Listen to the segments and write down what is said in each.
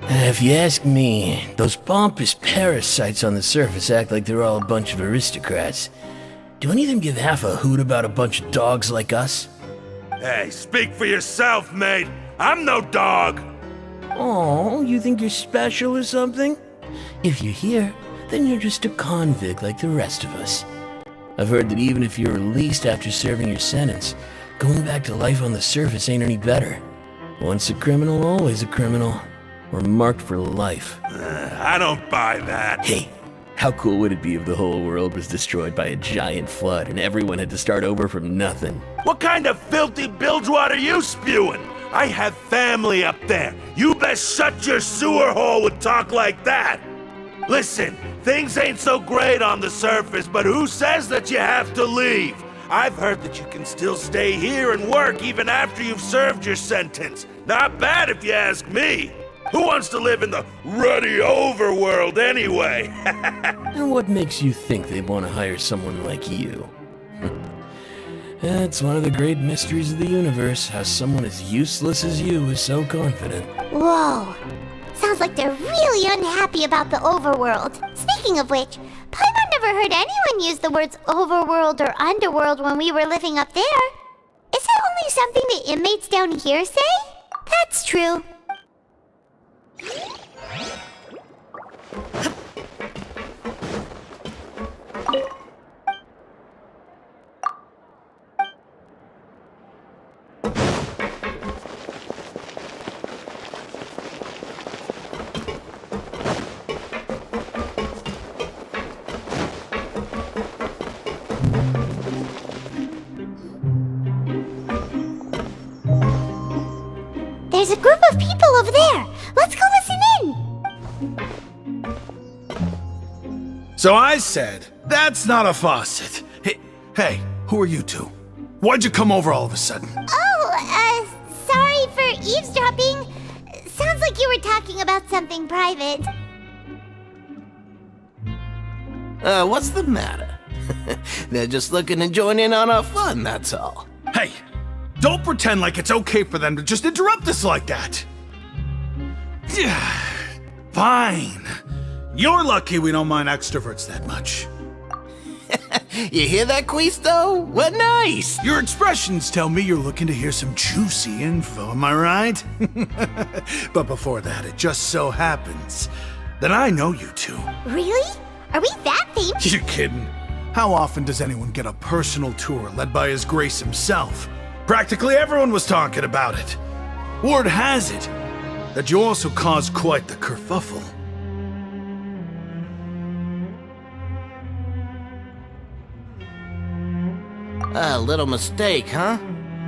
If you ask me, those pompous parasites on the surface act like they're all a bunch of aristocrats. Do any of them give half a hoot about a bunch of dogs like us? Hey, speak for yourself, mate. I'm no dog. Oh, you think you're special or something? If you're here, then you're just a convict like the rest of us. I've heard that even if you're released after serving your sentence, going back to life on the surface ain't any better. Once a criminal, always a criminal. We're marked for life. I don't buy that. Hey, how cool would it be if the whole world was destroyed by a giant flood and everyone had to start over from nothing? What kind of filthy bilgewater are you spewing? I have family up there. You best shut your sewer hole with talk like that. Listen, things ain't so great on the surface, but who says that you have to leave? I've heard that you can still stay here and work even after you've served your sentence. Not bad if you ask me. Who wants to live in the ruddy overworld anyway? And what makes you think they want to hire someone like you? That's one of the great mysteries of the universe, how someone as useless as you is so confident. Whoa. Sounds like they're really unhappy about the overworld. Speaking of which, Paimon never heard anyone use the words overworld or underworld when we were living up there. Is it only something the inmates down here say? That's true. There's a group of people over there. Let's go listen in. So I said, that's not a faucet. Hey, who are you two? Why'd you come over all of a sudden? Oh, sorry for eavesdropping. Sounds like you were talking about something private. What's the matter? They're just looking to join in on our fun, that's all. Hey, don't pretend like it's okay for them to just interrupt us like that. Fine. You're lucky we don't mind extroverts that much. You hear that, Quisto? What nice! Your expressions tell me you're looking to hear some juicy info, am I right? But before that, it just so happens that I know you two. Really? Are we that famous? You're kidding. How often does anyone get a personal tour led by His Grace himself? Practically everyone was talking about it. Word has it that you also caused quite the kerfuffle. A little mistake, huh?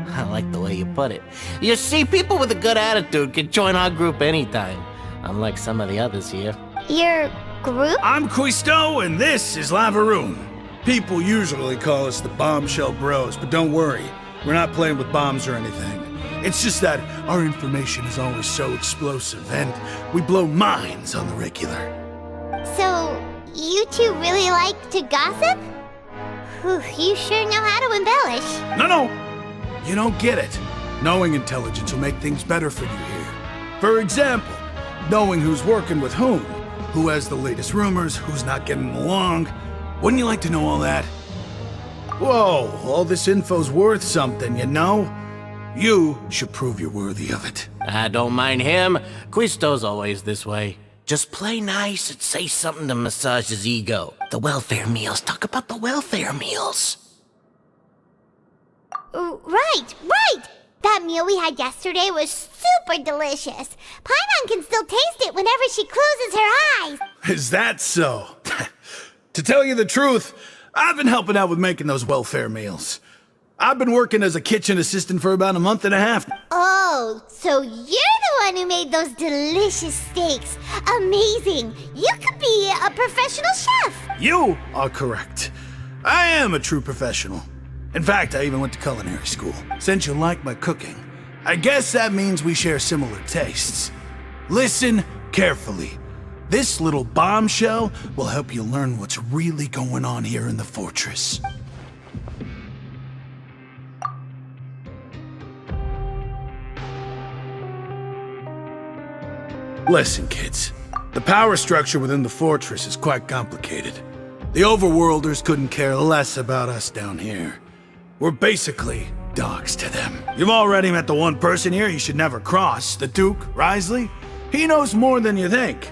I like the way you put it. You see, people with a good attitude can join our group anytime, unlike some of the others here. Your group? I'm Quisto, and this is Lavaroon. People usually call us the Bombshell Bros, but don't worry, we're not playing with bombs or anything. It's just that our information is always so explosive, and we blow minds on the regular. So, you two really like to gossip? Whew, you sure know how to embellish. No, you don't get it. Knowing intelligence will make things better for you here. For example, knowing who's working with who has the latest rumors, who's not getting along. Wouldn't you like to know all that? Whoa, all this info's worth something, you know? You should prove you're worthy of it. I don't mind him. Quisto's always this way. Just play nice and say something to massage his ego. The welfare meals. Talk about the welfare meals. Right. That meal we had yesterday was super delicious. Paimon can still taste it whenever she closes her eyes. Is that so? To tell you the truth, I've been helping out with making those welfare meals. I've been working as a kitchen assistant for about a month and a half. Oh, so you're the one who made those delicious steaks. Amazing. You could be a professional chef. You are correct. I am a true professional. In fact, I even went to culinary school. Since you like my cooking, I guess that means we share similar tastes. Listen carefully. This little bombshell will help you learn what's really going on here in the fortress. Listen, kids. The power structure within the fortress is quite complicated. The overworlders couldn't care less about us down here. We're basically dogs to them. You've already met the one person here you should never cross, the Duke, Risley. He knows more than you think.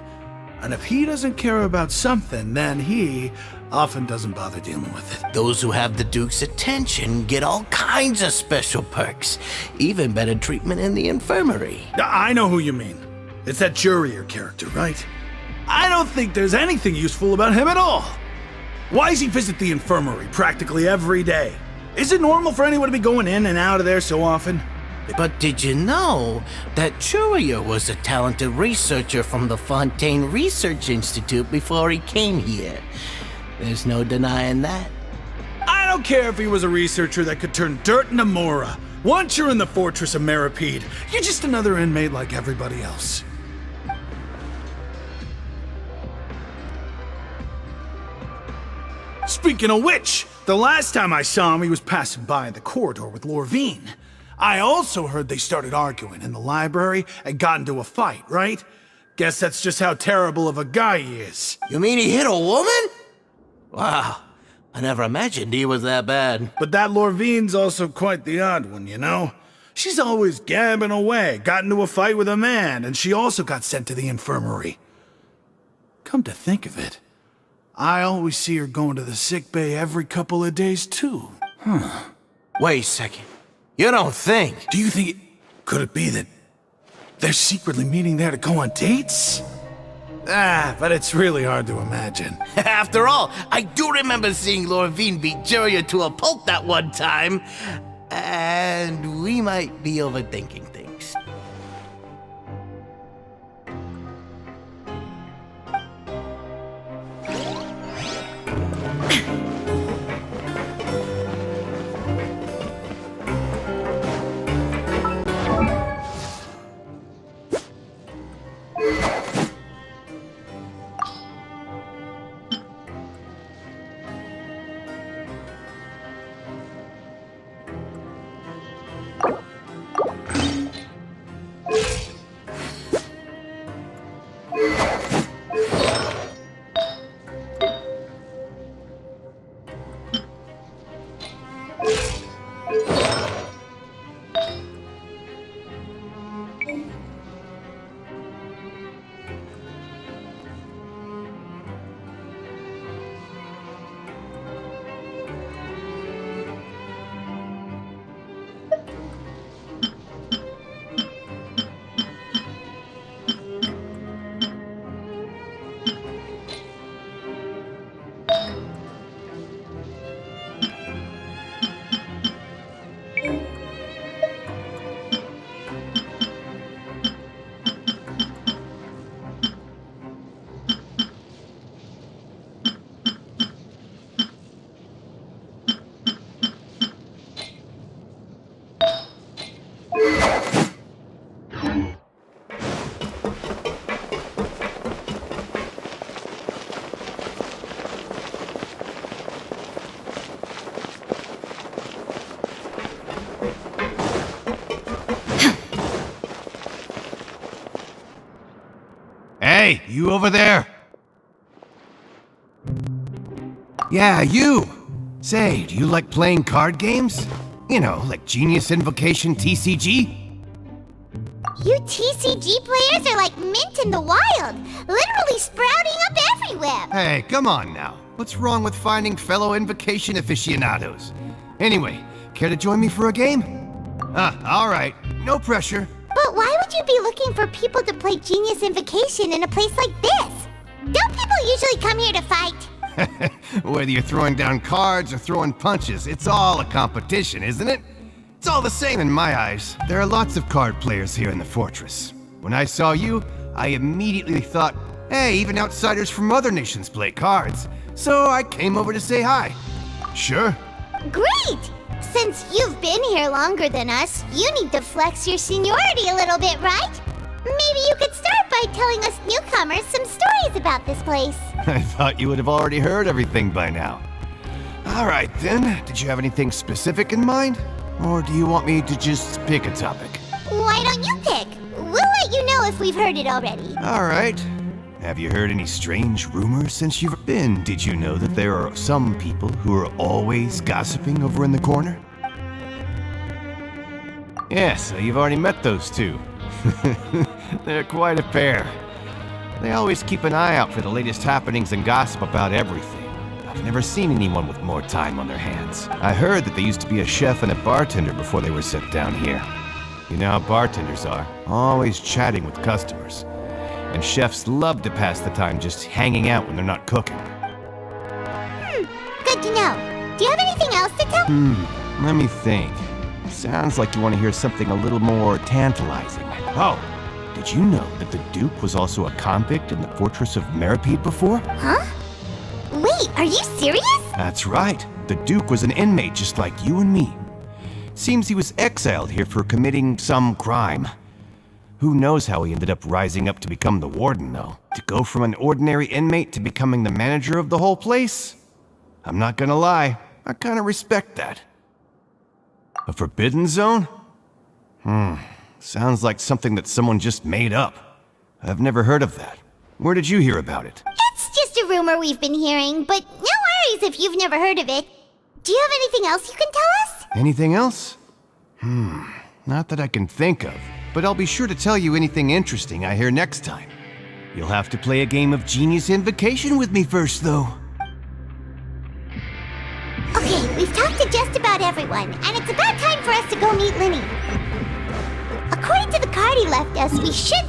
And if he doesn't care about something, then he often doesn't bother dealing with it. Those who have the Duke's attention get all kinds of special perks, even better treatment in the infirmary. I know who you mean. It's that Jurier character, right? I don't think there's anything useful about him at all. Why does he visit the infirmary practically every day? Is it normal for anyone to be going in and out of there so often? But did you know that Jurier was a talented researcher from the Fontaine Research Institute before he came here? There's no denying that. I don't care if he was a researcher that could turn dirt into Mora. Once you're in the Fortress of Meripede, you're just another inmate like everybody else. Speaking of which, the last time I saw him, he was passing by in the corridor with Lorvine. I also heard they started arguing in the library and got into a fight, right? Guess that's just how terrible of a guy he is. You mean he hit a woman? Wow, I never imagined he was that bad. But that Lorvine's also quite the odd one, you know? She's always gabbing away, got into a fight with a man, and she also got sent to the infirmary. Come to think of it, I always see her going to the sick bay every couple of days, too. Wait a second. You don't think? Do you think could it be that they're secretly meeting there to go on dates? But it's really hard to imagine. After all, I do remember seeing Lorvine beat Jurier to a pulp that one time. And we might be overthinking things. Hey, you over there? Yeah, you! Say, do you like playing card games? You know, like Genius Invocation TCG? You TCG players are like mint in the wild, literally sprouting up everywhere. Hey, come on now. What's wrong with finding fellow Invocation aficionados? Anyway, care to join me for a game? Alright. No pressure. But why would you be looking for people to play Genius Invocation in a place like this? Don't people usually come here to fight? Whether you're throwing down cards or throwing punches, it's all a competition, isn't it? It's all the same in my eyes. There are lots of card players here in the fortress. When I saw you, I immediately thought, hey, even outsiders from other nations play cards. So I came over to say hi. Sure. Great! Since you've been here longer than us, you need to flex your seniority a little bit, right? Maybe you could start by telling us newcomers some stories about this place. I thought you would have already heard everything by now. All right, then. Did you have anything specific in mind? Or do you want me to just pick a topic? Why don't you pick? We'll let you know if we've heard it already. All right. Have you heard any strange rumors since you've been? Did you know that there are some people who are always gossiping over in the corner? Yes, so you've already met those two. They're quite a pair. They always keep an eye out for the latest happenings and gossip about everything. I've never seen anyone with more time on their hands. I heard that they used to be a chef and a bartender before they were sent down here. You know how bartenders are, always chatting with customers. And chefs love to pass the time just hanging out when they're not cooking. Good to know. Do you have anything else to tell? Let me think. Sounds like you want to hear something a little more tantalizing. Oh, did you know that the Duke was also a convict in the fortress of Meripede before? Huh? Wait, are you serious? That's right. The Duke was an inmate just like you and me. Seems he was exiled here for committing some crime. Who knows how he ended up rising up to become the warden, though? To go from an ordinary inmate to becoming the manager of the whole place? I'm not gonna lie, I kinda respect that. A forbidden zone? Sounds like something that someone just made up. I've never heard of that. Where did you hear about it? It's just a rumor we've been hearing, but no worries if you've never heard of it. Do you have anything else you can tell us? Anything else? Not that I can think of, but I'll be sure to tell you anything interesting I hear next time. You'll have to play a game of Genius Invocation with me first, though. Okay, we've talked to just about everyone, and it's about time for us to go meet Linny. According to the card he left us, we should...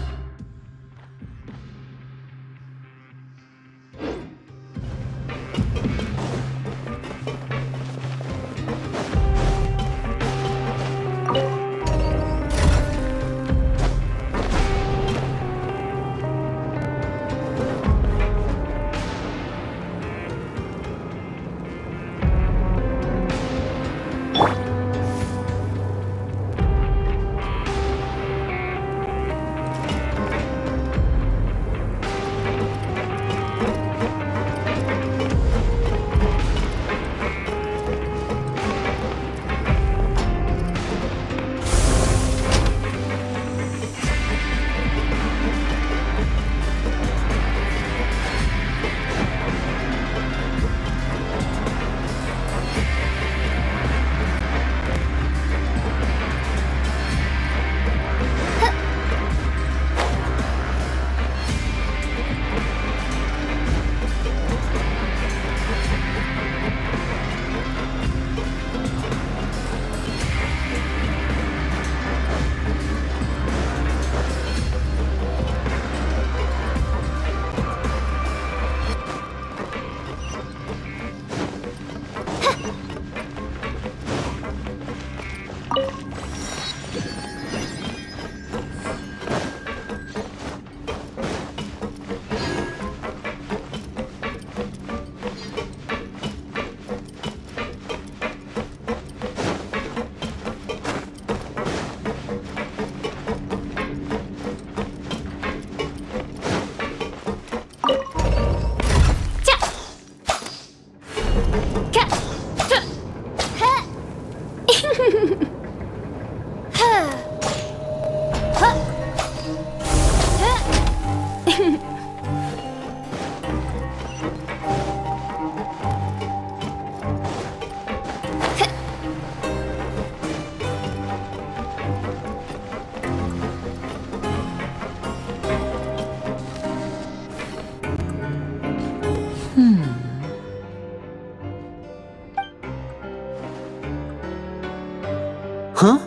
Huh?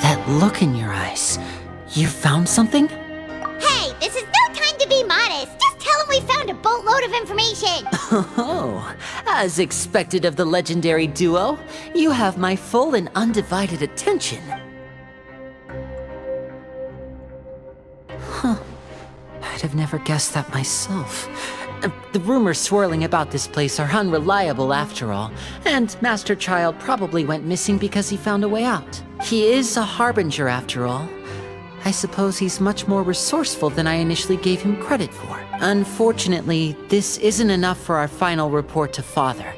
That look in your eyes. You found something? Hey, this is no time to be modest. Just tell him we found a boatload of information. Oh, as expected of the legendary duo, you have my full and undivided attention. Huh. I'd have never guessed that myself. The rumors swirling about this place are unreliable after all, and Master Child probably went missing because he found a way out. He is a harbinger after all. I suppose he's much more resourceful than I initially gave him credit for. Unfortunately, this isn't enough for our final report to Father.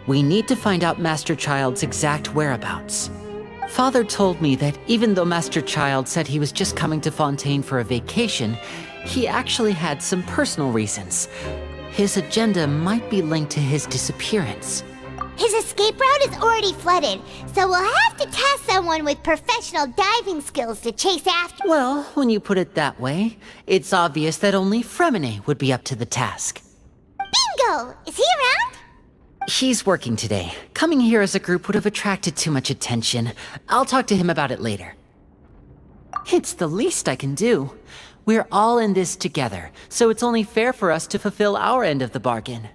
We need to find out Master Child's exact whereabouts. Father told me that even though Master Child said he was just coming to Fontaine for a vacation, he actually had some personal reasons. His agenda might be linked to his disappearance. His escape route is already flooded, so we'll have to task someone with professional diving skills to chase after. Well, when you put it that way, it's obvious that only Fremine would be up to the task. Bingo! Is he around? He's working today. Coming here as a group would have attracted too much attention. I'll talk to him about it later. It's the least I can do. We're all in this together, so it's only fair for us to fulfill our end of the bargain.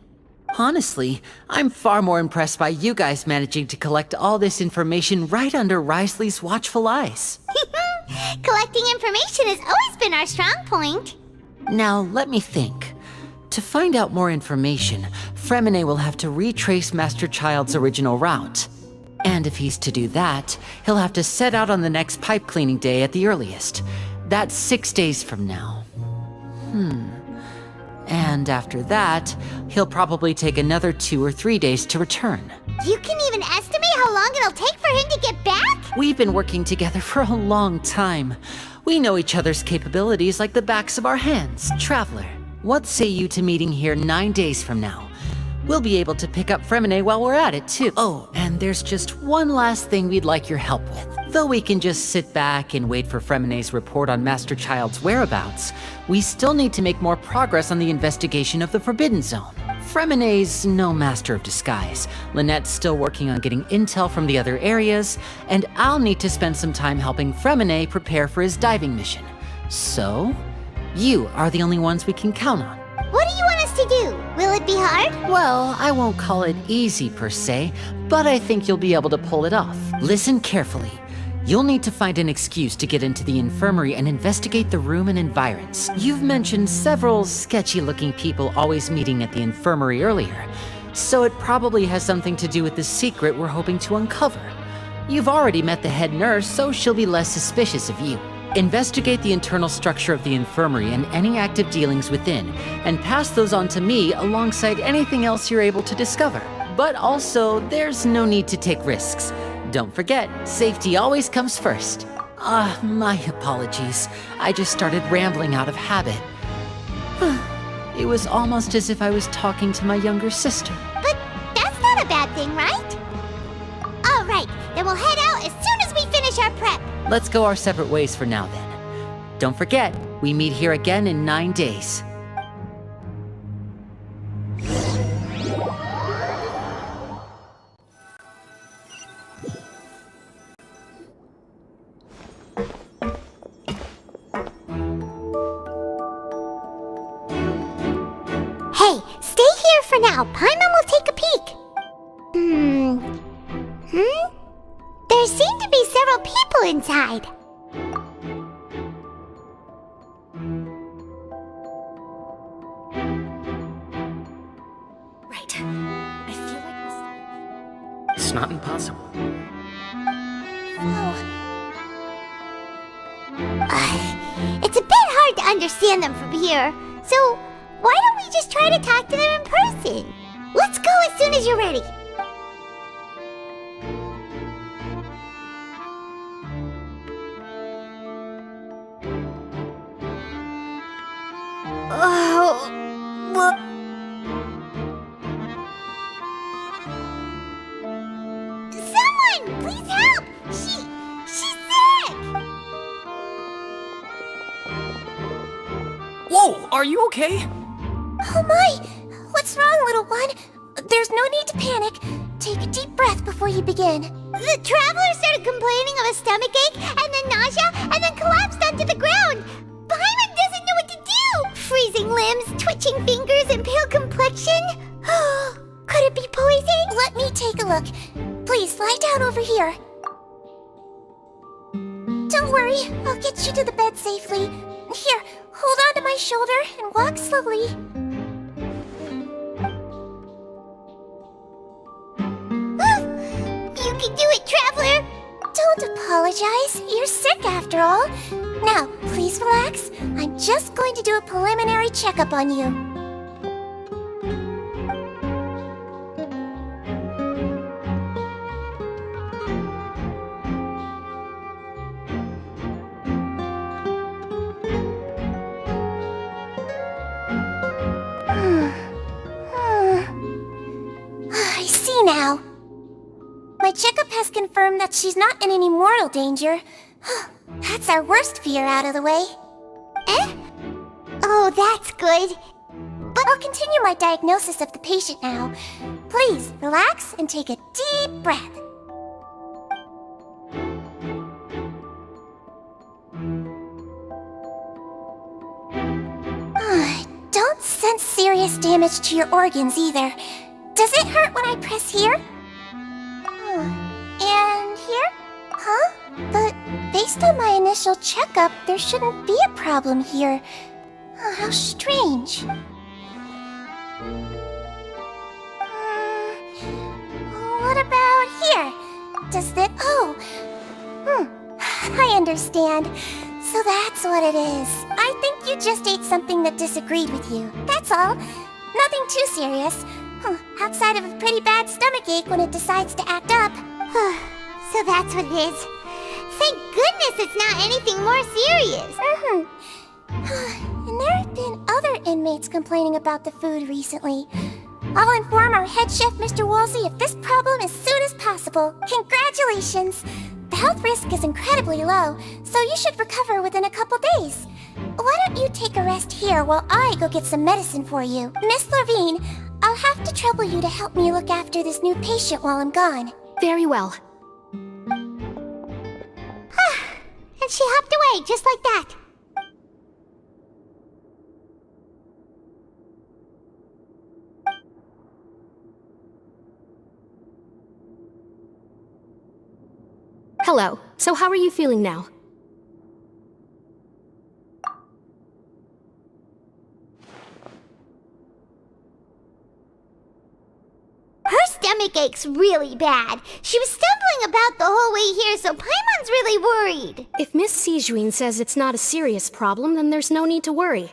Honestly, I'm far more impressed by you guys managing to collect all this information right under Risley's watchful eyes. Collecting information has always been our strong point. Now, let me think. To find out more information, Fremine will have to retrace Master Child's original route. And if he's to do that, he'll have to set out on the next pipe cleaning day at the earliest. That's 6 days from now. And after that, he'll probably take another 2 or 3 days to return. You can even estimate how long it'll take for him to get back? We've been working together for a long time. We know each other's capabilities like the backs of our hands. Traveler, what say you to meeting here 9 days from now? We'll be able to pick up Fremine while we're at it, too. Oh, and there's just one last thing we'd like your help with. Though we can just sit back and wait for Fremine's report on Master Child's whereabouts, we still need to make more progress on the investigation of the Forbidden Zone. Fremine's no master of disguise. Lynette's still working on getting intel from the other areas, and I'll need to spend some time helping Fremine prepare for his diving mission. So, you are the only ones we can count on. What do you want us to do? Will it be hard? Well, I won't call it easy per se, but I think you'll be able to pull it off. Listen carefully. You'll need to find an excuse to get into the infirmary and investigate the room and environs. You've mentioned several sketchy-looking people always meeting at the infirmary earlier, so it probably has something to do with the secret we're hoping to uncover. You've already met the head nurse, so she'll be less suspicious of you. Investigate the internal structure of the infirmary and any active dealings within, and pass those on to me alongside anything else you're able to discover. But also, there's no need to take risks. Don't forget, safety always comes first. My apologies. I just started rambling out of habit. It was almost as if I was talking to my younger sister. But that's not a bad thing, right? All right, then we'll head out as soon as we finish our prep. Let's go our separate ways for now then. Don't forget, we meet here again in 9 days. Hey, stay here for now. Paimon will take a peek. There seem to be several people inside. Right. I feel like It's not impossible. It's a bit hard to understand them from here, so why don't we just try to talk to them in person? Let's go as soon as you're ready. Someone, please help! She's sick! Whoa, are you okay? Oh my! What's wrong, little one? There's no need to panic. Take a deep breath before you begin. The traveler started complaining of a stomachache, and then nausea, and then collapsed onto the ground. Paimon doesn't know what to do! Freezing limbs, twitching fingers, and pale complexion? Could it be poison? Let me take a look. Please, lie down over here. Don't worry, I'll get you to the bed safely. Here, hold on to my shoulder and walk slowly. You can do it, Traveler! Don't apologize. You're sick after all. Now, please relax. I'm just going to do a preliminary checkup on you. My checkup has confirmed that she's not in any mortal danger. That's our worst fear out of the way. Eh? Oh, that's good. But I'll continue my diagnosis of the patient now. Please, relax and take a deep breath. Don't sense serious damage to your organs either. Does it hurt when I press here? And here? Huh? But based on my initial checkup, there shouldn't be a problem here. Oh, how strange. What about here? Does that... Oh. I understand. So that's what it is. I think you just ate something that disagreed with you. That's all. Nothing too serious. Outside of a pretty bad stomachache when it decides to act up. So that's what it is. Thank goodness it's not anything more serious. And there have been other inmates complaining about the food recently. I'll inform our head chef, Mr. Woolsey, of this problem as soon as possible. Congratulations! The health risk is incredibly low, so you should recover within a couple days. Why don't you take a rest here while I go get some medicine for you? Miss Levine, I'll have to trouble you to help me look after this new patient while I'm gone. Very well. And she hopped away just like that. Hello. So how are you feeling now? Her stomach aches really bad. She was stumbling about the whole way here, so Paimon's really worried. If Miss Sijuin says it's not a serious problem, then there's no need to worry.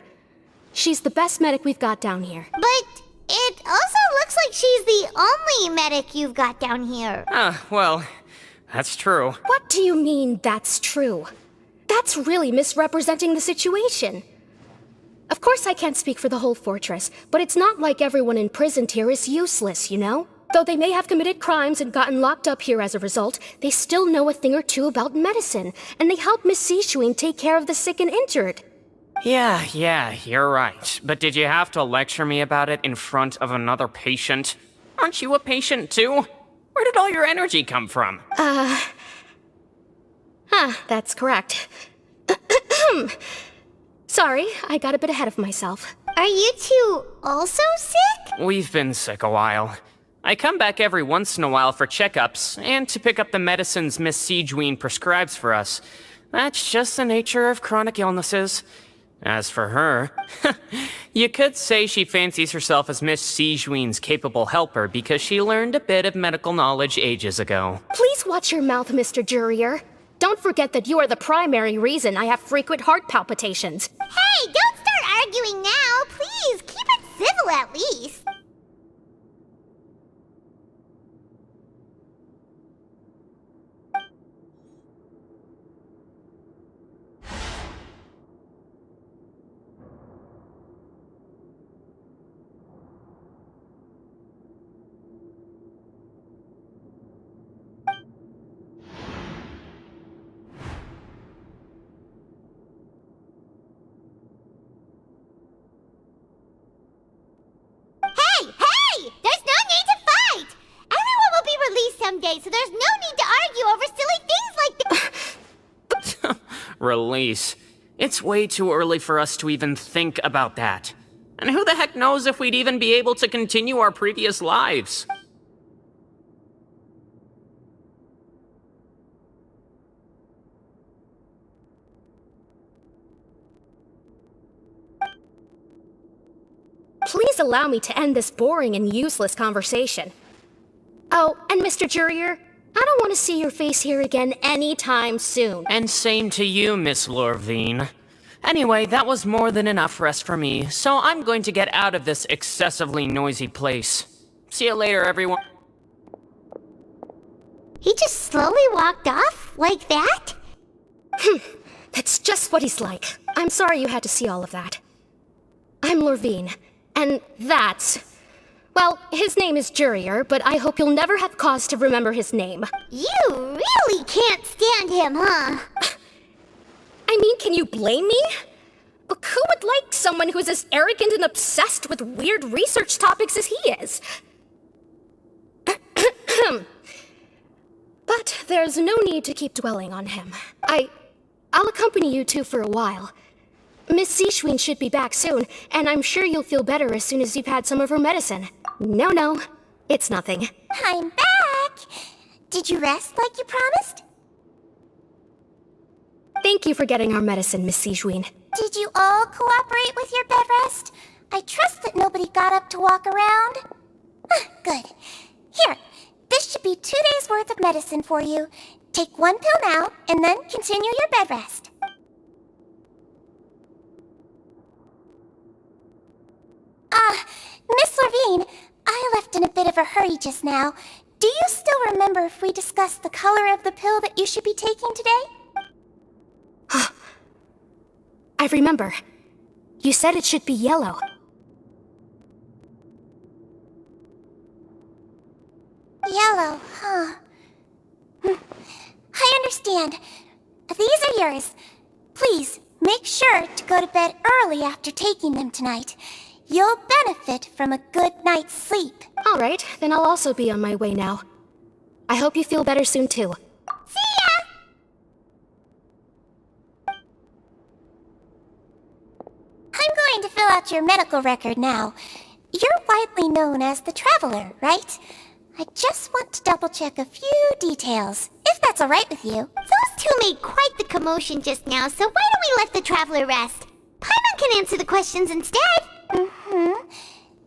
She's the best medic we've got down here. But it also looks like she's the only medic you've got down here. Well, that's true. What do you mean, that's true? That's really misrepresenting the situation. Of course I can't speak for the whole fortress, but it's not like everyone imprisoned here is useless, you know? Though they may have committed crimes and gotten locked up here as a result, they still know a thing or two about medicine, and they help Miss Sijuin take care of the sick and injured. Yeah, you're right. But did you have to lecture me about it in front of another patient? Aren't you a patient too? Where did all your energy come from? That's correct. Sorry, I got a bit ahead of myself. Are you two also sick? We've been sick a while. I come back every once in a while for checkups, and to pick up the medicines Miss Sijuin prescribes for us. That's just the nature of chronic illnesses. As for her, you could say she fancies herself as Miss Sijuin's capable helper because she learned a bit of medical knowledge ages ago. Please watch your mouth, Mr. Jurier. Don't forget that you are the primary reason I have frequent heart palpitations. Hey, don't start arguing now. Please, keep it civil at least. Someday, so there's no need to argue over silly things like this. Release. It's way too early for us to even think about that. And who the heck knows if we'd even be able to continue our previous lives? Please allow me to end this boring and useless conversation. Oh, and Mr. Jurier, I don't want to see your face here again anytime soon. And same to you, Miss Lorvine. Anyway, that was more than enough rest for me, so I'm going to get out of this excessively noisy place. See you later, everyone. He just slowly walked off like that? That's just what he's like. I'm sorry you had to see all of that. I'm Lorvine, and that's Well, his name is Jurier, but I hope you'll never have cause to remember his name. You really can't stand him, huh? I mean, can you blame me? But who would like someone who's as arrogant and obsessed with weird research topics as he is? But there's no need to keep dwelling on him. I'll accompany you two for a while. Miss Sishwin should be back soon, and I'm sure you'll feel better as soon as you've had some of her medicine. No, it's nothing. I'm back! Did you rest like you promised? Thank you for getting our medicine, Miss Sijwin. Did you all cooperate with your bed rest? I trust that nobody got up to walk around. Good. Here, this should be 2 days' worth of medicine for you. Take 1 pill now, and then continue your bed rest. Miss Levine, I left in a bit of a hurry just now. Do you still remember if we discussed the color of the pill that you should be taking today? I remember. You said it should be yellow. Yellow, huh? I understand. These are yours. Please, make sure to go to bed early after taking them tonight. You'll benefit from a good night's sleep. All right, then I'll also be on my way now. I hope you feel better soon, too. See ya! I'm going to fill out your medical record now. You're widely known as the Traveler, right? I just want to double-check a few details, if that's all right with you. Those two made quite the commotion just now, so why don't we let the Traveler rest? Paimon can answer the questions instead.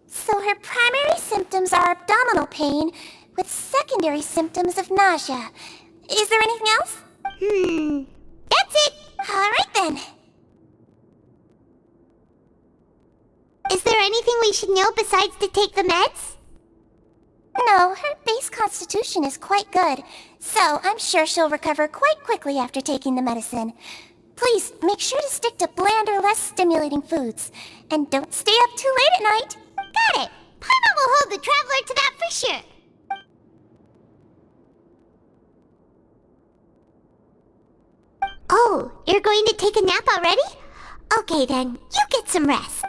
So her primary symptoms are abdominal pain, with secondary symptoms of nausea. Is there anything else? That's it. All right then. Is there anything we should know besides to take the meds? No, her base constitution is quite good, so I'm sure she'll recover quite quickly after taking the medicine. Please, make sure to stick to bland or less stimulating foods. And don't stay up too late at night. Got it! Paimon will hold the Traveler to that for sure. Oh, you're going to take a nap already? Okay then, you get some rest.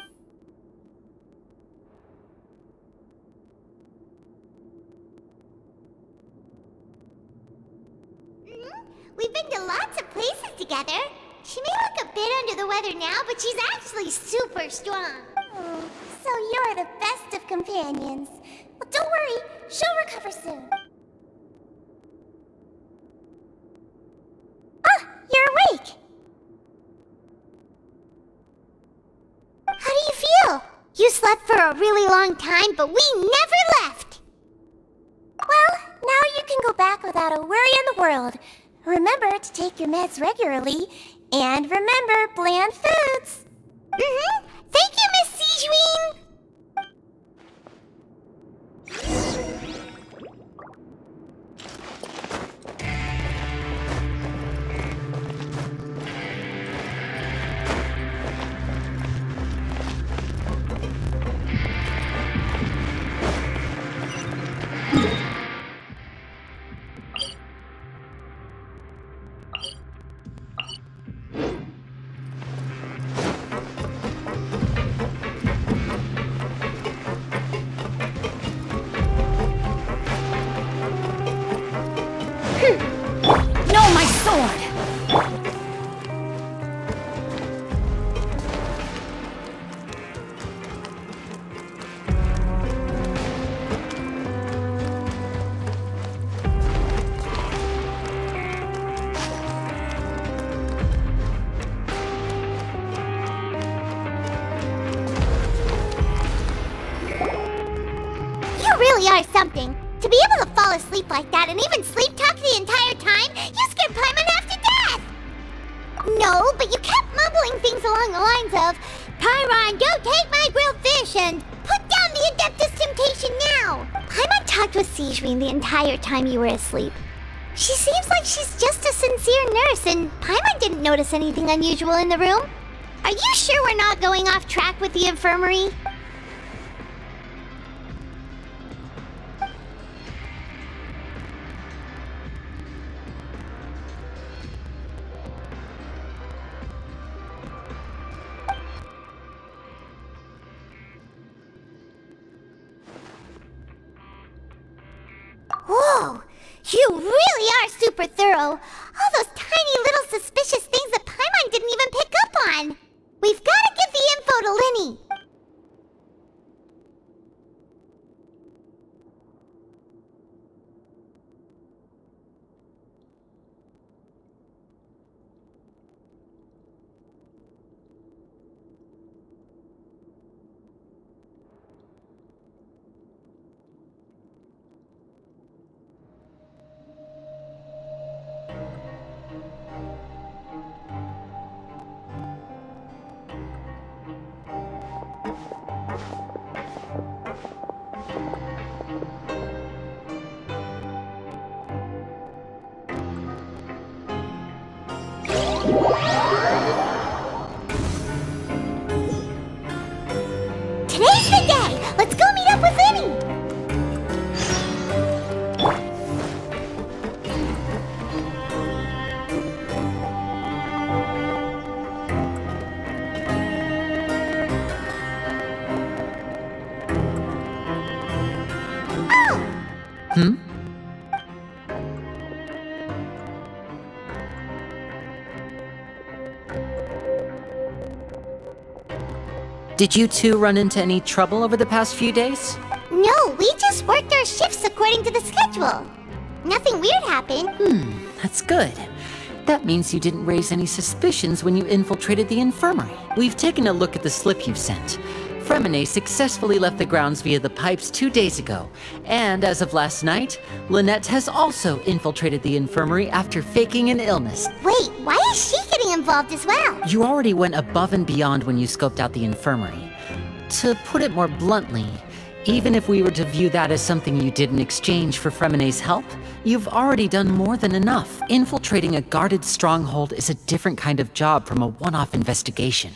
We've been to lots of places together. She may look a bit under the weather now, but she's actually super strong. So you're the best of companions. Well, don't worry, she'll recover soon. You're awake. How do you feel? You slept for a really long time, but we never left. Well, now you can go back without a worry in the world. Remember to take your meds regularly, and remember bland foods. Thank you, Miss Sijwin. No, my sword! You really are something. To be able to fall asleep like that and even sleep talk the entire time, you scared Paimon half to death! No, but you kept mumbling things along the lines of, Pyron, don't take my grilled fish, and put down the Adeptus Temptation now! Paimon talked with Sijwin the entire time you were asleep. She seems like she's just a sincere nurse, and Paimon didn't notice anything unusual in the room. Are you sure we're not going off track with the infirmary? Whoa! You really are super thorough. All those tiny little suspicious things that Paimon didn't even pick up on. We've got to give the info to Linny. Today's the day! Let's go meet up with Linny! Hmm? Did you two run into any trouble over the past few days? No, we just worked our shifts according to the schedule. Nothing weird happened. That's good. That means you didn't raise any suspicions when you infiltrated the infirmary. We've taken a look at the slip you've sent. Fremine successfully left the grounds via the pipes 2 days ago, and as of last night, Lynette has also infiltrated the infirmary after faking an illness. Wait, why is she getting involved as well? You already went above and beyond when you scoped out the infirmary. To put it more bluntly, even if we were to view that as something you did in exchange for Fremine's help, you've already done more than enough. Infiltrating a guarded stronghold is a different kind of job from a one-off investigation.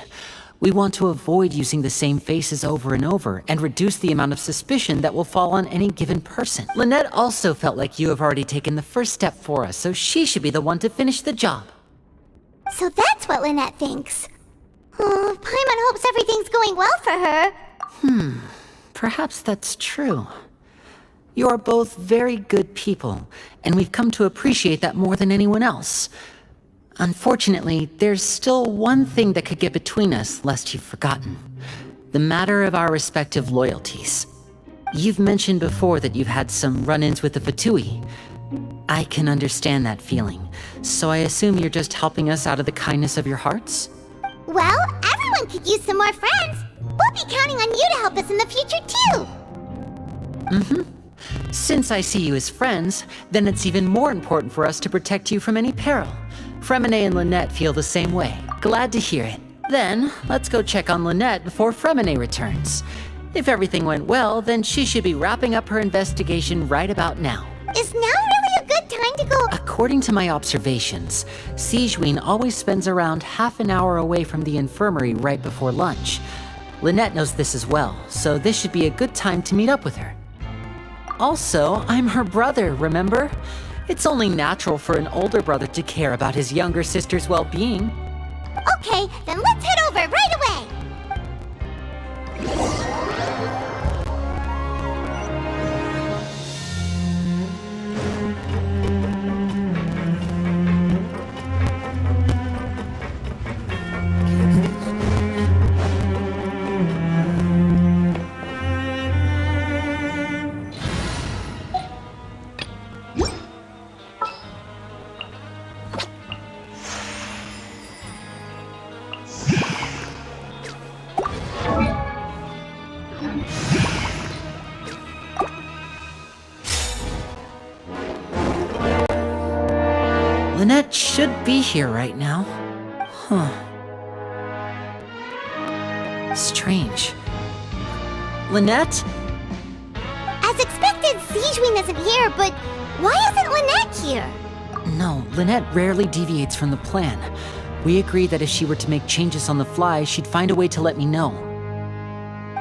We want to avoid using the same faces over and over and reduce the amount of suspicion that will fall on any given person. Lynette also felt like you have already taken the first step for us, so she should be the one to finish the job. So that's what Lynette thinks. Oh, Paimon hopes everything's going well for her. Perhaps that's true. You are both very good people, and we've come to appreciate that more than anyone else. Unfortunately, there's still one thing that could get between us, lest you've forgotten. The matter of our respective loyalties. You've mentioned before that you've had some run-ins with the Fatui. I can understand that feeling, so I assume you're just helping us out of the kindness of your hearts? Well, everyone could use some more friends. We'll be counting on you to help us in the future, too. Since I see you as friends, then it's even more important for us to protect you from any peril. Fremine and Lynette feel the same way. Glad to hear it. Then, let's go check on Lynette before Fremine returns. If everything went well, then she should be wrapping up her investigation right about now. Is now really a good time to go? According to my observations, Sigewinne always spends around half an hour away from the infirmary right before lunch. Lynette knows this as well, so this should be a good time to meet up with her. Also, I'm her brother, remember? It's only natural for an older brother to care about his younger sister's well-being. Okay, then let's head over right away. Lynette should be here right now. Strange. Lynette? As expected, Sigewinne isn't here, but why isn't Lynette here? No, Lynette rarely deviates from the plan. We agreed that if she were to make changes on the fly, she'd find a way to let me know.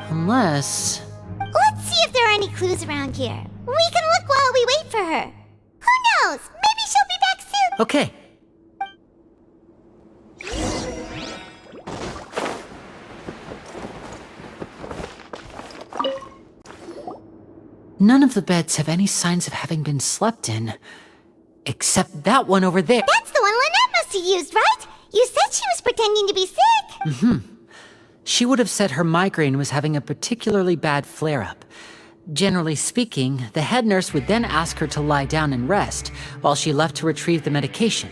Unless... Let's see if there are any clues around here. We can look while we wait for her. Who knows? Maybe she'll be back soon. Okay. None of the beds have any signs of having been slept in. Except that one over there. That's the one Lynette must have used, right? You said she was pretending to be sick. She would have said her migraine was having a particularly bad flare-up. Generally speaking, the head nurse would then ask her to lie down and rest while she left to retrieve the medication.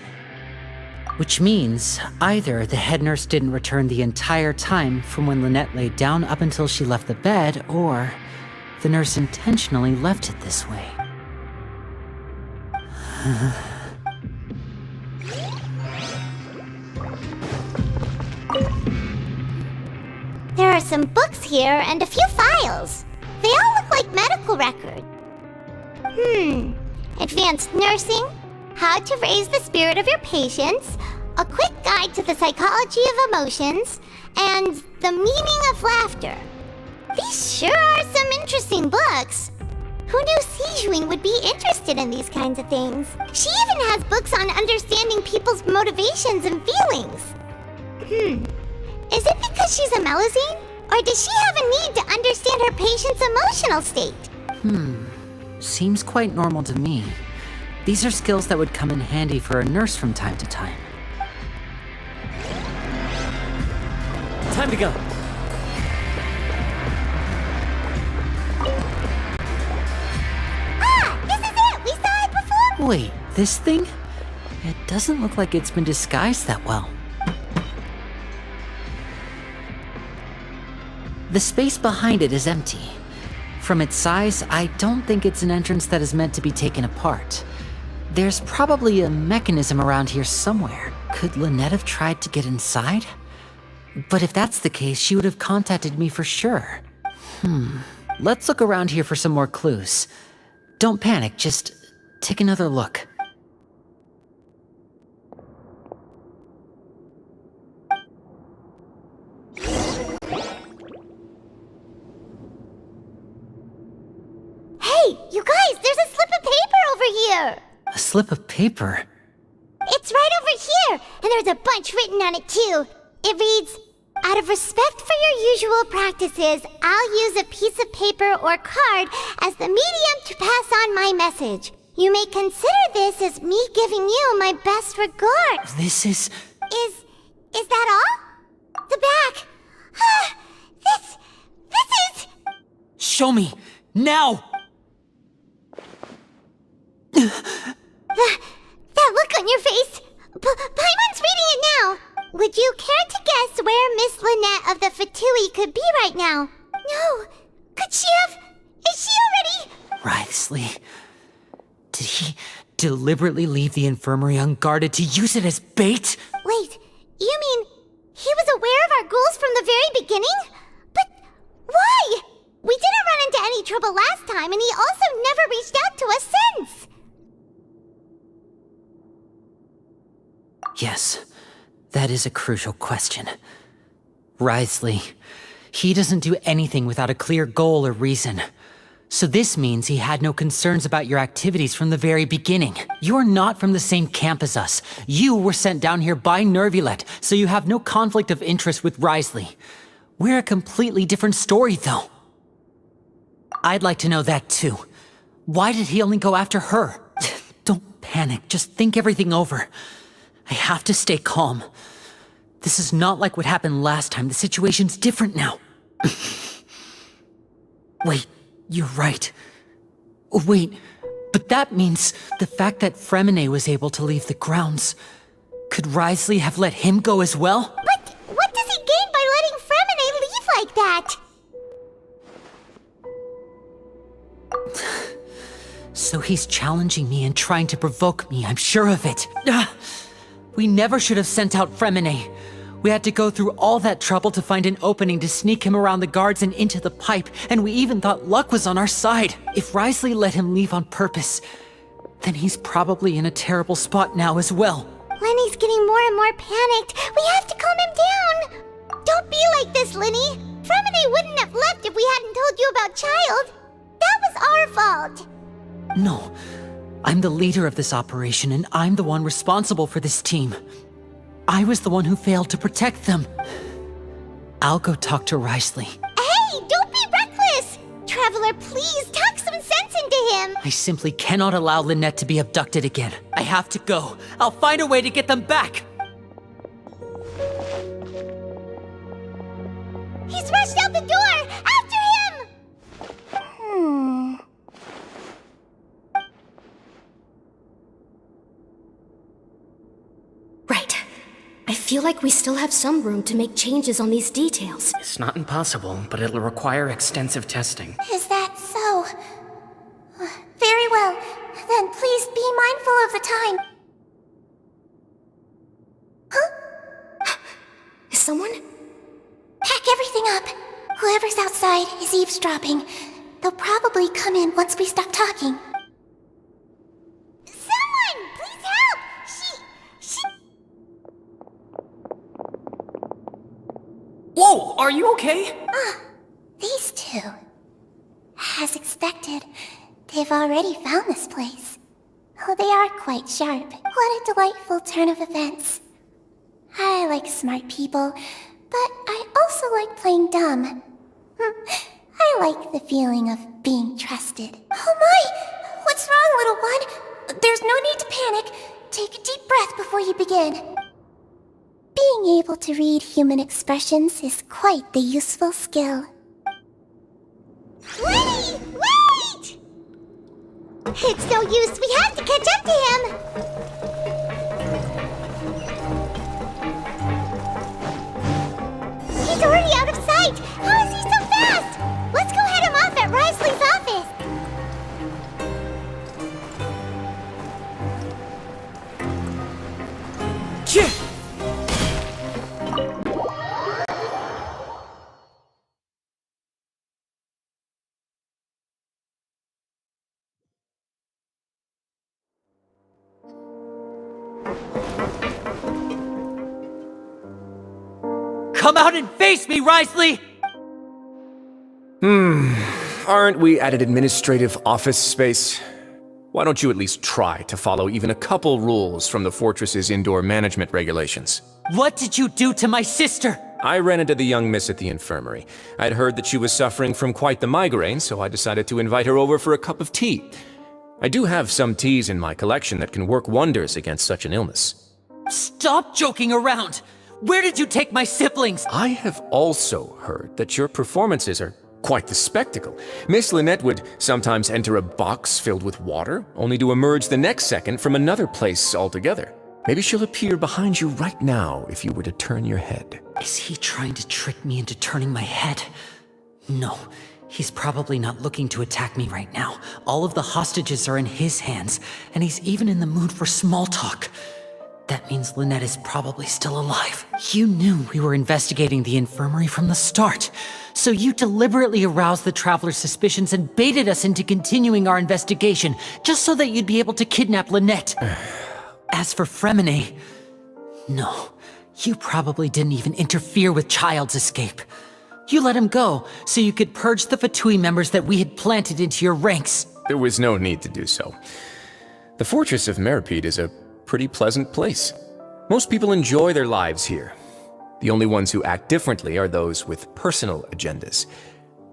Which means either the head nurse didn't return the entire time from when Lynette laid down up until she left the bed, or the nurse intentionally left it this way. There are some books here and a few files. They all look like medical records. Advanced nursing, how to raise the spirit of your patients, a quick guide to the psychology of emotions, and the meaning of laughter. These sure are some interesting books. Who knew Sijuin would be interested in these kinds of things? She even has books on understanding people's motivations and feelings. Is it because she's a Melusine? Or does she have a need to understand her patient's emotional state? Seems quite normal to me. These are skills that would come in handy for a nurse from time to time. Time to go. This is it! We saw it before! Wait, this thing? It doesn't look like it's been disguised that well. The space behind it is empty. From its size, I don't think it's an entrance that is meant to be taken apart. There's probably a mechanism around here somewhere. Could Lynette have tried to get inside? But if that's the case, she would have contacted me for sure. Let's look around here for some more clues. Don't panic, just take another look. Hey, you guys, there's a slip of paper over here! A slip of paper? It's right over here, and there's a bunch written on it too. It reads, out of respect for your usual practices, I'll use a piece of paper or card as the medium to pass on my message. You may consider this as me giving you my best regards. This is... Is that all? The back. This is... Show me! Now! That look on your face. Paimon's reading it now. Would you care to guess where Miss Lynette of the Fatui could be right now? No. Could she have... Is she already... Wriothesley. Did he deliberately leave the infirmary unguarded to use it as bait? Wait, you mean he was aware of our goals from the very beginning? But why? We didn't run into any trouble last time, and he also never reached out to us since. Yes, that is a crucial question. Wriothesley, he doesn't do anything without a clear goal or reason. So this means he had no concerns about your activities from the very beginning. You're not from the same camp as us. You were sent down here by Nervulet, so you have no conflict of interest with Wriothesley. We're a completely different story, though. I'd like to know that, too. Why did he only go after her? Don't panic, just think everything over. I have to stay calm. This is not like what happened last time. The situation's different now. Wait, you're right. Wait, but that means the fact that Fremine was able to leave the grounds. Could Wriothesley have let him go as well? But what does he gain by letting Fremine leave like that? So he's challenging me and trying to provoke me, I'm sure of it. We never should have sent out Fremine. We had to go through all that trouble to find an opening to sneak him around the guards and into the pipe, and we even thought luck was on our side. If Wriothesley let him leave on purpose, then he's probably in a terrible spot now as well. Lenny's getting more and more panicked. We have to calm him down. Don't be like this, Lenny. Fremine wouldn't have left if we hadn't told you about Child. That was our fault. No, I'm the leader of this operation, and I'm the one responsible for this team. I was the one who failed to protect them. I'll go talk to Wriothesley. Hey, don't be reckless! Traveler, please, talk some sense happened to him? I simply cannot allow Lynette to be abducted again. I have to go. I'll find a way to get them back! He's rushed out the door! After him! Right. I feel like we still have some room to make changes on these details. It's not impossible, but it'll require extensive testing. Is that so? Very well. Then please be mindful of the time. Huh? Is someone? Pack everything up. Whoever's outside is eavesdropping. They'll probably come in once we stop talking. Someone! Please help! She... Whoa! Are you okay? These two. As expected, they've already found this place. Oh, they are quite sharp. What a delightful turn of events. I like smart people, but I also like playing dumb. I like the feeling of being trusted. Oh my! What's wrong, little one? There's no need to panic. Take a deep breath before you begin. Being able to read human expressions is quite the useful skill. Lenny! Wait! It's no use. We have to catch up to him. He's already out of sight. How is he so fast? Let's go head him off at Risley's office. Come out and face me, Risley! Aren't we at an administrative office space? Why don't you at least try to follow even a couple rules from the fortress's indoor management regulations? What did you do to my sister? I ran into the young miss at the infirmary. I'd heard that she was suffering from quite the migraine, so I decided to invite her over for a cup of tea. I do have some teas in my collection that can work wonders against such an illness. Stop joking around! Where did you take my siblings? I have also heard that your performances are quite the spectacle. Miss Lynette would sometimes enter a box filled with water, only to emerge the next second from another place altogether. Maybe she'll appear behind you right now if you were to turn your head. Is he trying to trick me into turning my head? No, he's probably not looking to attack me right now. All of the hostages are in his hands, and he's even in the mood for small talk. That means Lynette is probably still alive. You knew we were investigating the infirmary from the start, so you deliberately aroused the Traveler's suspicions and baited us into continuing our investigation, just so that you'd be able to kidnap Lynette. As for Fremine, no, you probably didn't even interfere with Child's escape. You let him go, so you could purge the Fatui members that we had planted into your ranks. There was no need to do so. The Fortress of Meripede is a pretty pleasant place. Most people enjoy their lives here. The only ones who act differently are those with personal agendas.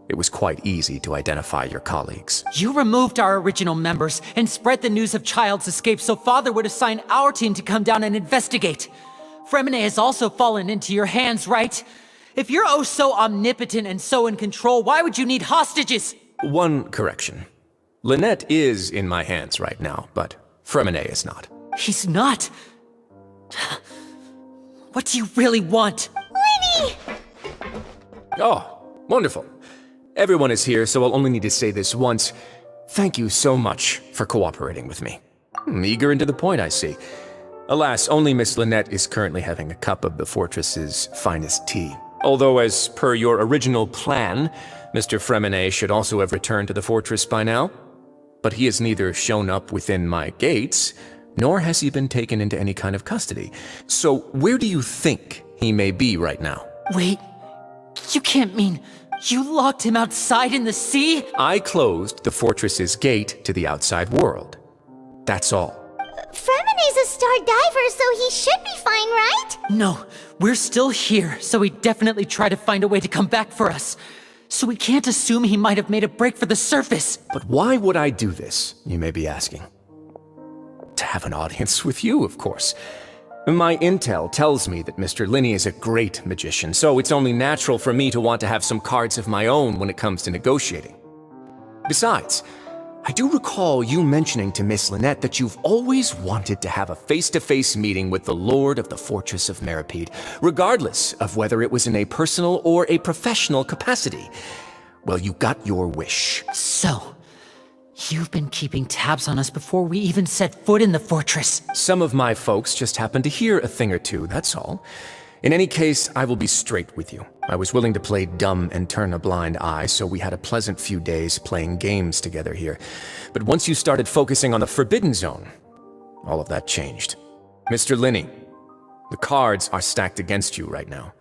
It was quite easy to identify your colleagues. You removed our original members and spread the news of Child's escape so Father would assign our team to come down and investigate. Fremine has also fallen into your hands, right? If you're oh so omnipotent and so in control, why would you need hostages? One correction. Lynette is in my hands right now, but Fremine is not. He's not. What do you really want? Lenny! Oh, wonderful. Everyone is here, so I'll only need to say this once. Thank you so much for cooperating with me. Eager and to the point, I see. Alas, only Miss Lynette is currently having a cup of the fortress's finest tea. Although, as per your original plan, Mr. Fremine should also have returned to the fortress by now. But he has neither shown up within my gates, nor has he been taken into any kind of custody. So where do you think he may be right now? Wait, you can't mean you locked him outside in the sea? I closed the fortress's gate to the outside world. That's all. Fremine's a star diver, so he should be fine, right? No, we're still here, so he definitely tried to find a way to come back for us. so we can't assume he might have made a break for the surface. But why would I do this, you may be asking? To have an audience with you, of course. My intel tells me that Mr. Linney is a great magician, so it's only natural for me to want to have some cards of my own when it comes to negotiating. Besides, I do recall you mentioning to Miss Lynette that you've always wanted to have a face-to-face meeting with the Lord of the Fortress of Meripede, regardless of whether it was in a personal or a professional capacity. Well, you got your wish. So, you've been keeping tabs on us before we even set foot in the fortress. Some of my folks just happened to hear a thing or two, that's all. In any case, I will be straight with you. I was willing to play dumb and turn a blind eye, so we had a pleasant few days playing games together here. But once you started focusing on the Forbidden Zone, all of that changed. Mr. Linney, the cards are stacked against you right now.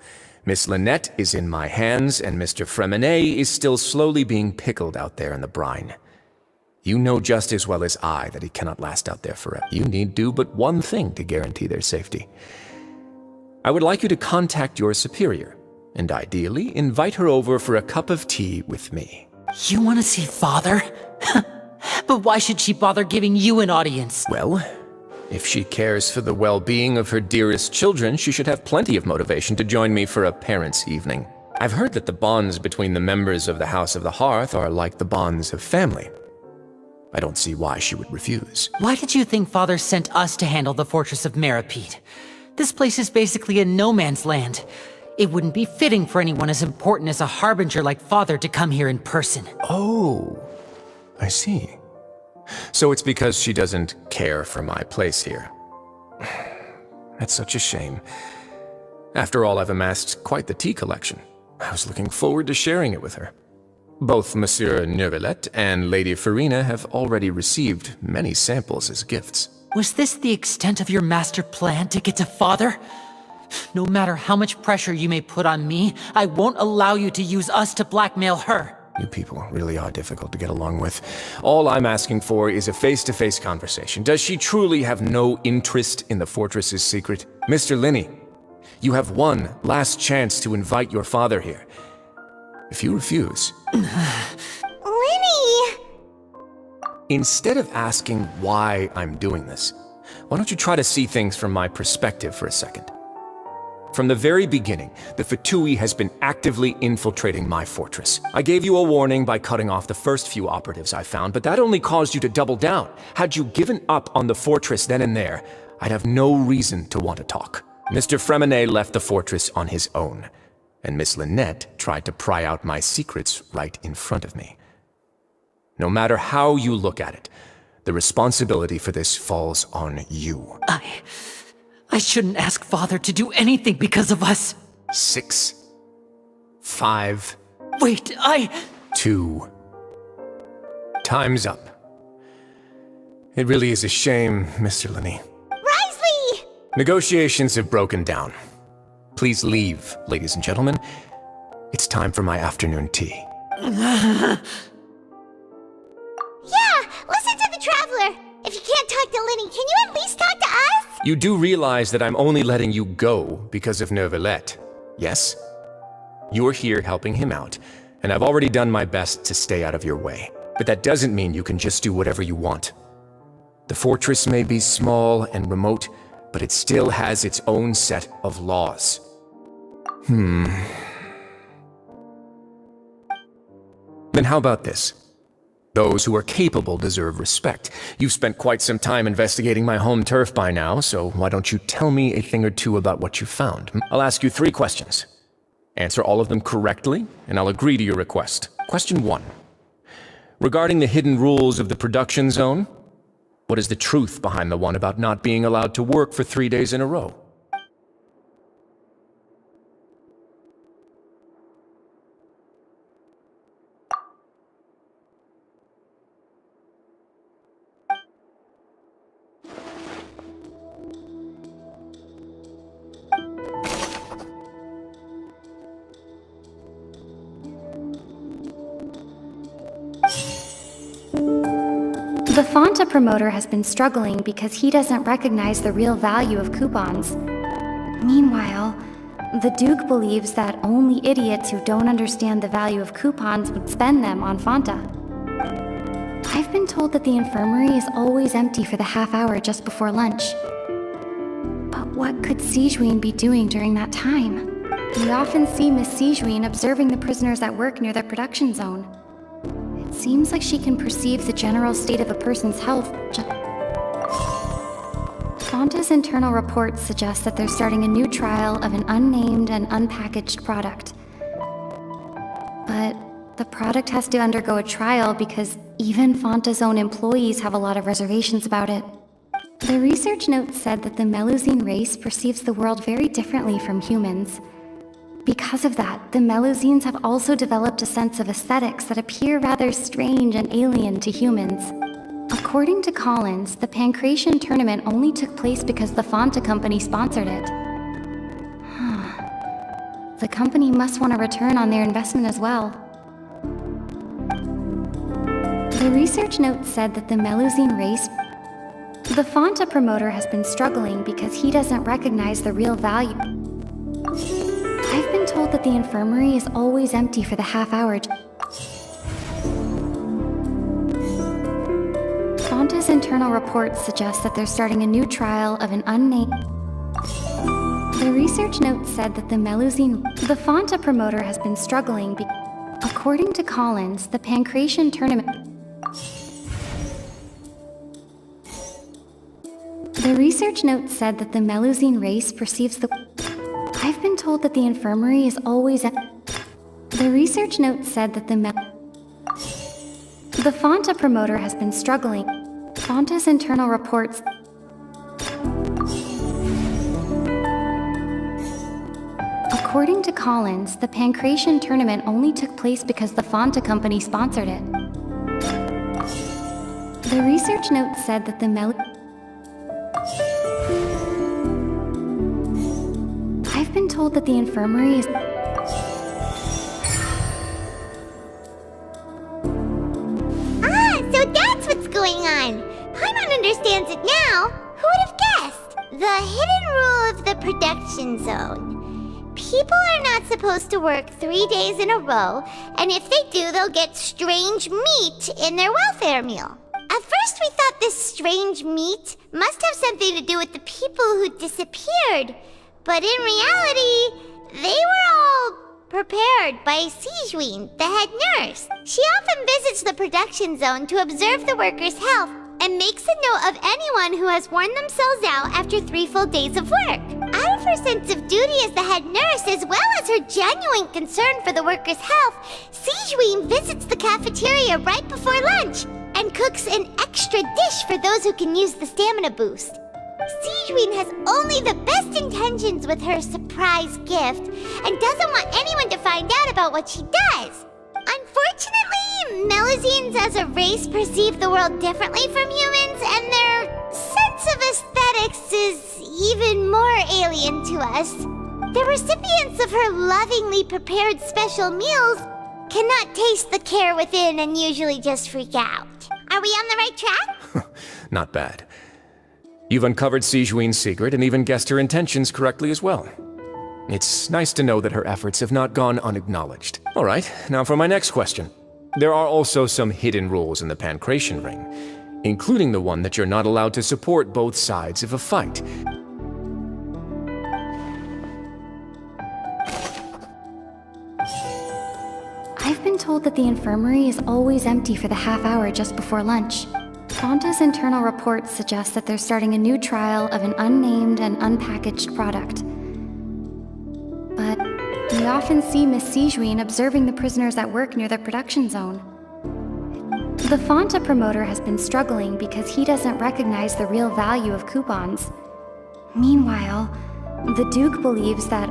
Miss Lynette is in my hands, and Mr. Fremenet is still slowly being pickled out there in the brine. You know just as well as I that he cannot last out there forever. You need do but one thing to guarantee their safety. I would like you to contact your superior, and ideally invite her over for a cup of tea with me. You want to see Father? But why should she bother giving you an audience? Well, if she cares for the well-being of her dearest children, she should have plenty of motivation to join me for a parents' evening. I've heard that the bonds between the members of the House of the Hearth are like the bonds of family. I don't see why she would refuse. Why did you think Father sent us to handle the Fortress of Meripede? This place is basically a no-man's land. It wouldn't be fitting for anyone as important as a harbinger like Father to come here in person. Oh, I see. So it's because she doesn't care for my place here. That's such a shame. After all, I've amassed quite the tea collection. I was looking forward to sharing it with her. Both Monsieur Neuvillette and Lady Farina have already received many samples as gifts. Was this the extent of your master plan to get to Father? No matter how much pressure you may put on me, I won't allow you to use us to blackmail her. You people really are difficult to get along with. All I'm asking for is a face-to-face conversation. Does she truly have no interest in the fortress's secret? Mr. Linney, you have one last chance to invite your father here. If you refuse... Linny! Instead of asking why I'm doing this, why don't you try to see things from my perspective for a second? From the very beginning, the Fatui has been actively infiltrating my fortress. I gave you a warning by cutting off the first few operatives I found, but that only caused you to double down. Had you given up on the fortress then and there, I'd have no reason to want to talk. Mr. Fremenet left the fortress on his own, and Miss Lynette tried to pry out my secrets right in front of me. No matter how you look at it, the responsibility for this falls on you. I shouldn't ask Father to do anything because of us. 6, 5... Wait, 2... Time's up. It really is a shame, Mr. Linney. Risley! Negotiations have broken down. Please leave, ladies and gentlemen. It's time for my afternoon tea. Yeah, listen to the Traveler. If you can't talk to Linny, can you at least talk to us? You do realize that I'm only letting you go because of Neuvillette, yes? You're here helping him out, and I've already done my best to stay out of your way. But that doesn't mean you can just do whatever you want. The fortress may be small and remote, but it still has its own set of laws. Then how about this? Those who are capable deserve respect. You've spent quite some time investigating my home turf by now, so why don't you tell me a thing or two about what you found? I'll ask you 3 questions. Answer all of them correctly, and I'll agree to your request. Question 1. Regarding the hidden rules of the production zone, what is the truth behind the one about not being allowed to work for 3 days in a row? The Fonta promoter has been struggling because he doesn't recognize the real value of coupons. Meanwhile, the Duke believes that only idiots who don't understand the value of coupons would spend them on Fanta. I've been told that the infirmary is always empty for the half hour just before lunch. But what could Sijuin be doing during that time? We often see Miss Sijuin observing the prisoners at work near the production zone. It seems like she can perceive the general state of a person's health. Fanta's internal reports suggest that they're starting a new trial of an unnamed and unpackaged product. But the product has to undergo a trial because even Fanta's own employees have a lot of reservations about it. The research notes said that the Melusine race perceives the world very differently from humans. Because of that, the Melusines have also developed a sense of aesthetics that appear rather strange and alien to humans. According to Collins, the Pancration tournament only took place because the Fanta company sponsored it. The company must want a return on their investment as well. The research notes said that the Melusine race... The Fanta promoter has been struggling because he doesn't recognize the real value. I've been told that the infirmary is always empty for the half hour. Fanta's internal reports suggest that they're starting a new trial of an unnamed... The research notes said that the Melusine... The Fanta promoter has been struggling According to Collins, the Pancration tournament... The research notes said that the Melusine race perceives the... I've been told that the infirmary is always... The research notes said that the Fanta promoter has been struggling. Fanta's internal reports... According to Collins, the Pancration tournament only took place because the Fanta company sponsored it. The research notes said that the I've been told that the infirmary is... So that's what's going on. Paimon understands it now. Who would have guessed? The hidden rule of the production zone. People are not supposed to work 3 days in a row, and if they do, they'll get strange meat in their welfare meal. At first, we thought this strange meat must have something to do with the people who disappeared. But in reality, they were all prepared by Sijuin, the head nurse. She often visits the production zone to observe the workers' health and makes a note of anyone who has worn themselves out after 3 full days of work. Out of her sense of duty as the head nurse, as well as her genuine concern for the workers' health, Sijuin visits the cafeteria right before lunch and cooks an extra dish for those who can use the stamina boost. Sijuin has only the best intentions with her surprise gift and doesn't want anyone to find out about what she does. Unfortunately, Melusines as a race perceive the world differently from humans, and their sense of aesthetics is even more alien to us. The recipients of her lovingly prepared special meals cannot taste the care within and usually just freak out. Are we on the right track? Not bad. You've uncovered Sijuin's secret and even guessed her intentions correctly as well. It's nice to know that her efforts have not gone unacknowledged. All right, now for my next question. There are also some hidden rules in the Pancration ring, including the one that you're not allowed to support both sides of a fight. I've been told that the infirmary is always empty for the half hour just before lunch. Fanta's internal reports suggest that they're starting a new trial of an unnamed and unpackaged product. But we often see Miss Sijuin observing the prisoners at work near the production zone. The Fanta promoter has been struggling because he doesn't recognize the real value of coupons. Meanwhile, the Duke believes that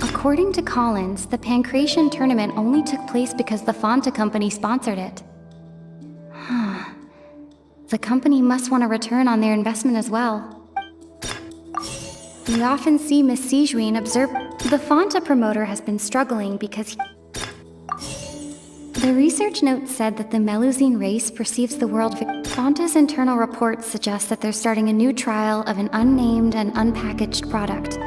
according to Collins, the Pancration tournament only took place because the Fanta company sponsored it. The company must want a return on their investment as well. We often see Miss Sijuin observe... The Fanta promoter has been struggling because The research notes said that the Melusine race perceives the world... Fanta's internal reports suggest that they're starting a new trial of an unnamed and unpackaged product.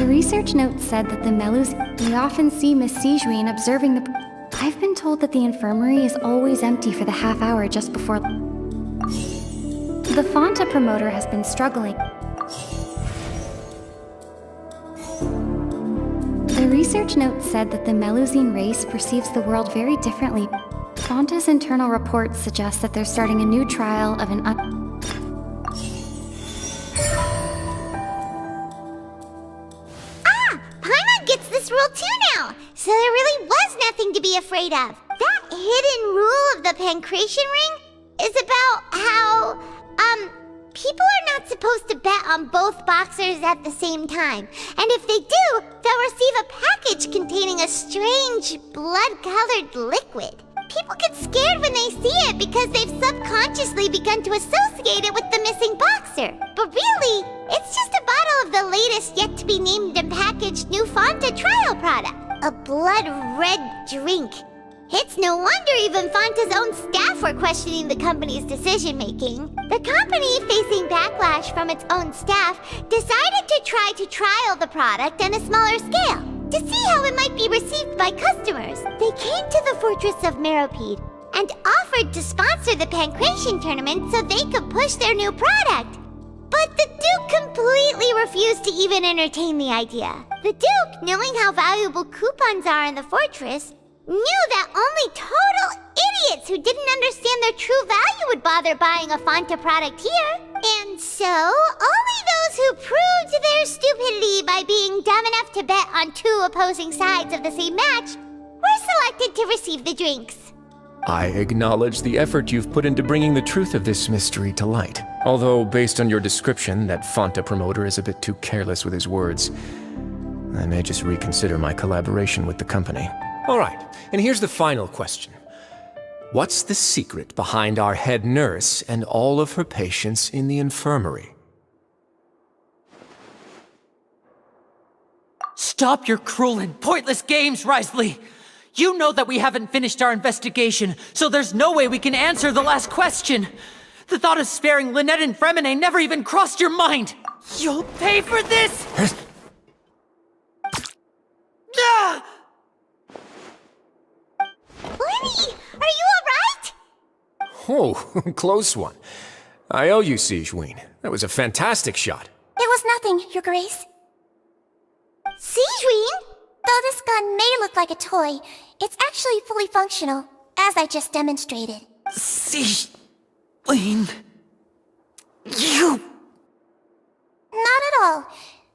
The research note said that the Melus... We often see Miss Sijuin observing the... I've been told that the infirmary is always empty for the half hour just before... The Fonta promoter has been struggling. The research note said that the Melusine race perceives the world very differently. Fonta's internal reports suggest that they're starting a new trial of an Paimon gets this rule too now, so there really was nothing to be afraid of. That hidden rule of the Pancration Ring is about how, people are not supposed to bet on both boxers at the same time. And if they do, they'll receive a package containing a strange, blood-colored liquid. People get scared when they see it because they've subconsciously begun to associate it with the missing boxer. But really, it's just a bottle of the latest yet-to-be-named and packaged new Fonta trial product. A blood-red drink. It's no wonder even Fonta's own staff were questioning the company's decision-making. The company, facing backlash from its own staff, decided to try to trial the product on a smaller scale, to see how it might be received by customers. They came to the fortress of Meropide and offered to sponsor the Pancration tournament so they could push their new product. But the Duke completely refused to even entertain the idea. The Duke, knowing how valuable coupons are in the fortress, knew that only total idiots who didn't understand their true value would bother buying a Fonta product here. And so, only those who proved their stupidity by being dumb enough to bet on two opposing sides of the same match were selected to receive the drinks. I acknowledge the effort you've put into bringing the truth of this mystery to light. Although, based on your description, that Fonta promoter is a bit too careless with his words. I may just reconsider my collaboration with the company. All right, and here's the final question. What's the secret behind our head nurse and all of her patients in the infirmary? Stop your cruel and pointless games, Risley! You know that we haven't finished our investigation, so there's no way we can answer the last question! The thought of sparing Lynette and Fremine never even crossed your mind! You'll pay for this! Ah! Lenny, are you alright? Oh, close one. I owe you, Sijuin. That was a fantastic shot. It was nothing, Your Grace. Sijuin? Though this gun may look like a toy, it's actually fully functional, as I just demonstrated. Sijuin... You... Not at all.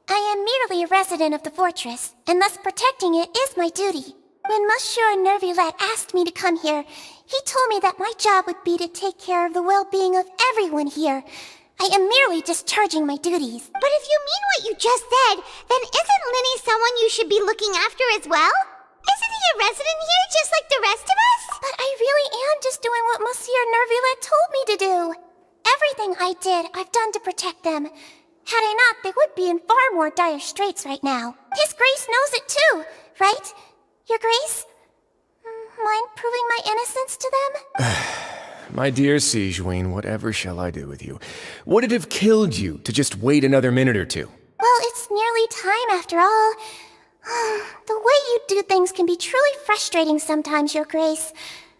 I am merely a resident of the fortress, and thus protecting it is my duty. When Monsieur Nervulette asked me to come here, he told me that my job would be to take care of the well-being of everyone here. I am merely discharging my duties. But if you mean what you just said, then isn't Linny someone you should be looking after as well? Isn't he a resident here just like the rest of us? But I really am just doing what Monsieur Nervulette told me to do. Everything I did, I've done to protect them. Had I not, they would be in far more dire straits right now. His Grace knows it too, right? Your Grace? Mind proving my innocence to them? My dear Sijuin, whatever shall I do with you? Would it have killed you to just wait another minute or two? Well, it's nearly time after all. The way you do things can be truly frustrating sometimes, Your Grace.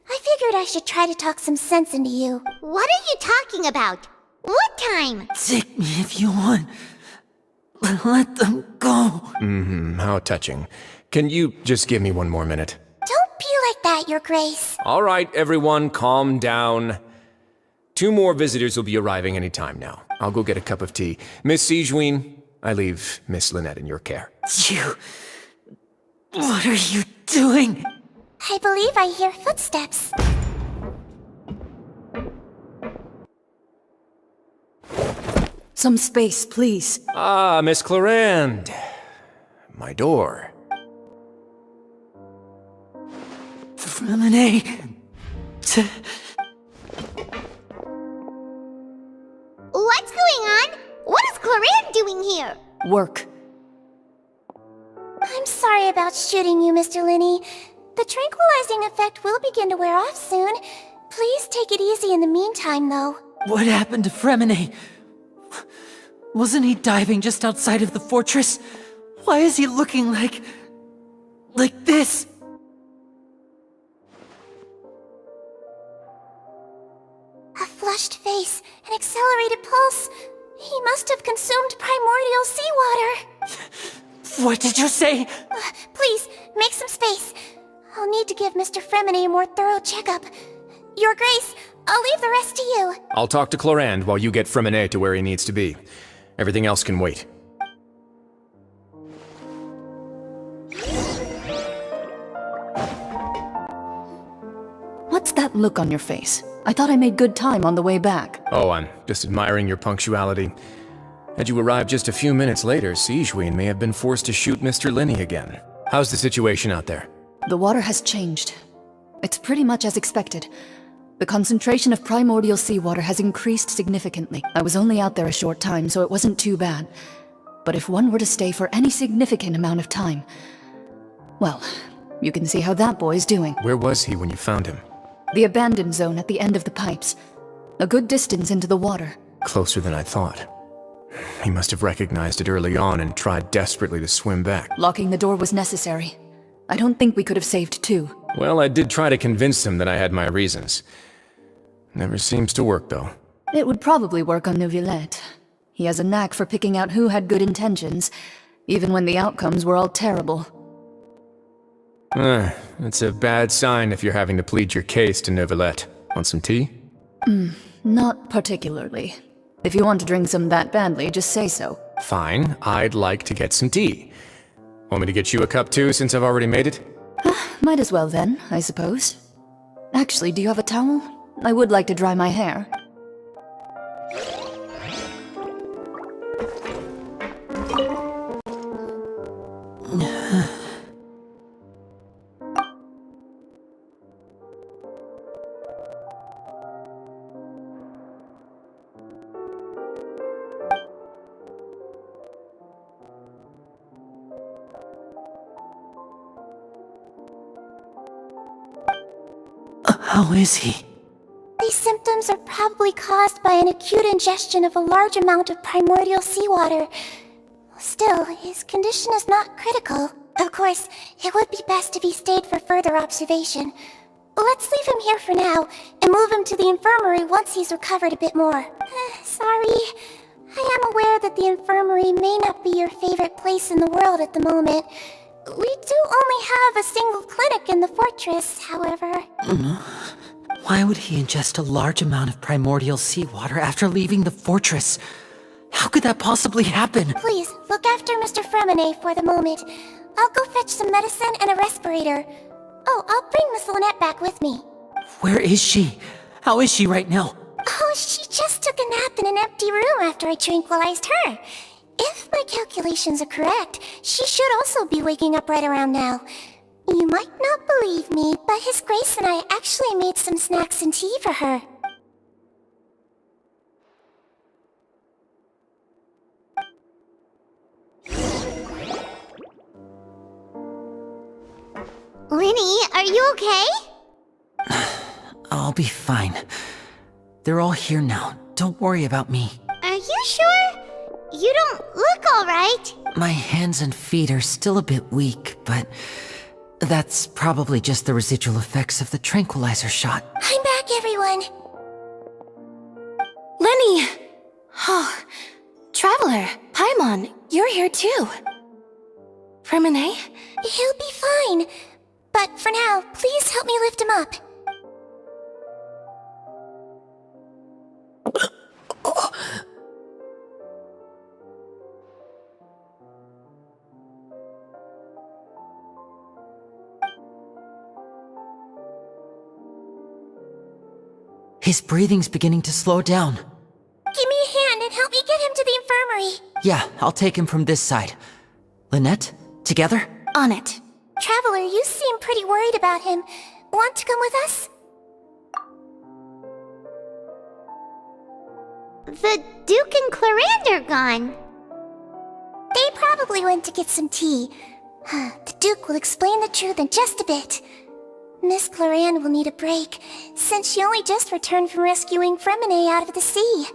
I figured I should try to talk some sense into you. What are you talking about? What time? Take me if you want. But let them go. How touching. Can you just give me one more minute? Don't be like that, Your Grace. All right, everyone, calm down. 2 more visitors will be arriving any time now. I'll go get a cup of tea. Miss Sijuin, I leave Miss Lynette in your care. You... What are you doing? I believe I hear footsteps. Some space, please. Ah, Miss Clarande. My door. Fremine... What's going on? What is Clarande doing here? Work. I'm sorry about shooting you, Mr. Linney. The tranquilizing effect will begin to wear off soon. Please take it easy in the meantime, though. What happened to Fremine? Wasn't he diving just outside of the fortress? Why is he looking like this? A flushed face, an accelerated pulse. He must have consumed primordial seawater. What did you say? Please, make some space. I'll need to give Mr. Fremine a more thorough checkup. Your Grace, I'll leave the rest to you. I'll talk to Clorand while you get Fremine to where he needs to be. Everything else can wait. What's that look on your face? I thought I made good time on the way back. Oh, I'm just admiring your punctuality. Had you arrived just a few minutes later, Siegeween may have been forced to shoot Mr. Linney again. How's the situation out there? The water has changed. It's pretty much as expected. The concentration of primordial seawater has increased significantly. I was only out there a short time, so it wasn't too bad. But if one were to stay for any significant amount of time... well, you can see how that boy's doing. Where was he when you found him? The abandoned zone at the end of the pipes. A good distance into the water. Closer than I thought. He must have recognized it early on and tried desperately to swim back. Locking the door was necessary. I don't think we could have saved two. Well, I did try to convince him that I had my reasons. Never seems to work, though. It would probably work on Neuvillette. He has a knack for picking out who had good intentions, even when the outcomes were all terrible. It's a bad sign if you're having to plead your case to Neuvillette. Want some tea? Not particularly. If you want to drink some that badly, just say so. Fine, I'd like to get some tea. Want me to get you a cup too, since I've already made it? Might as well then, I suppose. Actually, do you have a towel? I would like to dry my hair. How is he? These symptoms are probably caused by an acute ingestion of a large amount of primordial seawater. Still, his condition is not critical. Of course, it would be best if he stayed for further observation. Let's leave him here for now, and move him to the infirmary once he's recovered a bit more. Sorry. I am aware that the infirmary may not be your favorite place in the world at the moment. We do only have a single clinic in the fortress, however. Why would he ingest a large amount of primordial seawater after leaving the fortress? How could that possibly happen? Please, look after Mr. Fremine for the moment. I'll go fetch some medicine and a respirator. Oh, I'll bring Miss Lynette back with me. Where is she? How is she right now? Oh, she just took a nap in an empty room after I tranquilized her. If my calculations are correct, she should also be waking up right around now. You might not believe me, but His Grace and I actually made some snacks and tea for her. Linny, are you okay? I'll be fine. They're all here now. Don't worry about me. Are you sure? You don't look alright. My hands and feet are still a bit weak, but that's probably just the residual effects of the tranquilizer shot. I'm back, everyone. Lenny! Oh, Traveler, Paimon, you're here too. Fremine? He'll be fine. But for now, please help me lift him up. His breathing's beginning to slow down. Give me a hand and help me get him to the infirmary. Yeah, I'll take him from this side. Lynette, together? On it. Traveler, you seem pretty worried about him. Want to come with us? The Duke and Clorand are gone. They probably went to get some tea. The Duke will explain the truth in just a bit. Miss Clorand will need a break, since she only just returned from rescuing Fremine out of the sea.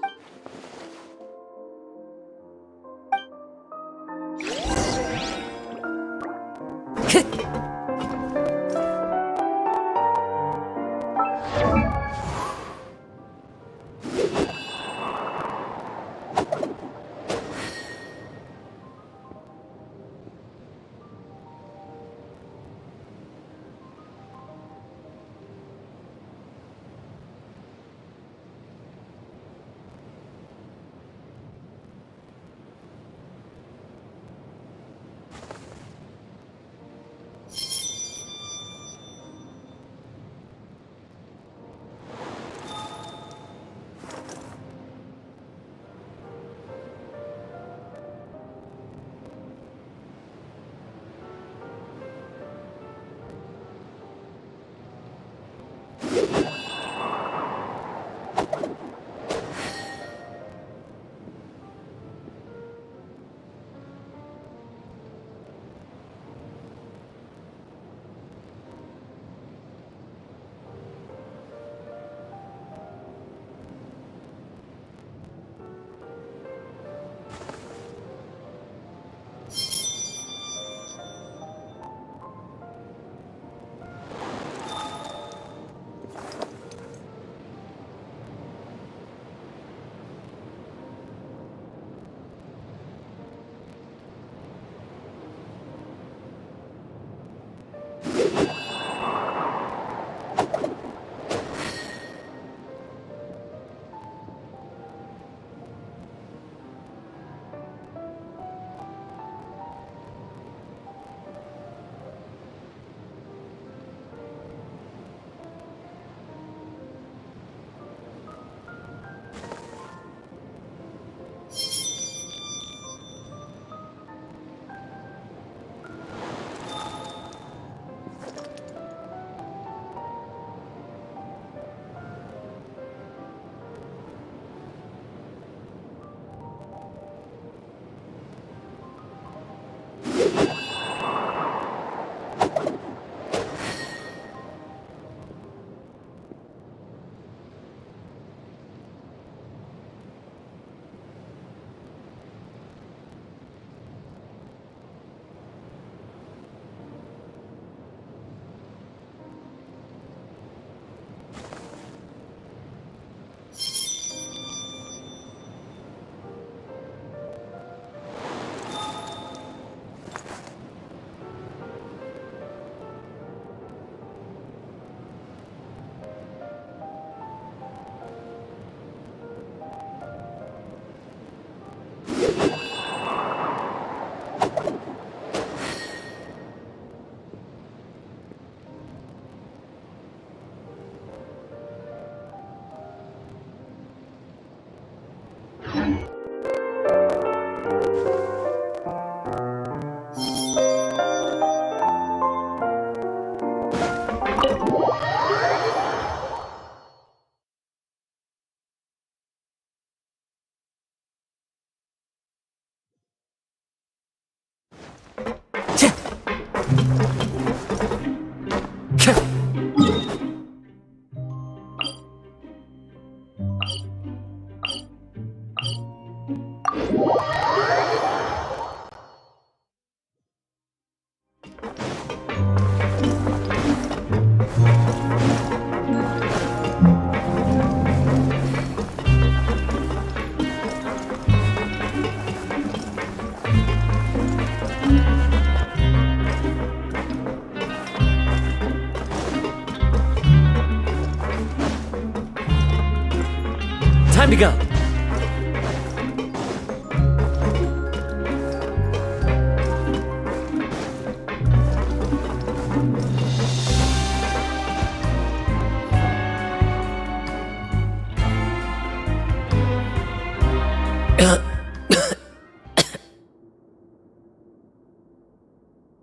Time to go.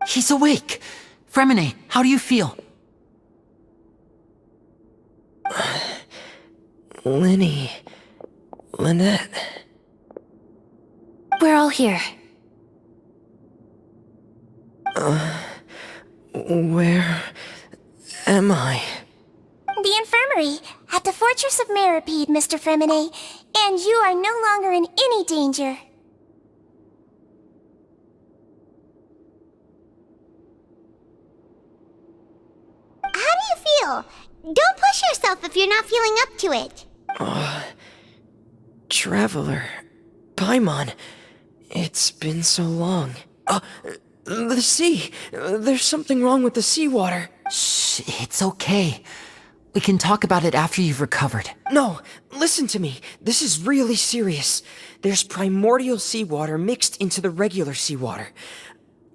He's awake. Fremine, how do you feel? Lenny. Lynette. We're all here. Where am I? The infirmary, at the Fortress of Meripede, Mr. Fremine, and you are no longer in any danger. How do you feel? Don't push yourself if you're not feeling up to it. Traveler. Paimon. It's been so long. The sea. There's something wrong with the seawater. Shh, it's okay. We can talk about it after you've recovered. No, listen to me. This is really serious. There's primordial seawater mixed into the regular seawater.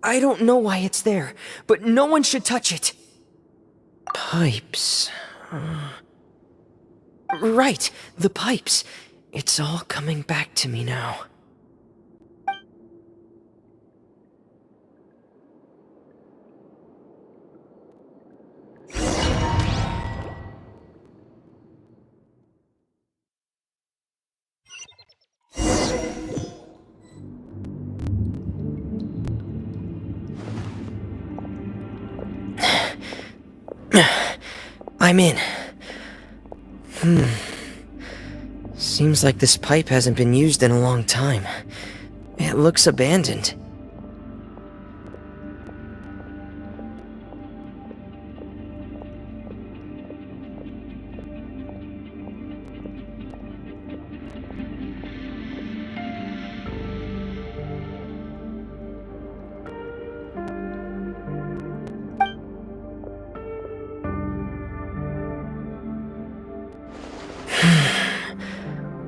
I don't know why it's there, but no one should touch it. Pipes. Right, the pipes. It's all coming back to me now. I'm in. Seems like this pipe hasn't been used in a long time. It looks abandoned.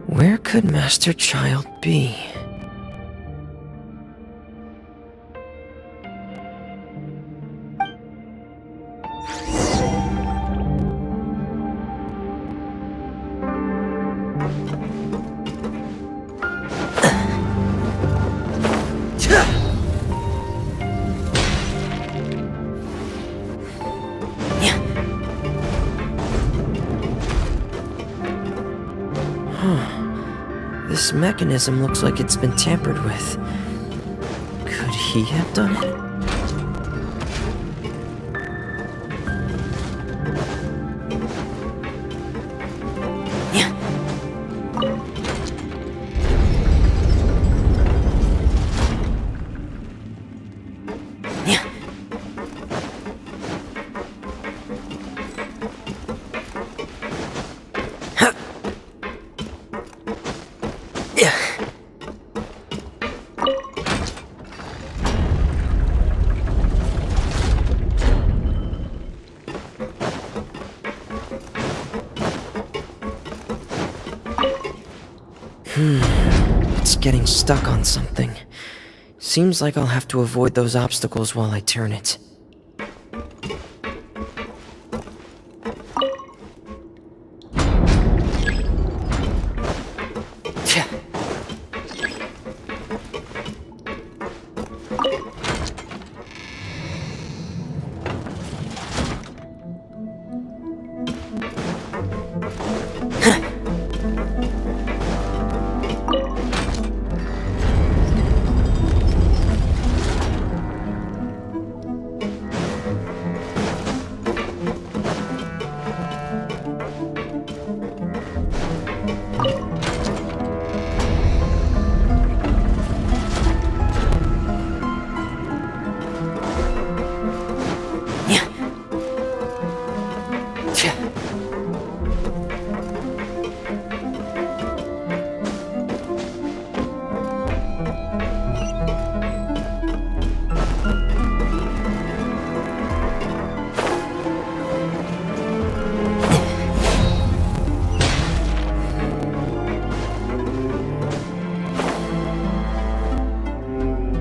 Where could Master Child be? This mechanism looks like it's been tampered with. Could he have done it? It's getting stuck on something. Seems like I'll have to avoid those obstacles while I turn it.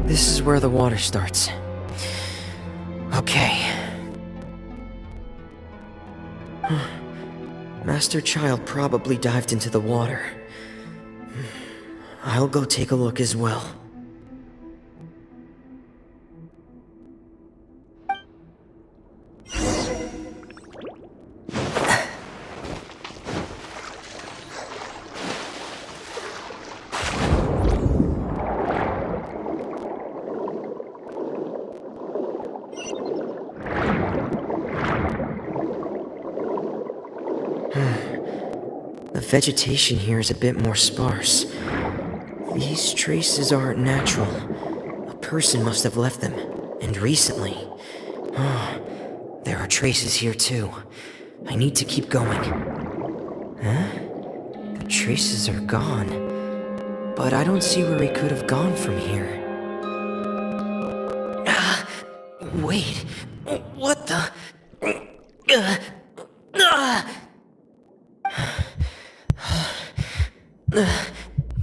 This is where the water starts. Okay. Master Child probably dived into the water. I'll go take a look as well. The vegetation here is a bit more sparse. These traces aren't natural. A person must have left them, and recently. There are traces here too. I need to keep going. Huh? The traces are gone. But I don't see where he could have gone from here. Wait. What the?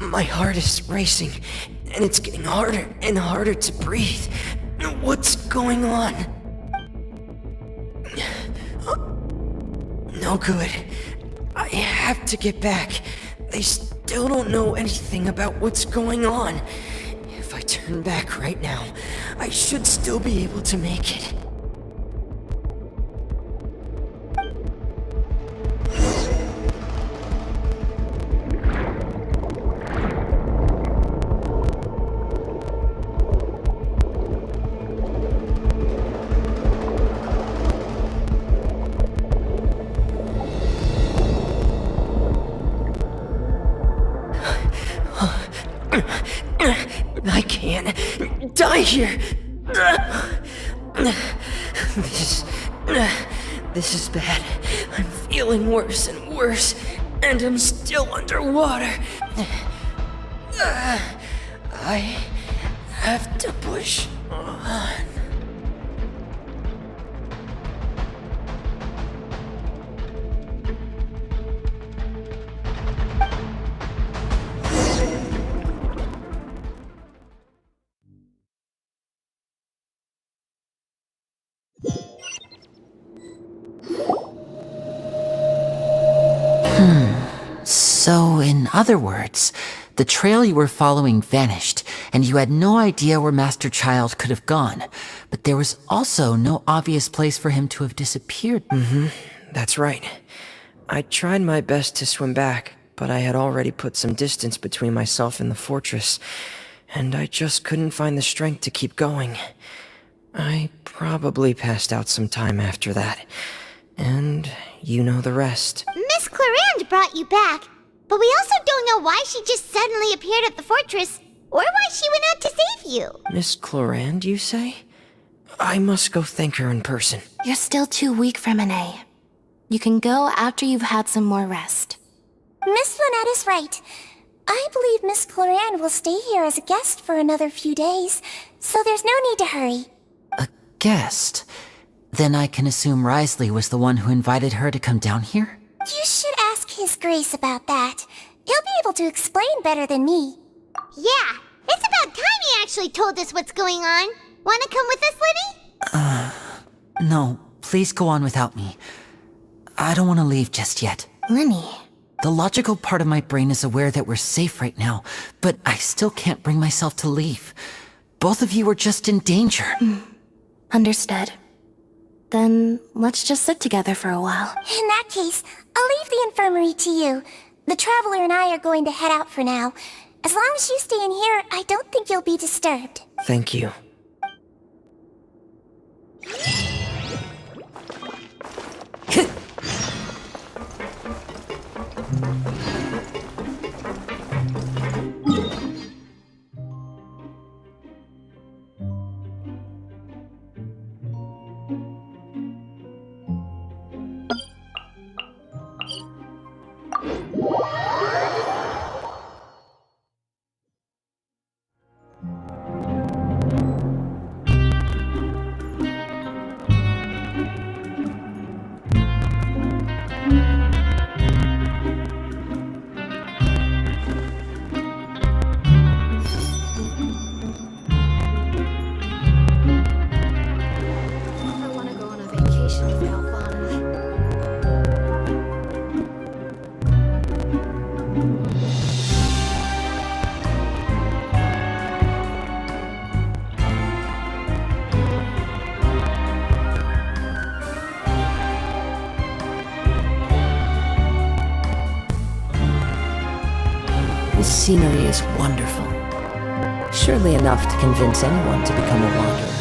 My heart is racing, and it's getting harder and harder to breathe. What's going on? No good. I have to get back. They still don't know anything about what's going on. If I turn back right now, I should still be able to make it. I can't die here. This is bad. I'm feeling worse and worse, and I'm still underwater. I have to push on. So, in other words, the trail you were following vanished, and you had no idea where Master Child could have gone. But there was also no obvious place for him to have disappeared. That's right. I tried my best to swim back, but I had already put some distance between myself and the fortress, and I just couldn't find the strength to keep going. I probably passed out some time after that, and you know the rest. Miss Clarande brought you back, but we also don't know why she just suddenly appeared at the fortress, or why she went out to save you. Miss Clarande, you say? I must go thank her in person. You're still too weak for Monet. You can go after you've had some more rest. Miss Lynette is right. I believe Miss Clarande will stay here as a guest for another few days, so there's no need to hurry. A guest? Then I can assume Risley was the one who invited her to come down here? You should ask His Grace about that. He'll be able to explain better than me. Yeah, it's about time he actually told us what's going on. Wanna come with us, Lenny? No, please go on without me. I don't want to leave just yet. Lenny. The logical part of my brain is aware that we're safe right now, but I still can't bring myself to leave. Both of you are just in danger. Understood. Then let's just sit together for a while. In that case, I'll leave the infirmary to you. The Traveler and I are going to head out for now. As long as you stay in here, I don't think you'll be disturbed. Thank you. This scenery is wonderful. Surely enough to convince anyone to become a wanderer.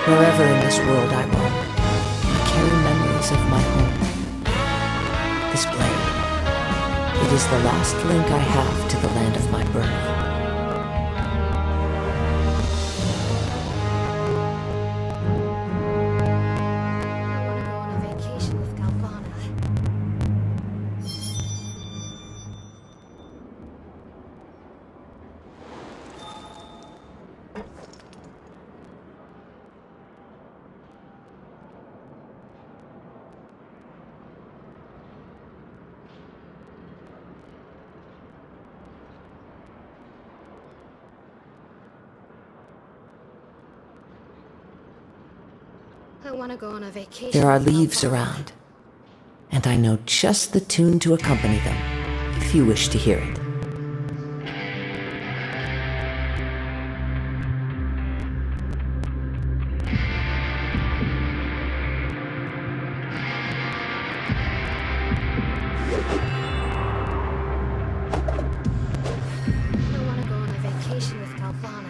Wherever in this world I roam, I carry memories of my home. This blade, it is the last link I have to the land of my birth. I want to go on a vacation. There are leaves around, and I know just the tune to accompany them, if you wish to hear it. I want to go on a vacation with Galvana.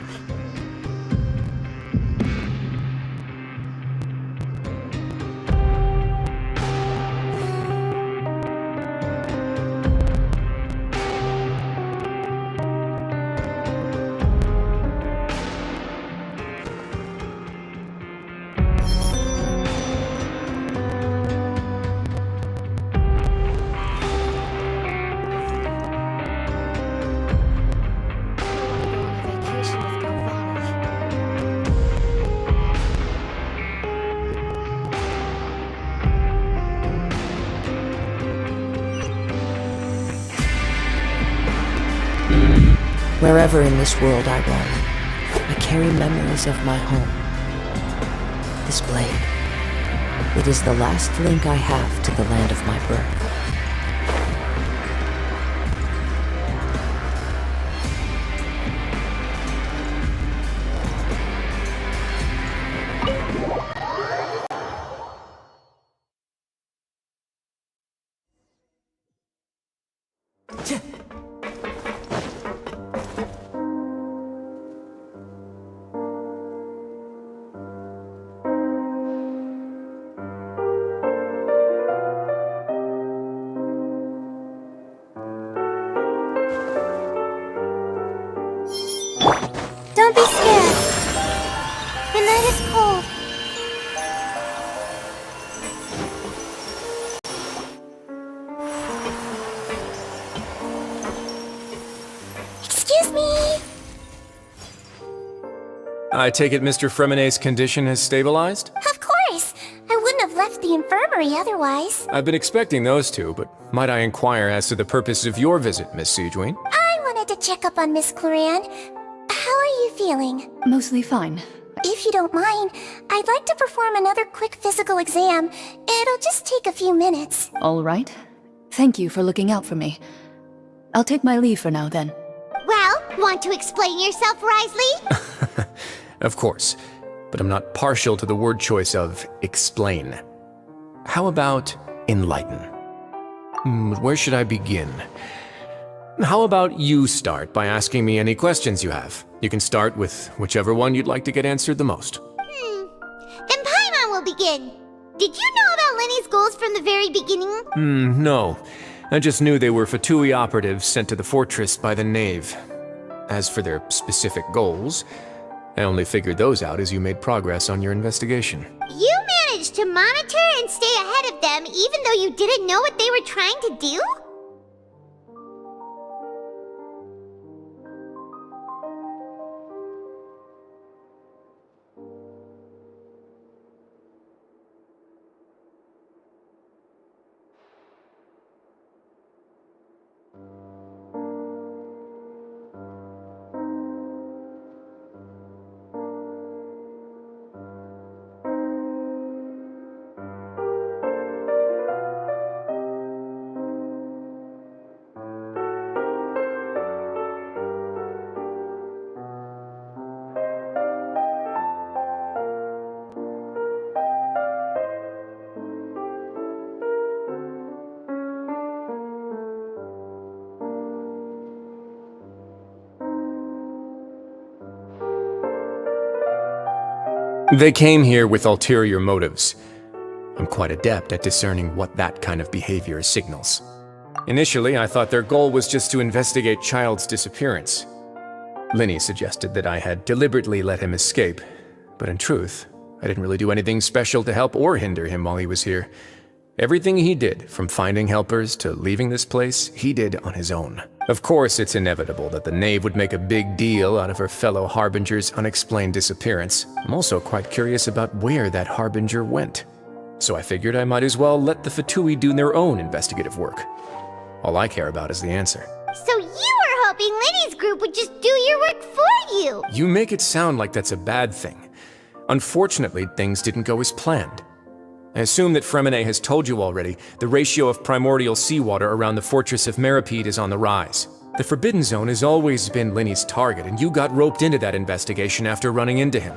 Wherever in this world I roam, I carry memories of my home. This blade, it is the last link I have to the land of my birth. Don't be scared. The night is cold. Excuse me. I take it Mr. Fremonet's condition has stabilized? Of course. I wouldn't have left the infirmary otherwise. I've been expecting those two, but might I inquire as to the purpose of your visit, Miss Siegeween? I wanted to check up on Miss Claran. How are you feeling? Mostly fine. If you don't mind, I'd like to perform another quick physical exam. It'll just take a few minutes. All right. Thank you for looking out for me. I'll take my leave for now, then. Well, want to explain yourself, Risley? Of course, but I'm not partial to the word choice of explain. How about enlighten? Where should I begin? How about you start by asking me any questions you have? You can start with whichever one you'd like to get answered the most. Then Paimon will begin. Did you know about Lenny's goals from the very beginning? No. I just knew they were Fatui operatives sent to the fortress by the Knave. As for their specific goals, I only figured those out as you made progress on your investigation. You managed to monitor and stay ahead of them even though you didn't know what they were trying to do? They came here with ulterior motives. I'm quite adept at discerning what that kind of behavior signals. Initially, I thought their goal was just to investigate Child's disappearance. Linny suggested that I had deliberately let him escape, but in truth, I didn't really do anything special to help or hinder him while he was here. Everything he did, from finding helpers to leaving this place, he did on his own. Of course, it's inevitable that the Knave would make a big deal out of her fellow Harbinger's unexplained disappearance. I'm also quite curious about where that Harbinger went. So I figured I might as well let the Fatui do their own investigative work. All I care about is the answer. So you were hoping Linny's group would just do your work for you! You make it sound like that's a bad thing. Unfortunately, things didn't go as planned. I assume that Fremine has told you already, the ratio of primordial seawater around the fortress of Meripede is on the rise. The Forbidden Zone has always been Linny's target, and you got roped into that investigation after running into him.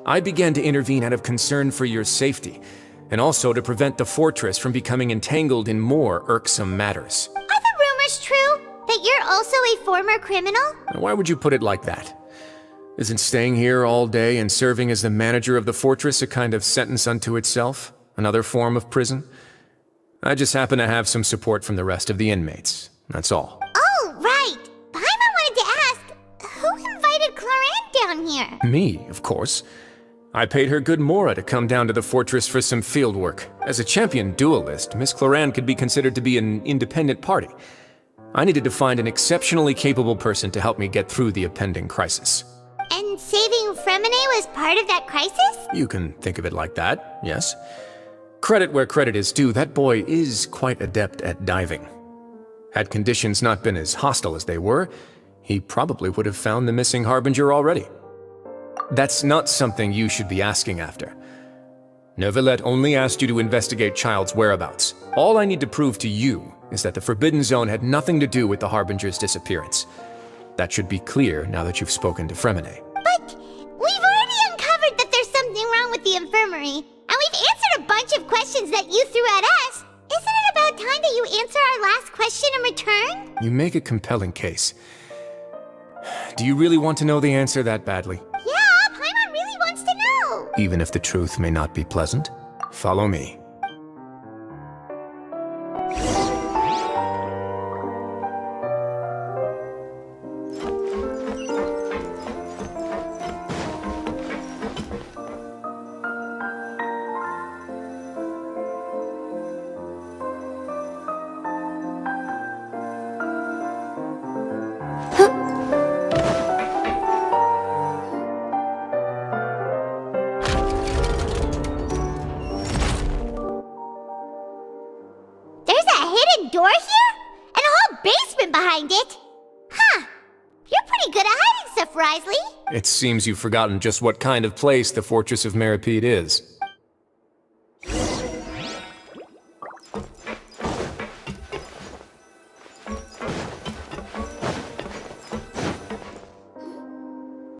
I began to intervene out of concern for your safety, and also to prevent the fortress from becoming entangled in more irksome matters. Are the rumors true? That you're also a former criminal? Why would you put it like that? Isn't staying here all day and serving as the manager of the fortress a kind of sentence unto itself? Another form of prison? I just happen to have some support from the rest of the inmates. That's all. Oh, right! Paimon wanted to ask, who invited Cloran down here? Me, of course. I paid her good mora to come down to the fortress for some field work. As a champion duelist, Miss Cloran could be considered to be an independent party. I needed to find an exceptionally capable person to help me get through the impending crisis. And saving Fremine was part of that crisis? You can think of it like that, yes. Credit where credit is due, that boy is quite adept at diving. Had conditions not been as hostile as they were, he probably would have found the missing Harbinger already. That's not something you should be asking after. Neuvillette only asked you to investigate Child's whereabouts. All I need to prove to you is that the Forbidden Zone had nothing to do with the Harbinger's disappearance. That should be clear now that you've spoken to Fremine. But we've already uncovered that there's something wrong with the infirmary, and we've answered a bunch of questions that you threw at us. Isn't it about time that you answer our last question in return? You make a compelling case. Do you really want to know the answer that badly? Yeah, Paimon really wants to know. Even if the truth may not be pleasant? Follow me. Door here? And a whole basement behind it? Huh. You're pretty good at hiding stuff, Risley. It seems you've forgotten just what kind of place the Fortress of Meripede is.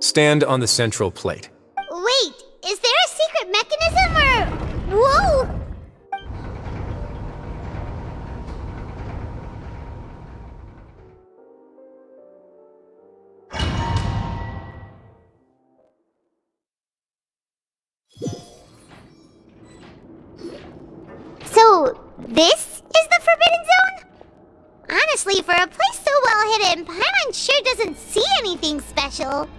Stand on the central plate. Wait, is there a secret mechanism or... Whoa! So, this is the Forbidden Zone? Honestly, for a place so well hidden, Paimon sure doesn't see anything special.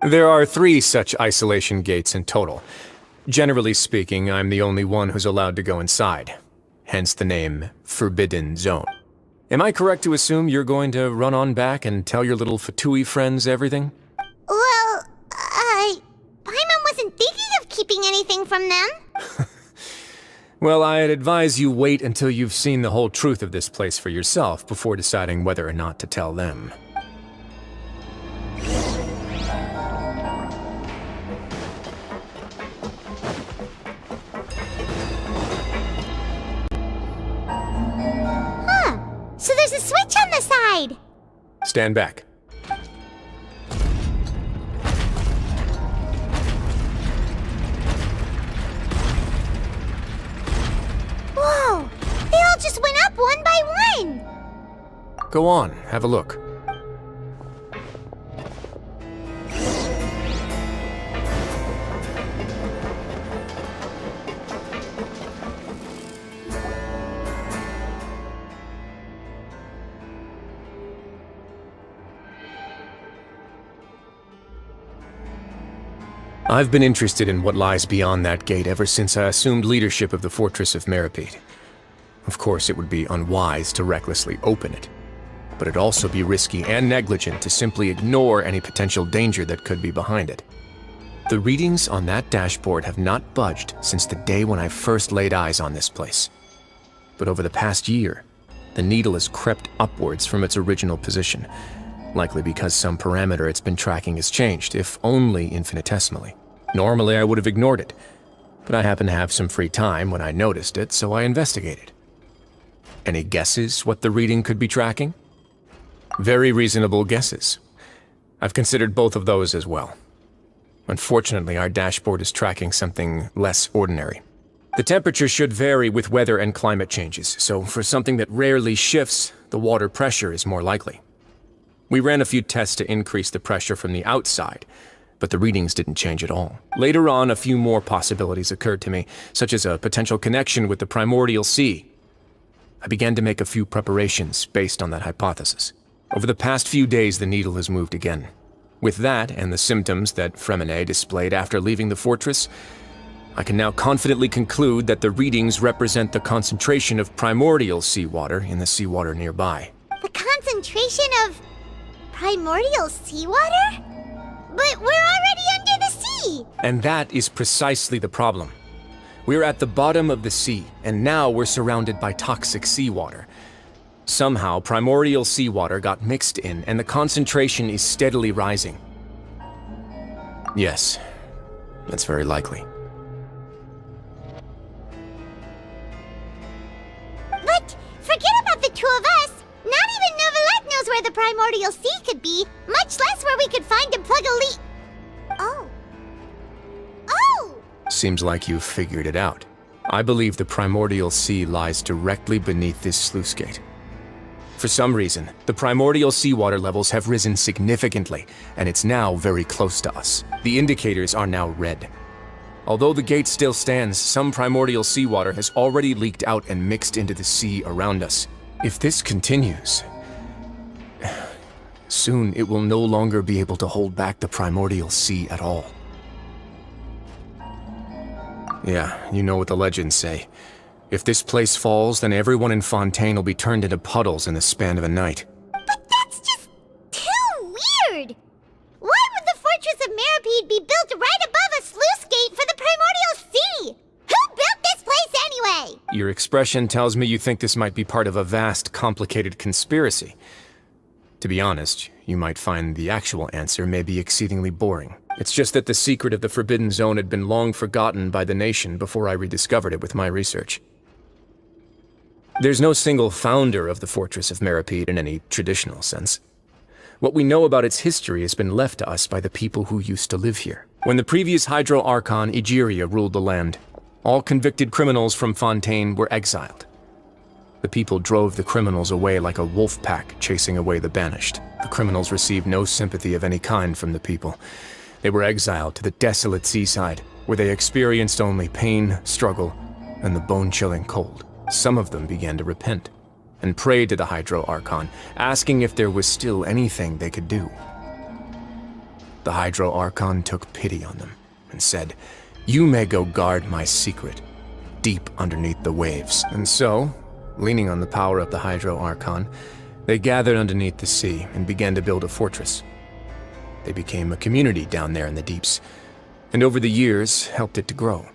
There are 3 such isolation gates in total. Generally speaking, I'm the only one who's allowed to go inside. Hence the name Forbidden Zone. Am I correct to assume you're going to run on back and tell your little Fatui friends everything? Well, Paimon wasn't thinking of keeping anything from them. Well, I'd advise you wait until you've seen the whole truth of this place for yourself before deciding whether or not to tell them. So there's a switch on the side. Stand back. Whoa! They all just went up one by one! Go on, have a look. I've been interested in what lies beyond that gate ever since I assumed leadership of the Fortress of Meripede. Of course, it would be unwise to recklessly open it, but it'd also be risky and negligent to simply ignore any potential danger that could be behind it. The readings on that dashboard have not budged since the day when I first laid eyes on this place. But over the past year, the needle has crept upwards from its original position, likely because some parameter it's been tracking has changed, if only infinitesimally. Normally I would have ignored it, but I happened to have some free time when I noticed it, so I investigated. Any guesses what the reading could be tracking? Very reasonable guesses. I've considered both of those as well. Unfortunately, our dashboard is tracking something less ordinary. The temperature should vary with weather and climate changes, so for something that rarely shifts, the water pressure is more likely. We ran a few tests to increase the pressure from the outside, but the readings didn't change at all. Later on, a few more possibilities occurred to me, such as a potential connection with the primordial sea. I began to make a few preparations based on that hypothesis. Over the past few days, the needle has moved again. With that, and the symptoms that Fremine displayed after leaving the fortress, I can now confidently conclude that the readings represent the concentration of primordial seawater in the seawater nearby. The concentration of primordial seawater? But we're already under the sea! And that is precisely the problem. We're at the bottom of the sea, and now we're surrounded by toxic seawater. Somehow, primordial seawater got mixed in, and the concentration is steadily rising. Yes, that's very likely. But forget about the two of us! Not even Novelette knows where the primordial sea could be, much less where we could find and plug a leak. Oh. Oh! Seems like you've figured it out. I believe the primordial sea lies directly beneath this sluice gate. For some reason, the primordial seawater levels have risen significantly, and it's now very close to us. The indicators are now red. Although the gate still stands, some primordial seawater has already leaked out and mixed into the sea around us. If this continues, soon it will no longer be able to hold back the primordial sea at all. Yeah, you know what the legends say. If this place falls, then everyone in Fontaine will be turned into puddles in the span of a night. But that's just too weird! Why would the Fortress of Meripede be built right above a sluice gate for the primordial sea? Who built this place anyway? Your expression tells me you think this might be part of a vast, complicated conspiracy. To be honest, you might find the actual answer may be exceedingly boring. It's just that the secret of the Forbidden Zone had been long forgotten by the nation before I rediscovered it with my research. There's no single founder of the Fortress of Meripede in any traditional sense. What we know about its history has been left to us by the people who used to live here. When the previous Hydro Archon Egeria ruled the land, all convicted criminals from Fontaine were exiled. The people drove the criminals away like a wolf pack chasing away the banished. The criminals received no sympathy of any kind from the people. They were exiled to the desolate seaside, where they experienced only pain, struggle, and the bone-chilling cold. Some of them began to repent, and prayed to the Hydro Archon, asking if there was still anything they could do. the Hydro Archon took pity on them and said, "You may go guard my secret, deep underneath the waves." And so, leaning on the power of the Hydro Archon, they gathered underneath the sea and began to build a fortress. They became a community down there in the deeps, and over the years helped it to grow.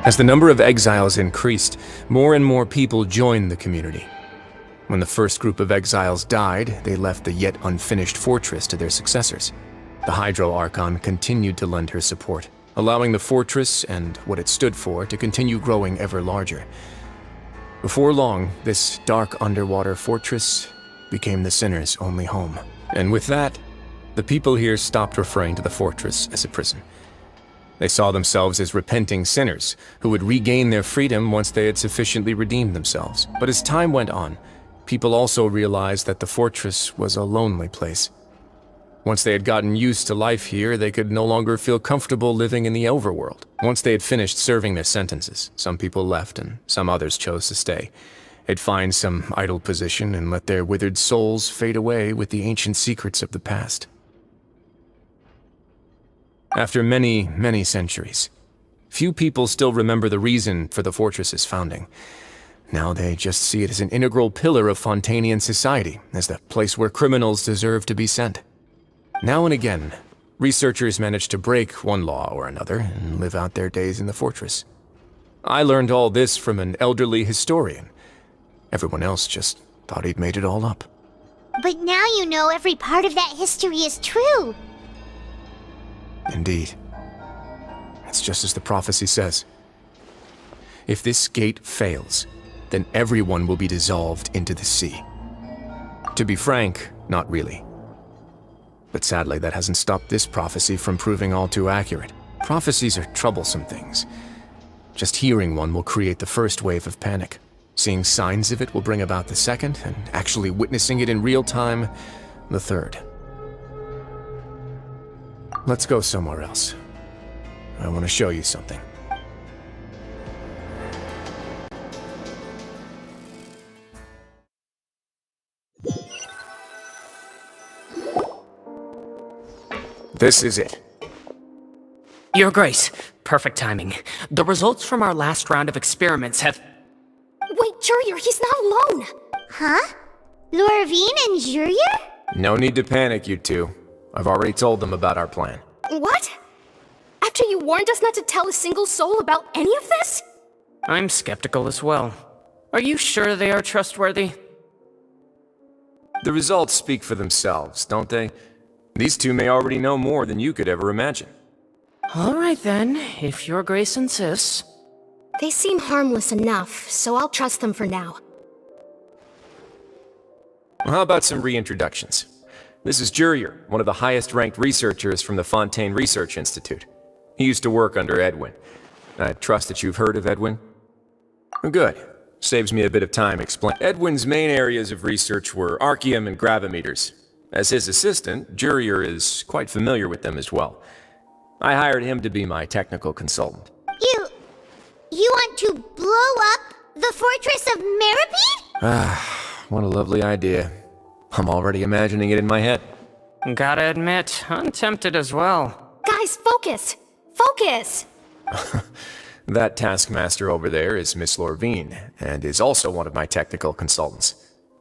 As the number of exiles increased, more and more people joined the community. When the first group of exiles died, they left the yet unfinished fortress to their successors. The Hydro Archon continued to lend her support, allowing the fortress and what it stood for to continue growing ever larger. Before long, this dark underwater fortress became the Sinner's only home. And with that, the people here stopped referring to the fortress as a prison. They saw themselves as repenting sinners who would regain their freedom once they had sufficiently redeemed themselves. But as time went on, people also realized that the fortress was a lonely place. Once they had gotten used to life here, they could no longer feel comfortable living in the overworld. Once they had finished serving their sentences, some people left and some others chose to stay. They'd find some idle position and let their withered souls fade away with the ancient secrets of the past. After many, many centuries, few people still remember the reason for the fortress's founding. Now they just see it as an integral pillar of Fontanian society, as the place where criminals deserve to be sent. Now and again, researchers manage to break one law or another and live out their days in the fortress. I learned all this from an elderly historian. Everyone else just thought he'd made it all up. But now you know every part of that history is true. Indeed. It's just as the prophecy says. If this gate fails, then everyone will be dissolved into the sea. To be frank, not really. But sadly, that hasn't stopped this prophecy from proving all too accurate. Prophecies are troublesome things. Just hearing one will create the first wave of panic. Seeing signs of it will bring about the second, and actually witnessing it in real time, the third. Let's go somewhere else. I want to show you something. This is it. Your Grace, perfect timing. The results from our last round of experiments have... Wait, Jurier, he's not alone! Huh? Lorvine and Jurier? No need to panic, you two. I've already told them about our plan. What? After you warned us not to tell a single soul about any of this? I'm skeptical as well. Are you sure they are trustworthy? The results speak for themselves, don't they? These two may already know more than you could ever imagine. All right then, if Your Grace insists. They seem harmless enough, so I'll trust them for now. Well, how about some reintroductions? This is Jurier, one of the highest-ranked researchers from the Fontaine Research Institute. He used to work under Edwin. I trust that you've heard of Edwin? Good. Saves me a bit of time explaining. Edwin's main areas of research were archeum and gravimeters. As his assistant, Jurier is quite familiar with them as well. I hired him to be my technical consultant. You want to blow up the fortress of Meripede? Ah, what a lovely idea. I'm already imagining it in my head. Gotta admit, I'm tempted as well. Guys, focus! Focus! That taskmaster over there is Miss Lorvine, and is also one of my technical consultants.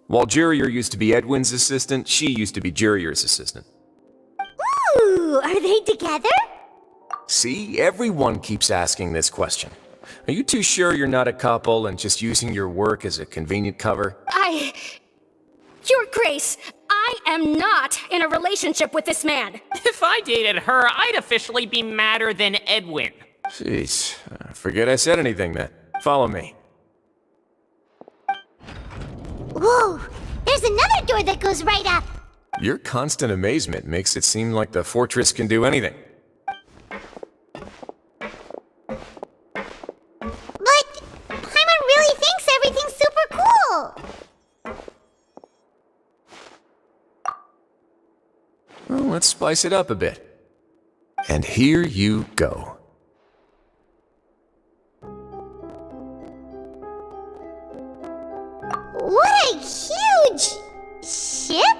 While Jurier used to be Edwin's assistant, she used to be Jurier's assistant. Ooh, are they together? See, everyone keeps asking this question. Are you too sure you're not a couple and just using your work as a convenient cover? Your Grace, I am not in a relationship with this man. If I dated her, I'd officially be madder than Edwin. Jeez, forget I said anything then. Follow me. Whoa, there's another door that goes right up. Your constant amazement makes it seem like the fortress can do anything. But Paimon really thinks everything's super cool. Well, let's spice it up a bit. And here you go. What a huge ship!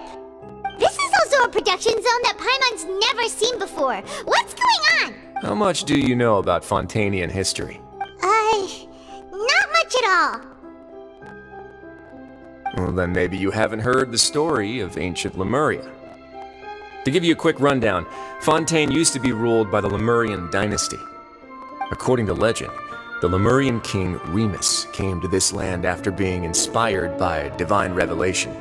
This is also a production zone that Paimon's never seen before. What's going on? How much do you know about Fontanian history? Not much at all. Well, then maybe you haven't heard the story of ancient Lemuria. To give you a quick rundown, Fontaine used to be ruled by the Lemurian dynasty. According to legend, The Lemurian king Remus came to this land after being inspired by divine revelation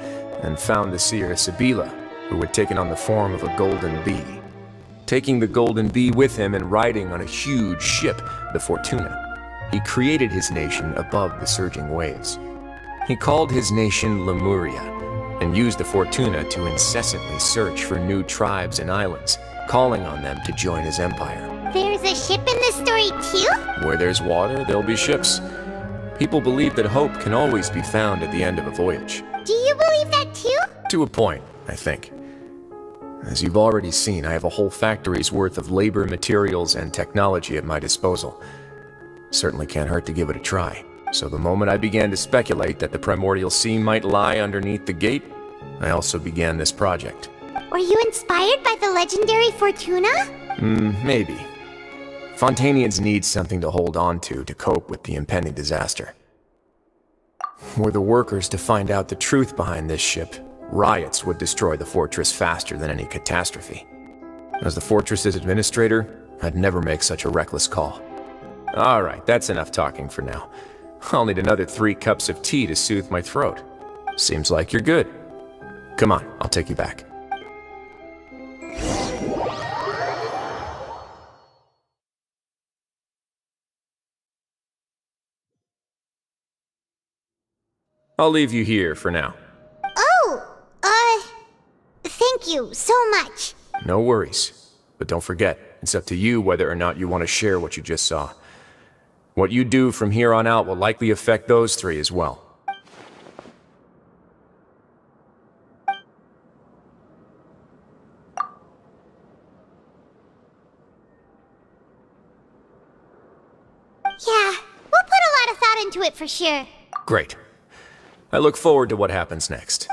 and found the seer Sibila, who had taken on the form of a golden bee. Taking the golden bee with him and riding on a huge ship, the Fortuna, he created his nation above the surging waves. He called his nation Lemuria and used the Fortuna to incessantly search for new tribes and islands, calling on them to join his empire. There's a ship in this story too? Where there's water, there'll be ships. People believe that hope can always be found at the end of a voyage. Do you believe that too? To a point, I think. As you've already seen, I have a whole factory's worth of labor, materials, and technology at my disposal. Certainly can't hurt to give it a try. So the moment I began to speculate that the primordial sea might lie underneath the gate, I also began this project. Were you inspired by the legendary Fortuna? Maybe. Fontanians need something to hold on to cope with the impending disaster. Were the workers to find out the truth behind this ship, riots would destroy the fortress faster than any catastrophe. As the fortress's administrator, I'd never make such a reckless call. Alright, that's enough talking for now. I'll need another 3 cups of tea to soothe my throat. Seems like you're good. Come on, I'll take you back. I'll leave you here for now. Thank you so much. No worries. But don't forget, it's up to you whether or not you want to share what you just saw. What you do from here on out will likely affect those 3 as well. Yeah, we'll put a lot of thought into it for sure. Great. I look forward to what happens next.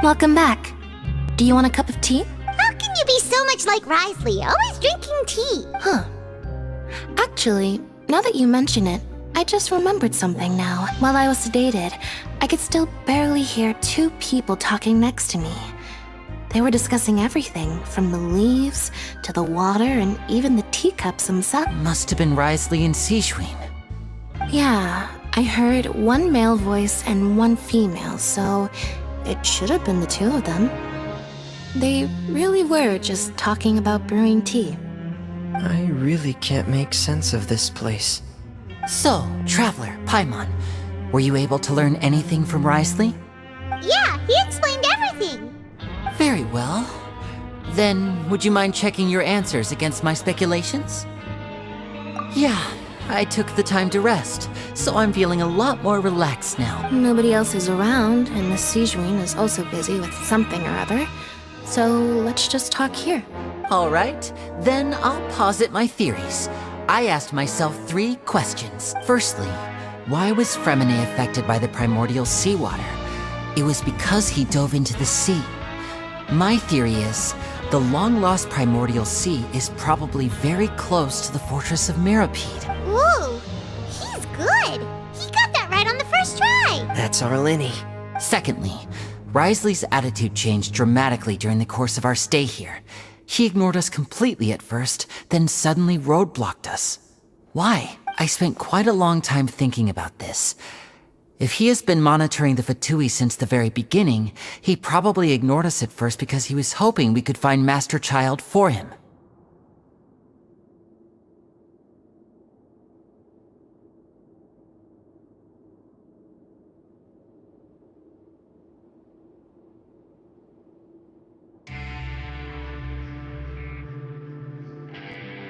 Welcome back. Do you want a cup of tea? How can you be so much like Risley, always drinking tea? Huh. Actually, now that you mention it, I just remembered something now. While I was sedated, I could still barely hear 2 people talking next to me. They were discussing everything, from the leaves, to the water, and even the teacups themselves. Must have been Risley and Sijuin. Yeah, I heard 1 male voice and 1 female, so it should have been the 2 of them. They really were just talking about brewing tea. I really can't make sense of this place. So, Traveler, Paimon, were you able to learn anything from Risley? Yeah, he explained everything. Very well. Then, would you mind checking your answers against my speculations? Yeah, I took the time to rest, so I'm feeling a lot more relaxed now. Nobody else is around, and Miss Sijuin is also busy with something or other. So let's just talk here. All right, then I'll posit my theories. I asked myself 3 questions. Firstly, why was Fremine affected by the primordial seawater? It was because he dove into the sea. My theory is, the long-lost primordial sea is probably very close to the fortress of Mirapede. Ooh, he's good. He got that right on the first try. That's our Linny. Secondly, Risley's attitude changed dramatically during the course of our stay here. He ignored us completely at first, then suddenly roadblocked us. Why? I spent quite a long time thinking about this. If he has been monitoring the Fatui since the very beginning, he probably ignored us at first because he was hoping we could find Master Child for him.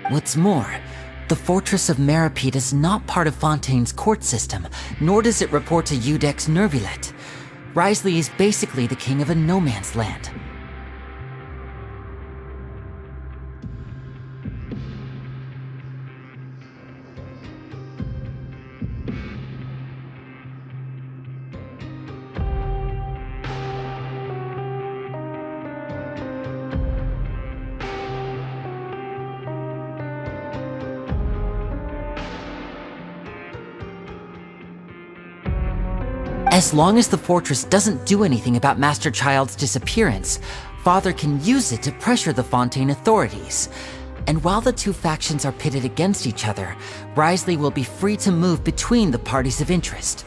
What's more, The Fortress of Meripede is not part of Fontaine's court system, nor does it report to Udex Nervulet. Wriothesley is basically the king of a no-man's land. As long as the fortress doesn't do anything about Master Child's disappearance, Father can use it to pressure the Fontaine authorities. And while the two factions are pitted against each other, Wriothesley will be free to move between the parties of interest.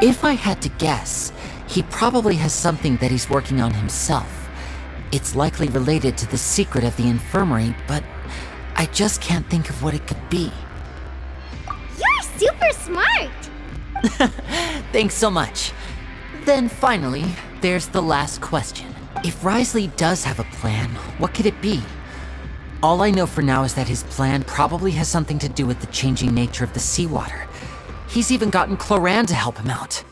If I had to guess, he probably has something that he's working on himself. It's likely related to the secret of the infirmary, but I just can't think of what it could be. You're super smart! Thanks so much. Then finally, there's the last question. If Wriothesley does have a plan, what could it be? All I know for now is that his plan probably has something to do with the changing nature of the seawater. He's even gotten Cloran to help him out.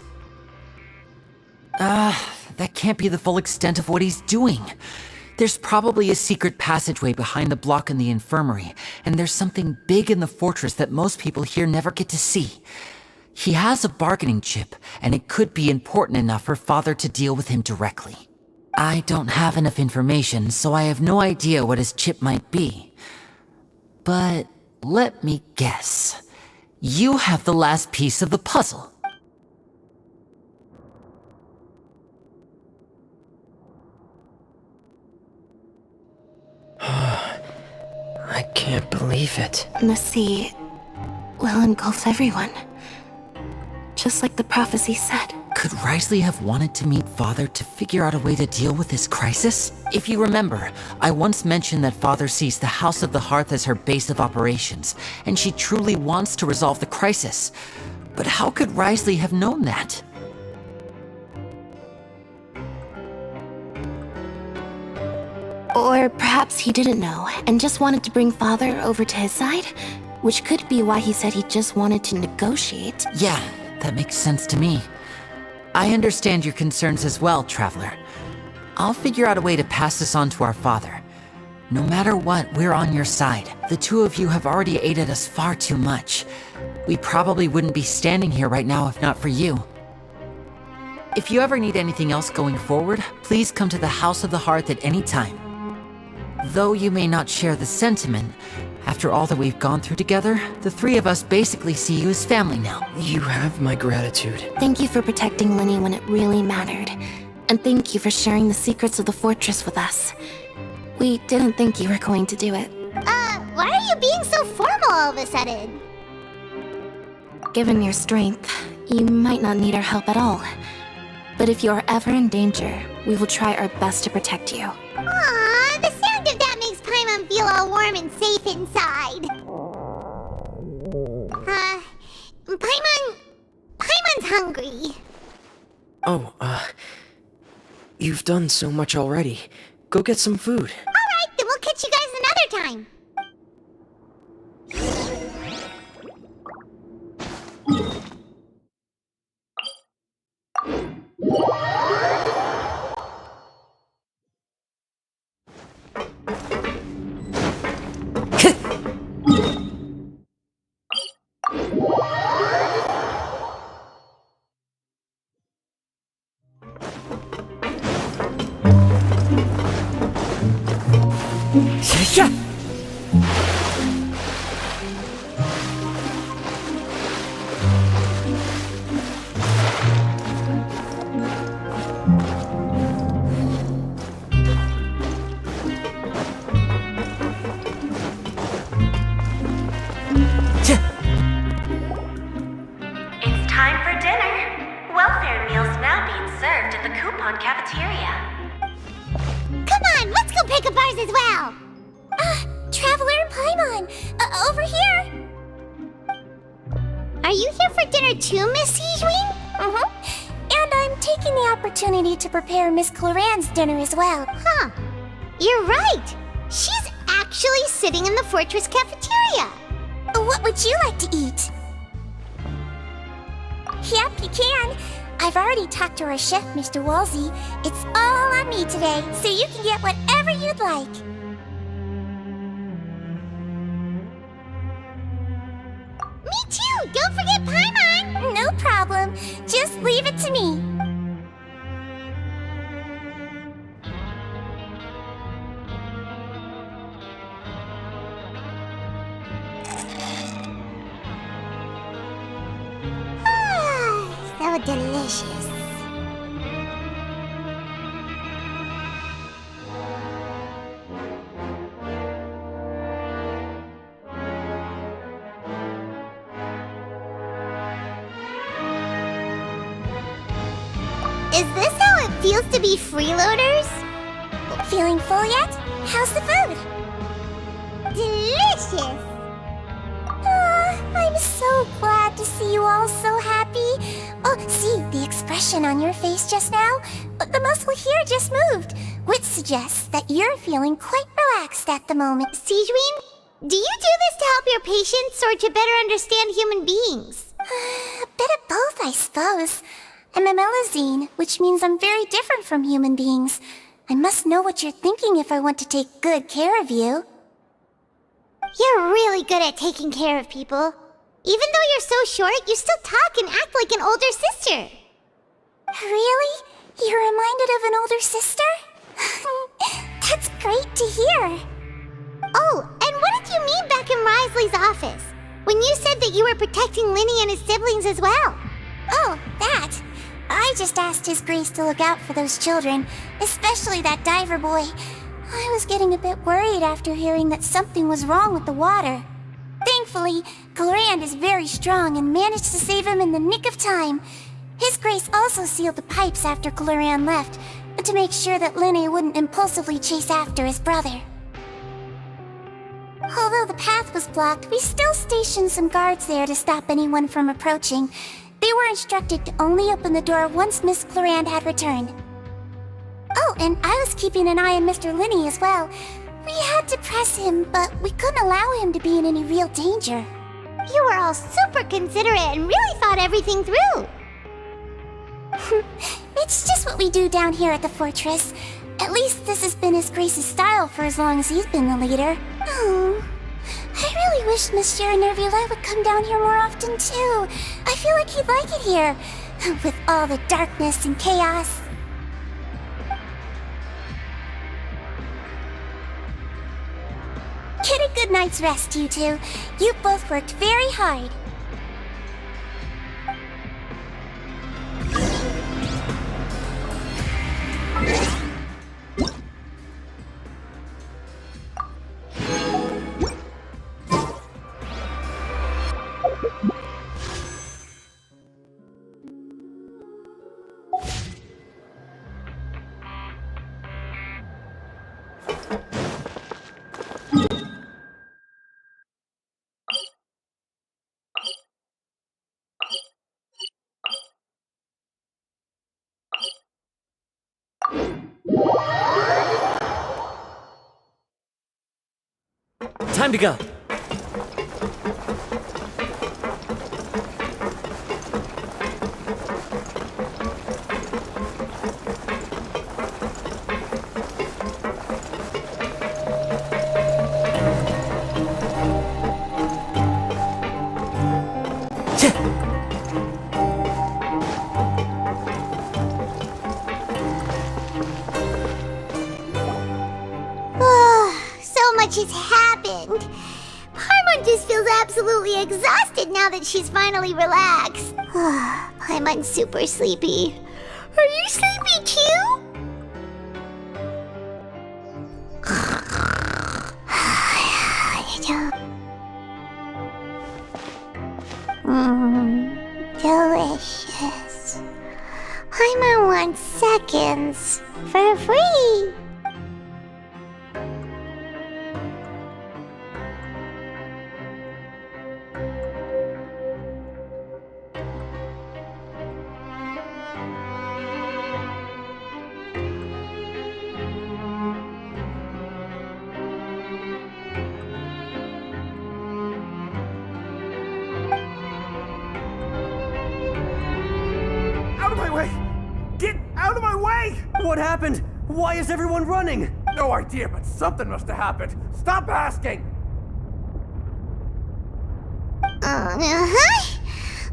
That can't be the full extent of what he's doing. There's probably a secret passageway behind the block in the infirmary, and there's something big in the fortress that most people here never get to see. He has a bargaining chip, and it could be important enough for Father to deal with him directly. I don't have enough information, so I have no idea what his chip might be. But let me guess. You have the last piece of the puzzle. I can't believe it. The sea will engulf everyone. Just like the prophecy said. Could Wriothesley have wanted to meet Father to figure out a way to deal with this crisis? If you remember, I once mentioned that Father sees the House of the Hearth as her base of operations, and she truly wants to resolve the crisis. But how could Wriothesley have known that? Or perhaps he didn't know, and just wanted to bring Father over to his side? Which could be why he said he just wanted to negotiate. Yeah, that makes sense to me. I understand your concerns as well, Traveler. I'll figure out a way to pass this on to our Father. No matter what, we're on your side. The two of you have already aided us far too much. We probably wouldn't be standing here right now if not for you. If you ever need anything else going forward, please come to the House of the Hearth at any time. Though you may not share the sentiment, after all that we've gone through together, the three of us basically see you as family now. You have my gratitude. Thank you for protecting Lenny when it really mattered. And thank you for sharing the secrets of the fortress with us. We didn't think you were going to do it. Why are you being so formal all of a sudden? Given your strength, you might not need our help at all. But if you are ever in danger, we will try our best to protect you. Aww, the sound of that makes Paimon feel all warm and safe inside. Paimon's hungry. Oh, you've done so much already. Go get some food. Alright, then we'll catch you guys another time. It's time for dinner. Welfare meals now being served in the coupon cafeteria. Come on, let's go pick up ours as well. Traveler and Paimon, over here. Are you here for dinner too, Miss Sijwin? And I'm taking the opportunity to prepare Miss Cloran's dinner as well. Huh. You're right. She's actually sitting in the fortress cafeteria. What would you like to eat? Yep, you can. I've already talked to our chef, Mr. Wolsey. It's all on me today, so you can get whatever you'd like. Me too! Don't forget Paimon! No problem. Just leave it to me. So delicious. Is this how it feels to be freeloaders? Feeling full yet? How's the food? Delicious! I'm so glad to see you all so happy. Oh, see, the expression on your face just now? The muscle here just moved, which suggests that you're feeling quite relaxed at the moment. Sijwin, do you do this to help your patients or to better understand human beings? A bit of both, I suppose. I'm a Melazine, which means I'm very different from human beings. I must know what you're thinking if I want to take good care of you. You're really good at taking care of people. Even though you're so short, you still talk and act like an older sister. Really? You're reminded of an older sister? That's great to hear. Oh, and what did you mean back in Risley's office? When you said that you were protecting Linny and his siblings as well? Oh, that. I just asked His Grace to look out for those children, especially that diver boy. I was getting a bit worried after hearing that something was wrong with the water. Thankfully, Cloran is very strong and managed to save him in the nick of time. His Grace also sealed the pipes after Cloran left, to make sure that Linny wouldn't impulsively chase after his brother. Although the path was blocked, we still stationed some guards there to stop anyone from approaching. They were instructed to only open the door once Miss Cloran had returned. Oh, and I was keeping an eye on Mr. Linny as well. We had to press him, but we couldn't allow him to be in any real danger. You were all super considerate and really thought everything through. It's just what we do down here at the fortress. At least this has been His Grace's style for as long as he's been the leader. Oh, I really wish Monsieur Nervula would come down here more often too. I feel like he'd like it here, with all the darkness and chaos. Get a good night's rest, you two. You both worked very hard. Time to go. So much has happened. Paimon just feels absolutely exhausted now that she's finally relaxed. Paimon's super sleepy. Are you sleepy too? Delicious. Paimon wants seconds for free. of my way! What happened? Why is everyone running? No idea, but something must have happened. Stop asking!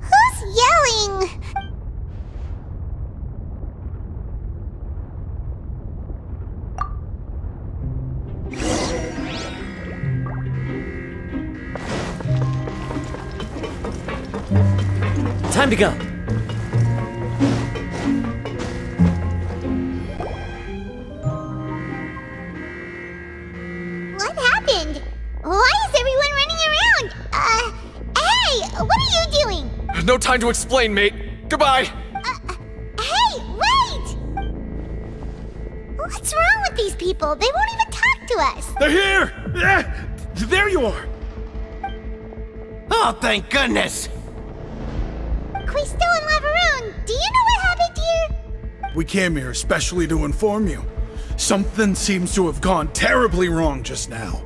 Who's yelling? Time to go. What happened? Why is everyone running around? Hey, what are you doing? There's no time to explain, mate. Goodbye. Hey, wait! What's wrong with these people? They won't even talk to us. They're here! There you are! Oh, thank goodness! Quisto and Laveroon, do you know what happened here? We came here especially to inform you. Something seems to have gone terribly wrong just now.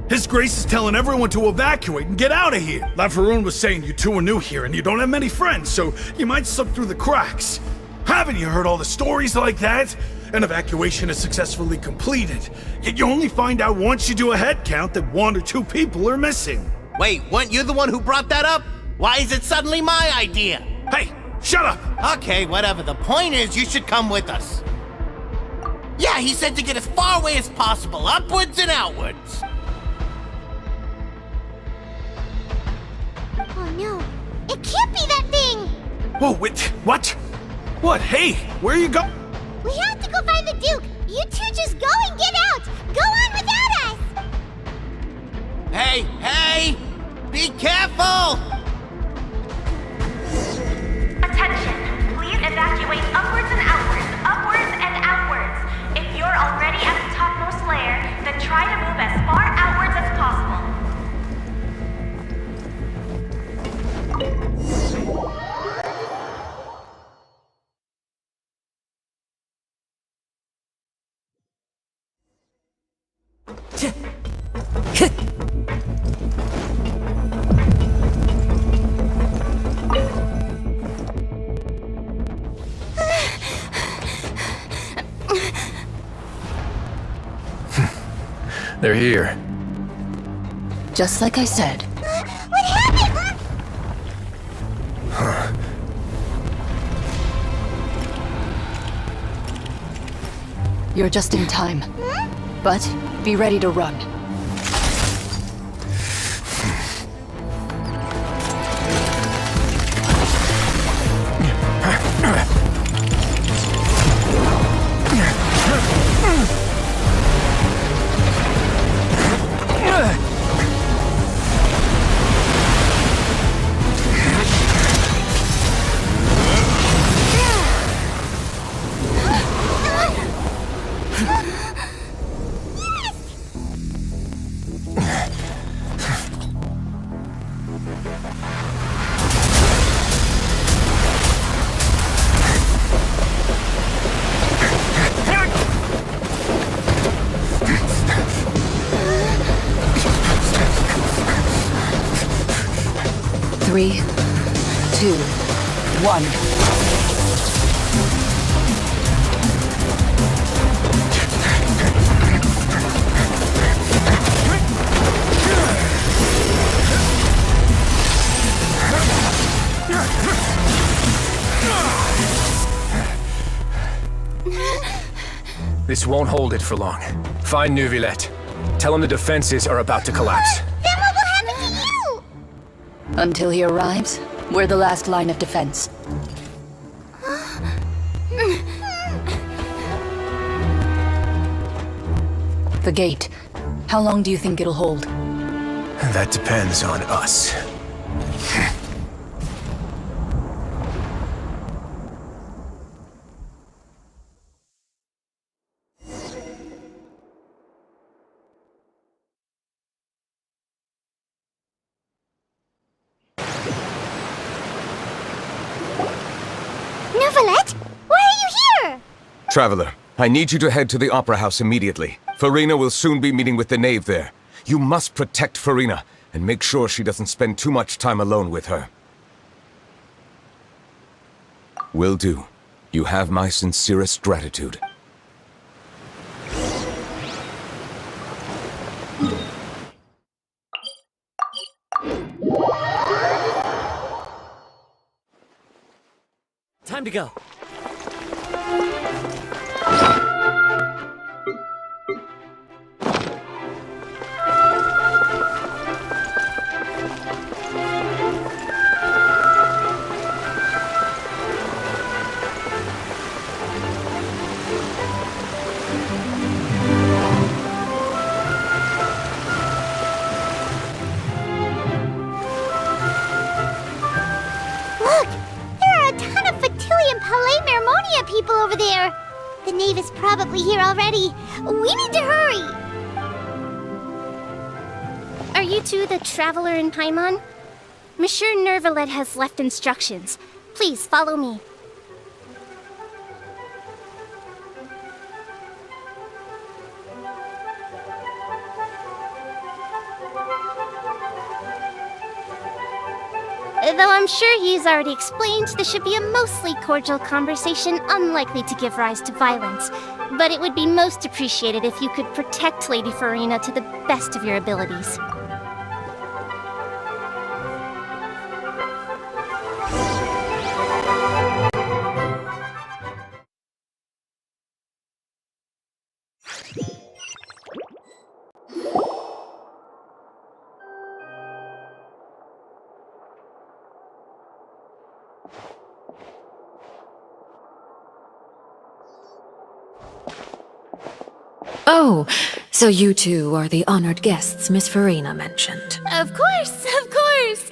His Grace is telling everyone to evacuate and get out of here. Laveroon was saying you two are new here and you don't have many friends, so you might slip through the cracks. Haven't you heard all the stories like that? An evacuation is successfully completed, yet you only find out once you do a head count that 1 or 2 people are missing. Wait, weren't you the one who brought that up? Why is it suddenly my idea? Hey, shut up! Okay, whatever. The point is, you should come with us. Yeah, he said to get as far away as possible, upwards and outwards. Oh no, it can't be that thing! Whoa, wait, what? What? Hey, where are you going? We have to go find the Duke! You two just go and get out! Go on without us! Hey, hey! Be careful! Attention! Please evacuate upwards and outwards, upwards and outwards. If you're already at the topmost layer, then try to move as far outwards as possible. They're here. Just like I said. What happened? You're just in time. But be ready to run. Three, 2, 1. This won't hold it for long. Find Neuvillette. Tell him the defenses are about to collapse. Then what will happen to you? Until he arrives, we're the last line of defense. The gate. How long do you think it'll hold? That depends on us. Neuvillette? Why are you here? Traveler, I need you to head to the Opera House immediately. Farina will soon be meeting with the knave there. You must protect Farina, and make sure she doesn't spend too much time alone with her. Will do. You have my sincerest gratitude. Time to go. Look! There are a ton of Fatui Palae people over there. The knave is probably here already. We need to hurry! Are you two the traveler in Paimon? Monsieur Nervalet has left instructions. Please follow me. Though I'm sure he's already explained, this should be a mostly cordial conversation, unlikely to give rise to violence. But it would be most appreciated if you could protect Lady Farina to the best of your abilities. Oh, so you two are the honored guests Miss Farina mentioned. Of course, of course!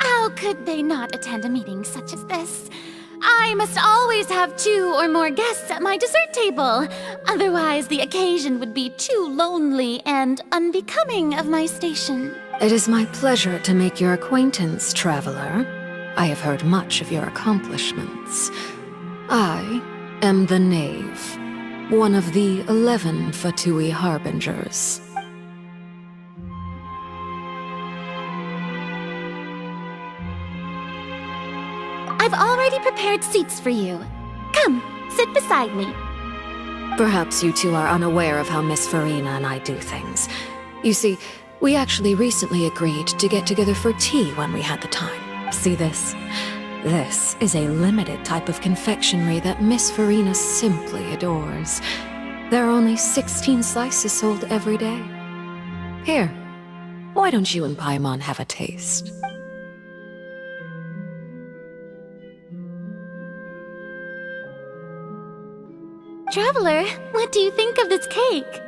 How could they not attend a meeting such as this? I must always have 2 or more guests at my dessert table. Otherwise, the occasion would be too lonely and unbecoming of my station. It is my pleasure to make your acquaintance, traveler. I have heard much of your accomplishments. I am the Knave, one of the 11 Fatui Harbingers. I've already prepared seats for you. Come, sit beside me. Perhaps you two are unaware of how Miss Farina and I do things. You see, we actually recently agreed to get together for tea when we had the time. See this? This is a limited type of confectionery that Miss Farina simply adores. There are only 16 slices sold every day. Here, why don't you and Paimon have a taste? Traveler, what do you think of this cake?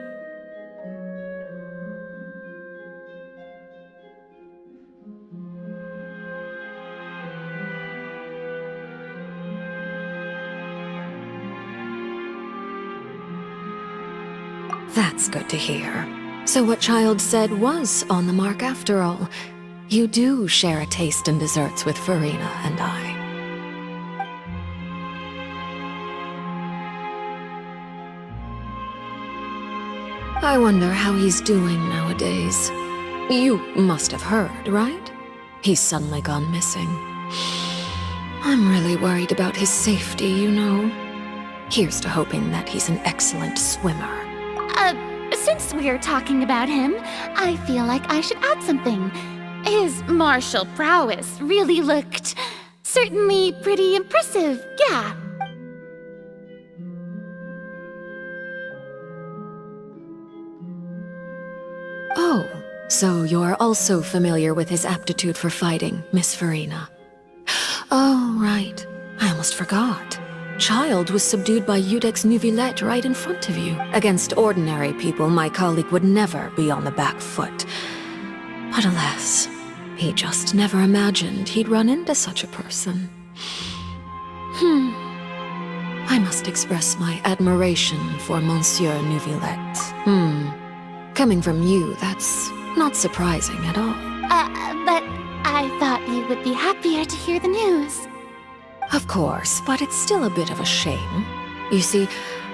That's good to hear. So what Child said was on the mark after all. You do share a taste in desserts with Farina and I. I wonder how he's doing nowadays. You must have heard, right? He's suddenly gone missing. I'm really worried about his safety, you know. Here's to hoping that he's an excellent swimmer. Since we're talking about him, I feel like I should add something. His martial prowess really looked certainly pretty impressive, yeah. Oh, so you're also familiar with his aptitude for fighting, Miss Farina. Oh, right. I almost forgot. Child was subdued by Udex Nuvillette right in front of you. Against ordinary people, my colleague would never be on the back foot. But alas, he just never imagined he'd run into such a person. I must express my admiration for Monsieur Nuvillette. Coming from you, that's not surprising at all. But I thought you would be happier to hear the news. Of course, but it's still a bit of a shame. You see,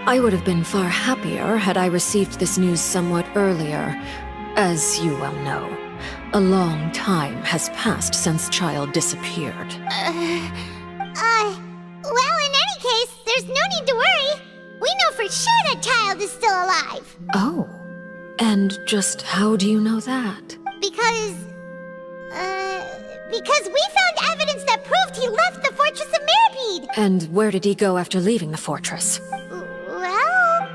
I would have been far happier had I received this news somewhat earlier. As you well know, a long time has passed since Child disappeared. Well, in any case, there's no need to worry. We know for sure that child is still alive. Oh. And just how do you know that? Because we found evidence that proved he left the Fortress of Mirapede. And where did he go after leaving the fortress? Well...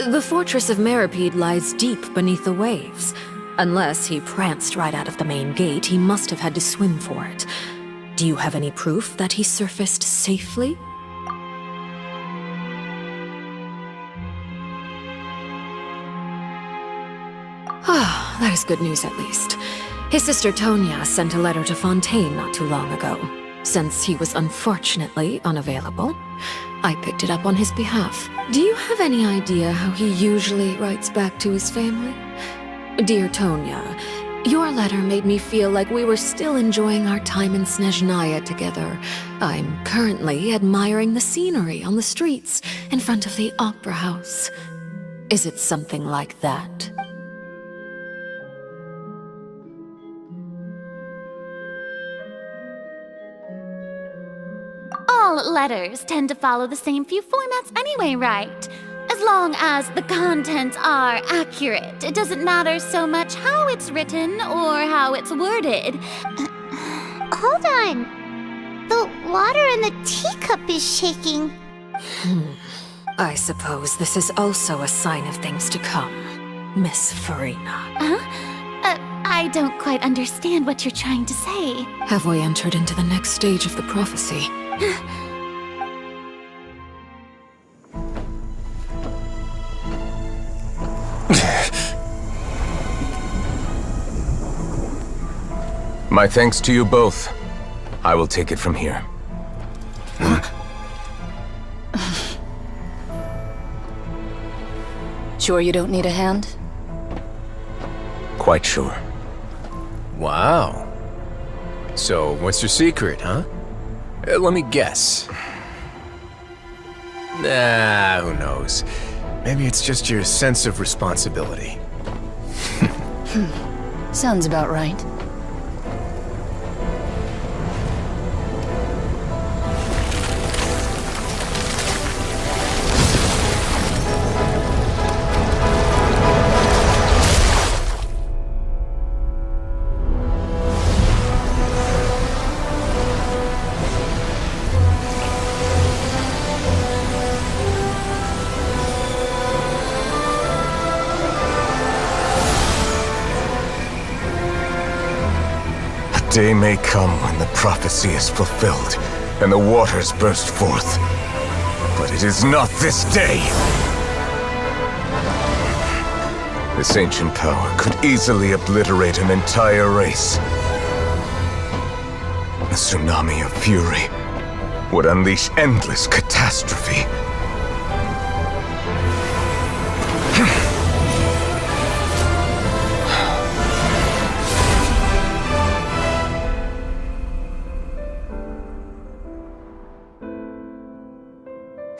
The Fortress of Mirapede lies deep beneath the waves. Unless he pranced right out of the main gate, he must have had to swim for it. Do you have any proof that he surfaced safely? Ah, that is good news at least. His sister Tonya sent a letter to Fontaine not too long ago. Since he was unfortunately unavailable, I picked it up on his behalf. Do you have any idea how he usually writes back to his family? Dear Tonya, your letter made me feel like we were still enjoying our time in Snezhnaya together. I'm currently admiring the scenery on the streets in front of the Opera House. Is it something like that? All letters tend to follow the same few formats anyway, right? As long as the contents are accurate, it doesn't matter so much how it's written or how it's worded. Hold on. The water in the teacup is shaking. I suppose this is also a sign of things to come, Miss Farina. Huh? I don't quite understand what you're trying to say. Have we entered into the next stage of the prophecy? My thanks to you both. I will take it from here. Sure you don't need a hand? Quite sure. Wow. So, what's your secret, huh? Let me guess. Nah, who knows? Maybe it's just your sense of responsibility. Sounds about right. Day may come when the prophecy is fulfilled, and the waters burst forth. But it is not this day! This ancient power could easily obliterate an entire race. A tsunami of fury would unleash endless catastrophe.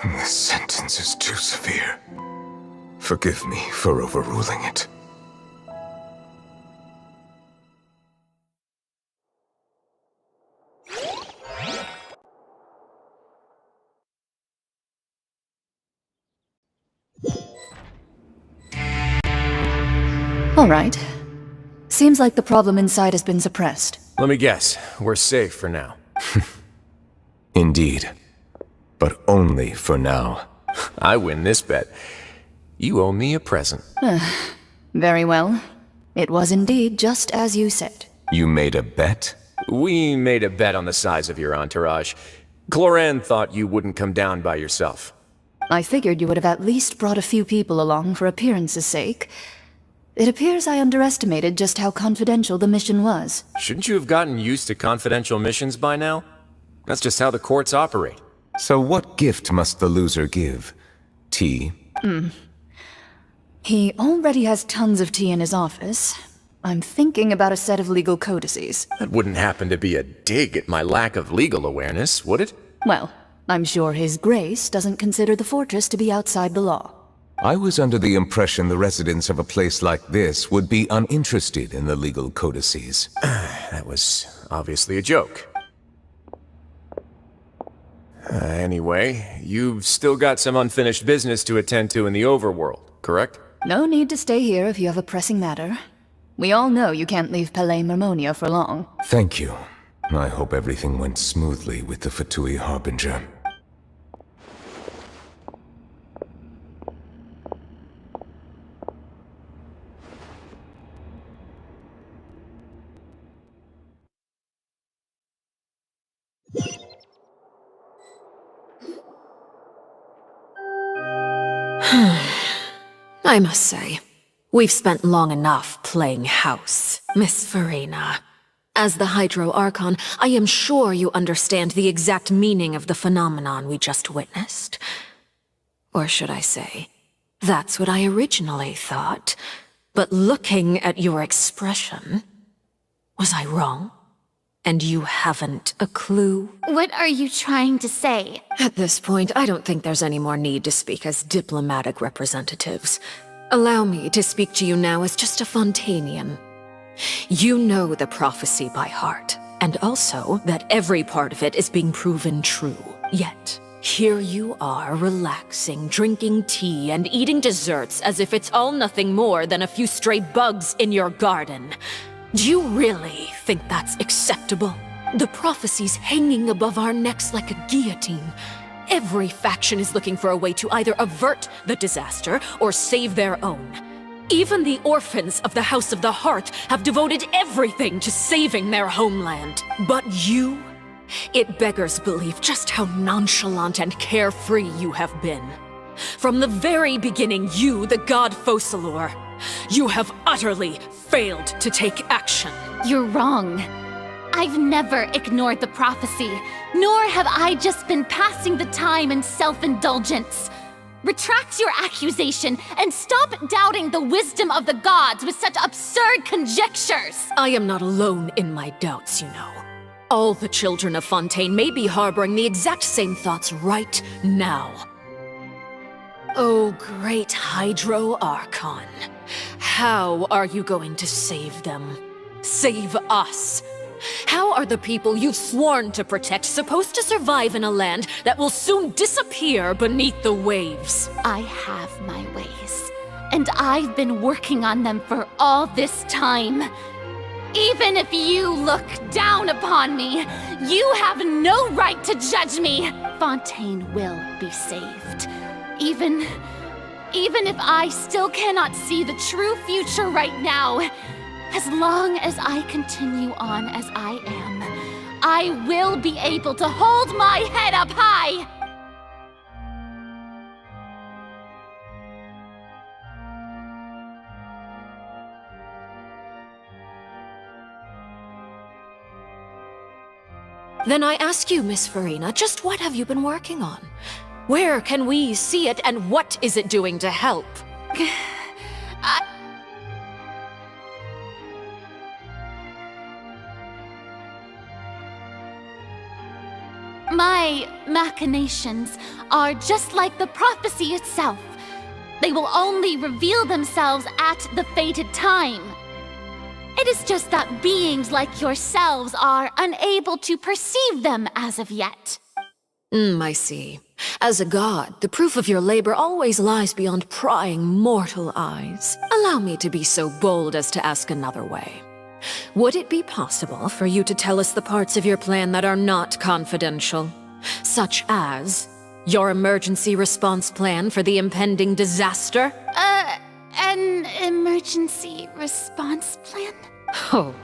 This sentence is too severe. Forgive me for overruling it. All right. Seems like the problem inside has been suppressed. Let me guess, we're safe for now. Indeed. But only for now. I win this bet. You owe me a present. Very well. It was indeed just as you said. You made a bet? We made a bet on the size of your entourage. Cloran thought you wouldn't come down by yourself. I figured you would have at least brought a few people along for appearance's sake. It appears I underestimated just how confidential the mission was. Shouldn't you have gotten used to confidential missions by now? That's just how the courts operate. So what gift must the loser give? Tea? He already has tons of tea in his office. I'm thinking about a set of legal codices. That wouldn't happen to be a dig at my lack of legal awareness, would it? Well, I'm sure His Grace doesn't consider the fortress to be outside the law. I was under the impression the residents of a place like this would be uninterested in the legal codices. That was obviously a joke. Anyway, you've still got some unfinished business to attend to in the overworld, correct? No need to stay here if you have a pressing matter. We all know you can't leave Palais Mermonia for long. Thank you. I hope everything went smoothly with the Fatui Harbinger. I must say, we've spent long enough playing house, Miss Farina. As the Hydro Archon, I am sure you understand the exact meaning of the phenomenon we just witnessed. Or should I say, that's what I originally thought. But looking at your expression, was I wrong? And you haven't a clue? What are you trying to say? At this point, I don't think there's any more need to speak as diplomatic representatives. Allow me to speak to you now as just a Fontainian. You know the prophecy by heart, and also that every part of it is being proven true. Yet, here you are relaxing, drinking tea, and eating desserts as if it's all nothing more than a few stray bugs in your garden. Do you really think that's acceptable? The prophecy's hanging above our necks like a guillotine. Every faction is looking for a way to either avert the disaster or save their own. Even the orphans of the House of the Hearth have devoted everything to saving their homeland. But you? It beggars belief just how nonchalant and carefree you have been. From the very beginning, you, the god Focalor, you have utterly failed to take action. You're wrong. I've never ignored the prophecy, nor have I just been passing the time in self-indulgence. Retract your accusation and stop doubting the wisdom of the gods with such absurd conjectures. I am not alone in my doubts, you know. All the children of Fontaine may be harboring the exact same thoughts right now. Oh, great Hydro Archon. How are you going to save them? Save us? How are the people you've sworn to protect supposed to survive in a land that will soon disappear beneath the waves? I have my ways, and I've been working on them for all this time. Even if you look down upon me, you have no right to judge me. Fontaine will be saved. Even if I still cannot see the true future right now, as long as I continue on as I am, I will be able to hold my head up high! Then I ask you, Miss Farina, just what have you been working on? Where can we see it, and what is it doing to help? My machinations are just like the prophecy itself. They will only reveal themselves at the fated time. It is just that beings like yourselves are unable to perceive them as of yet. I see. As a god, the proof of your labor always lies beyond prying mortal eyes. Allow me to be so bold as to ask another way. Would it be possible for you to tell us the parts of your plan that are not confidential? Such as your emergency response plan for the impending disaster? An emergency response plan? Oh,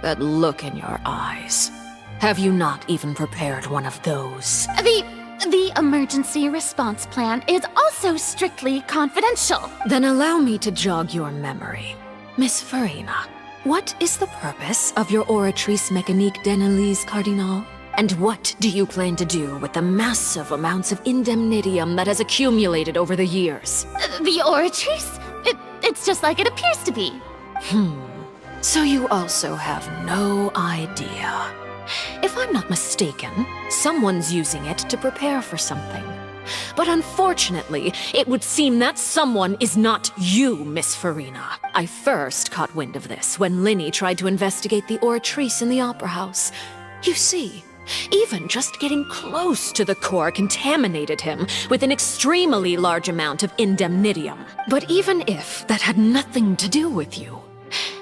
that look in your eyes. Have you not even prepared one of those? The emergency response plan is also strictly confidential. Then allow me to jog your memory. Miss Farina, what is the purpose of your Oratrice Mécanique d'Analyse Cardinal? And what do you plan to do with the massive amounts of indemnitium that has accumulated over the years? The Oratrice? It's just like it appears to be. So you also have no idea. If I'm not mistaken, someone's using it to prepare for something. But unfortunately, it would seem that someone is not you, Miss Farina. I first caught wind of this when Linny tried to investigate the Oratrice in the Opera House. You see, Even just getting close to the core contaminated him with an extremely large amount of indemnitium. But even if that had nothing to do with you,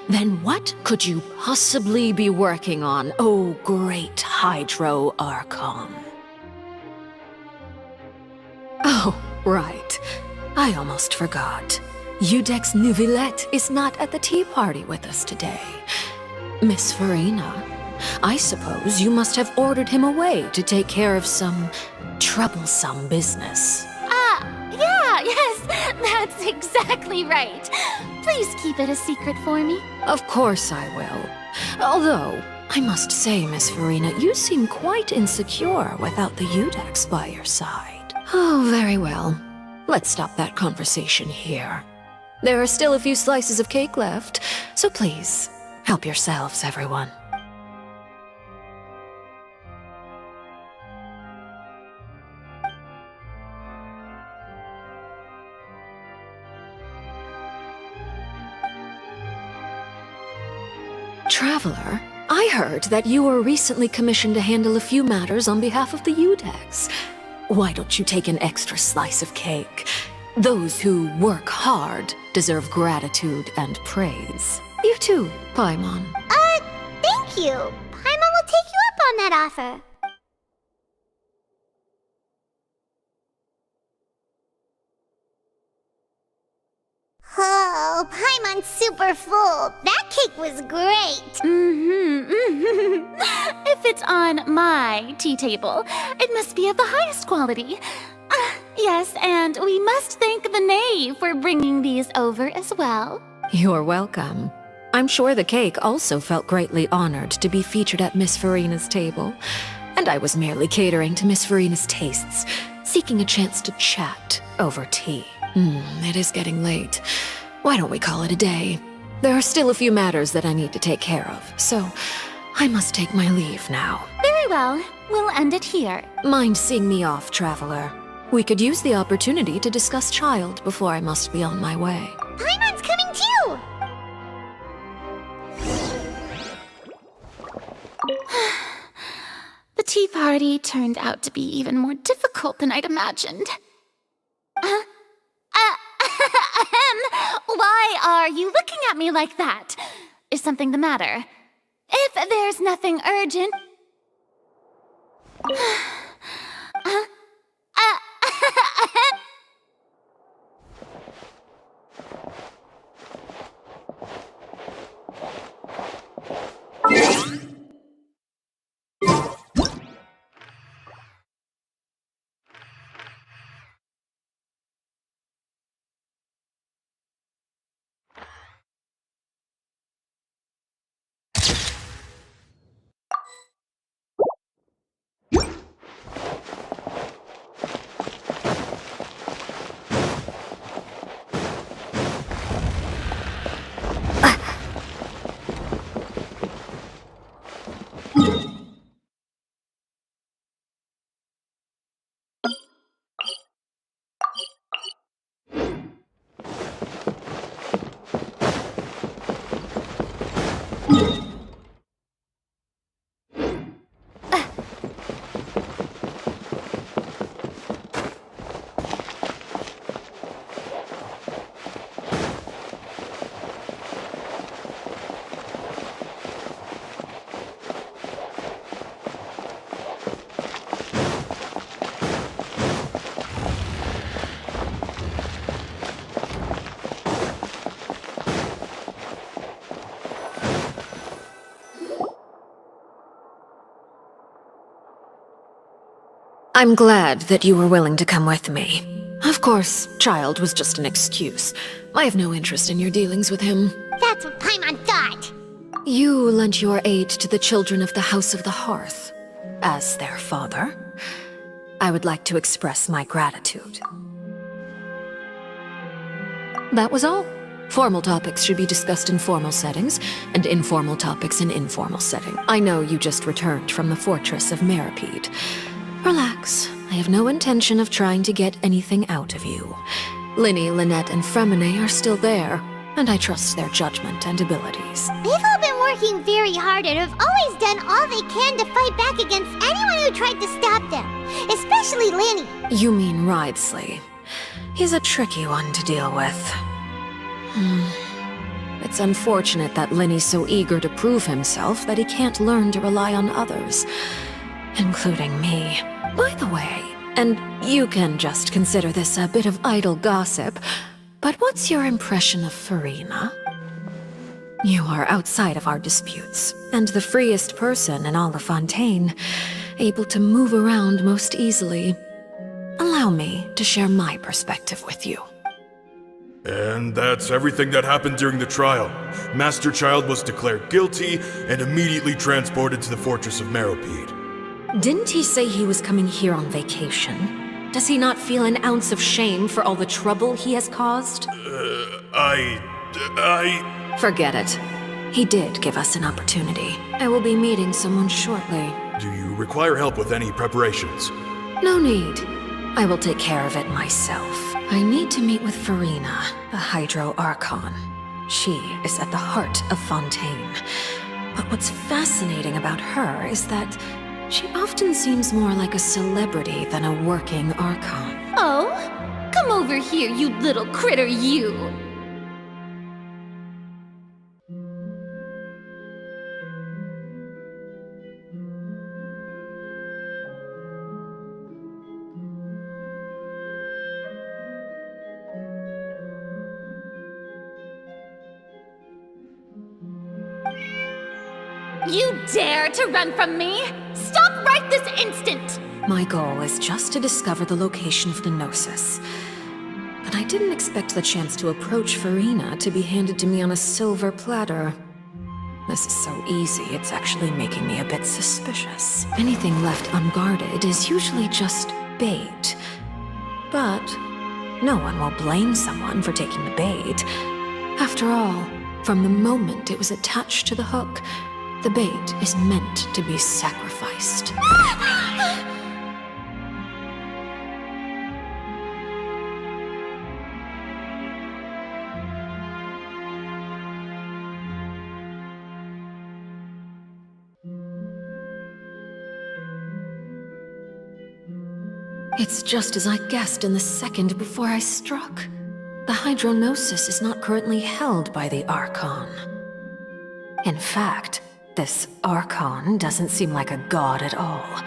then what could you possibly be working on, oh great Hydro Archon? Oh, right. I almost forgot. Udex Neuvillette is not at the tea party with us today. Miss Farina, I suppose you must have ordered him away to take care of some troublesome business. Yes, that's exactly right. Please keep it a secret for me. Of course I will. Although, I must say, Miss Farina, you seem quite insecure without the Udex by your side. Oh, very well. Let's stop that conversation here. There are still a few slices of cake left, so please, help yourselves, everyone. Traveler, I heard that you were recently commissioned to handle a few matters on behalf of the Udex. Why don't you take an extra slice of cake? Those who work hard deserve gratitude and praise. You too, Paimon. Thank you. Paimon will take you up on that offer. Oh, Paimon's super full. That cake was great. If it's on my tea table, it must be of the highest quality. Yes, and we must thank the knave for bringing these over as well. You're welcome. I'm sure the cake also felt greatly honored to be featured at Miss Farina's table. And I was merely catering to Miss Farina's tastes, seeking a chance to chat over tea. It is getting late. Why don't we call it a day? There are still a few matters that I need to take care of, so I must take my leave now. Very well. We'll end it here. Mind seeing me off, Traveler? We could use the opportunity to discuss Child before I must be on my way. Paimon's coming too! The tea party turned out to be even more difficult than I'd imagined. Why are you looking at me like that? Is something the matter? If there's nothing urgent... I'm glad that you were willing to come with me. Of course, Child was just an excuse. I have no interest in your dealings with him. That's what Paimon thought. You lent your aid to the children of the House of the Hearth. As their father, I would like to express my gratitude. That was all. Formal topics should be discussed in formal settings, and informal topics in informal setting. I know you just returned from the fortress of Meripede. Relax. I have no intention of trying to get anything out of you. Linny, Lynette, and Fremine are still there, and I trust their judgment and abilities. They've all been working very hard and have always done all they can to fight back against anyone who tried to stop them. Especially Lenny. You mean Ridesley. He's a tricky one to deal with. It's unfortunate that Lenny's so eager to prove himself that he can't learn to rely on others, including me. By the way, and you can just consider this a bit of idle gossip, but what's your impression of Farina? You are outside of our disputes, and the freest person in all of Fontaine, able to move around most easily. Allow me to share my perspective with you. And that's everything that happened during the trial. Master Child was declared guilty and immediately transported to the Fortress of Meropide. Didn't he say he was coming here on vacation? Does he not feel an ounce of shame for all the trouble he has caused? Forget it. He did give us an opportunity. I will be meeting someone shortly. Do you require help with any preparations? No need. I will take care of it myself. I need to meet with Farina, the Hydro Archon. She is at the heart of Fontaine. But what's fascinating about her is that she often seems more like a celebrity than a working Archon. Oh, come over here, you little critter, you! You dare to run from me? Stop right this instant! My goal is just to discover the location of the Gnosis. But I didn't expect the chance to approach Farina to be handed to me on a silver platter. This is so easy, it's actually making me a bit suspicious. Anything left unguarded is usually just bait. But no one will blame someone for taking the bait. After all, from the moment it was attached to the hook, the bait is meant to be sacrificed. It's just as I guessed in the second before I struck. The Hydronosis is not currently held by the Archon. In fact, this Archon doesn't seem like a god at all.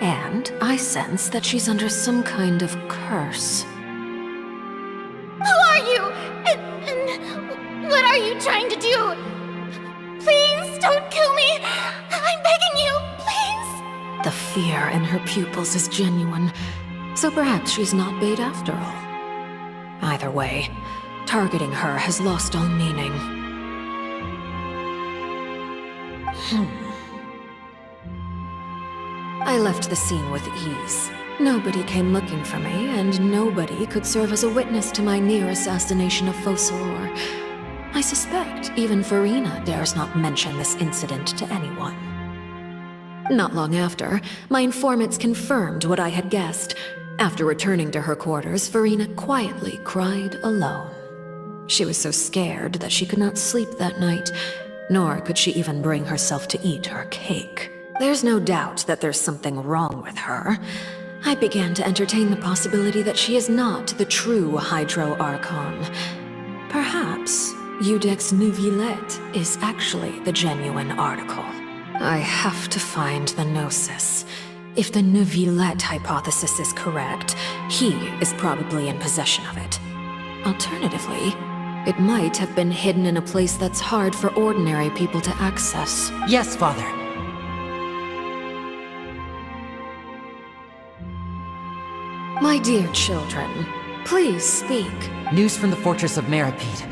And I sense that she's under some kind of curse. Who are you? And what are you trying to do? Please don't kill me! I'm begging you, please! The fear in her pupils is genuine, so perhaps she's not bait after all. Either way, targeting her has lost all meaning. I left the scene with ease. Nobody came looking for me, and nobody could serve as a witness to my near assassination of Focalor. I suspect even Farina dares not mention this incident to anyone. Not long after, my informants confirmed what I had guessed. After returning to her quarters, Farina quietly cried alone. She was so scared that she could not sleep that night, nor could she even bring herself to eat her cake. There's no doubt that there's something wrong with her. I began to entertain the possibility that she is not the true Hydro Archon. Perhaps Iudex Neuvillette is actually the genuine article. I have to find the Gnosis. If the Neuvillette hypothesis is correct, he is probably in possession of it. Alternatively, it might have been hidden in a place that's hard for ordinary people to access. Yes, Father. My dear children, please speak. News from the Fortress of Meropide.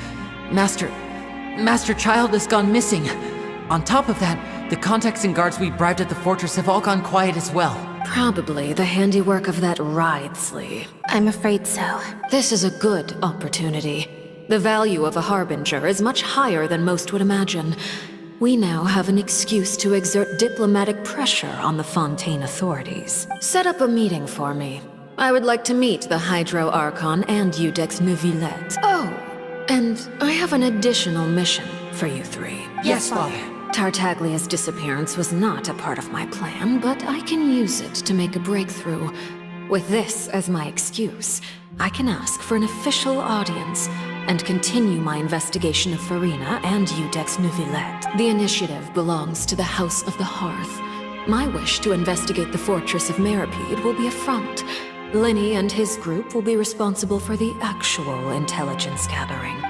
Master Child has gone missing. On top of that, the contacts and guards we bribed at the fortress have all gone quiet as well. Probably the handiwork of that Ridesley. I'm afraid so. This is a good opportunity. The value of a harbinger is much higher than most would imagine. We now have an excuse to exert diplomatic pressure on the Fontaine authorities. Set up a meeting for me. I would like to meet the Hydro Archon and Iudex Neuvillette. Oh, and I have an additional mission for you three. Yes, Father. Tartaglia's disappearance was not a part of my plan, but I can use it to make a breakthrough. With this as my excuse, I can ask for an official audience and continue my investigation of Farina and Iudex Neuvillette. The initiative belongs to the House of the Hearth. My wish to investigate the fortress of Meripede will be a front. Linny and his group will be responsible for the actual intelligence gathering.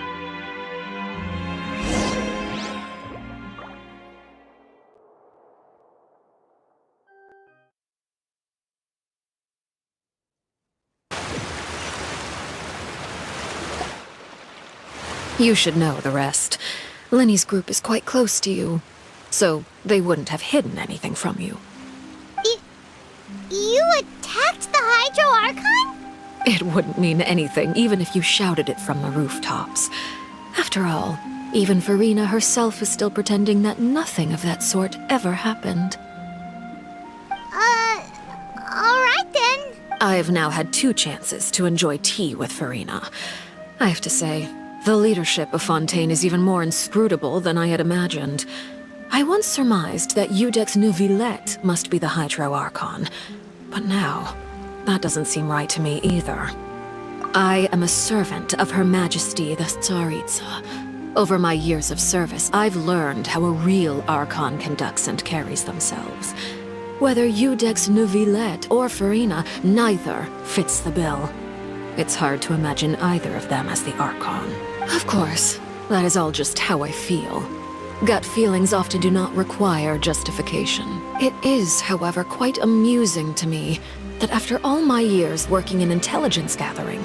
You should know the rest. Linny's group is quite close to you, so they wouldn't have hidden anything from you. You attacked the Hydro Archon? It wouldn't mean anything, even if you shouted it from the rooftops. After all, even Farina herself is still pretending that nothing of that sort ever happened. Alright then. I've now had 2 chances to enjoy tea with Farina. I have to say, the leadership of Fontaine is even more inscrutable than I had imagined. I once surmised that Iudex Neuvillette must be the Hydro Archon, but now, that doesn't seem right to me either. I am a servant of Her Majesty the Tsaritsa. Over my years of service, I've learned how a real Archon conducts and carries themselves. Whether Iudex Neuvillette or Farina, neither fits the bill. It's hard to imagine either of them as the Archon. Of course, that is all just how I feel. Gut feelings often do not require justification. It is, however, quite amusing to me that after all my years working in intelligence gathering,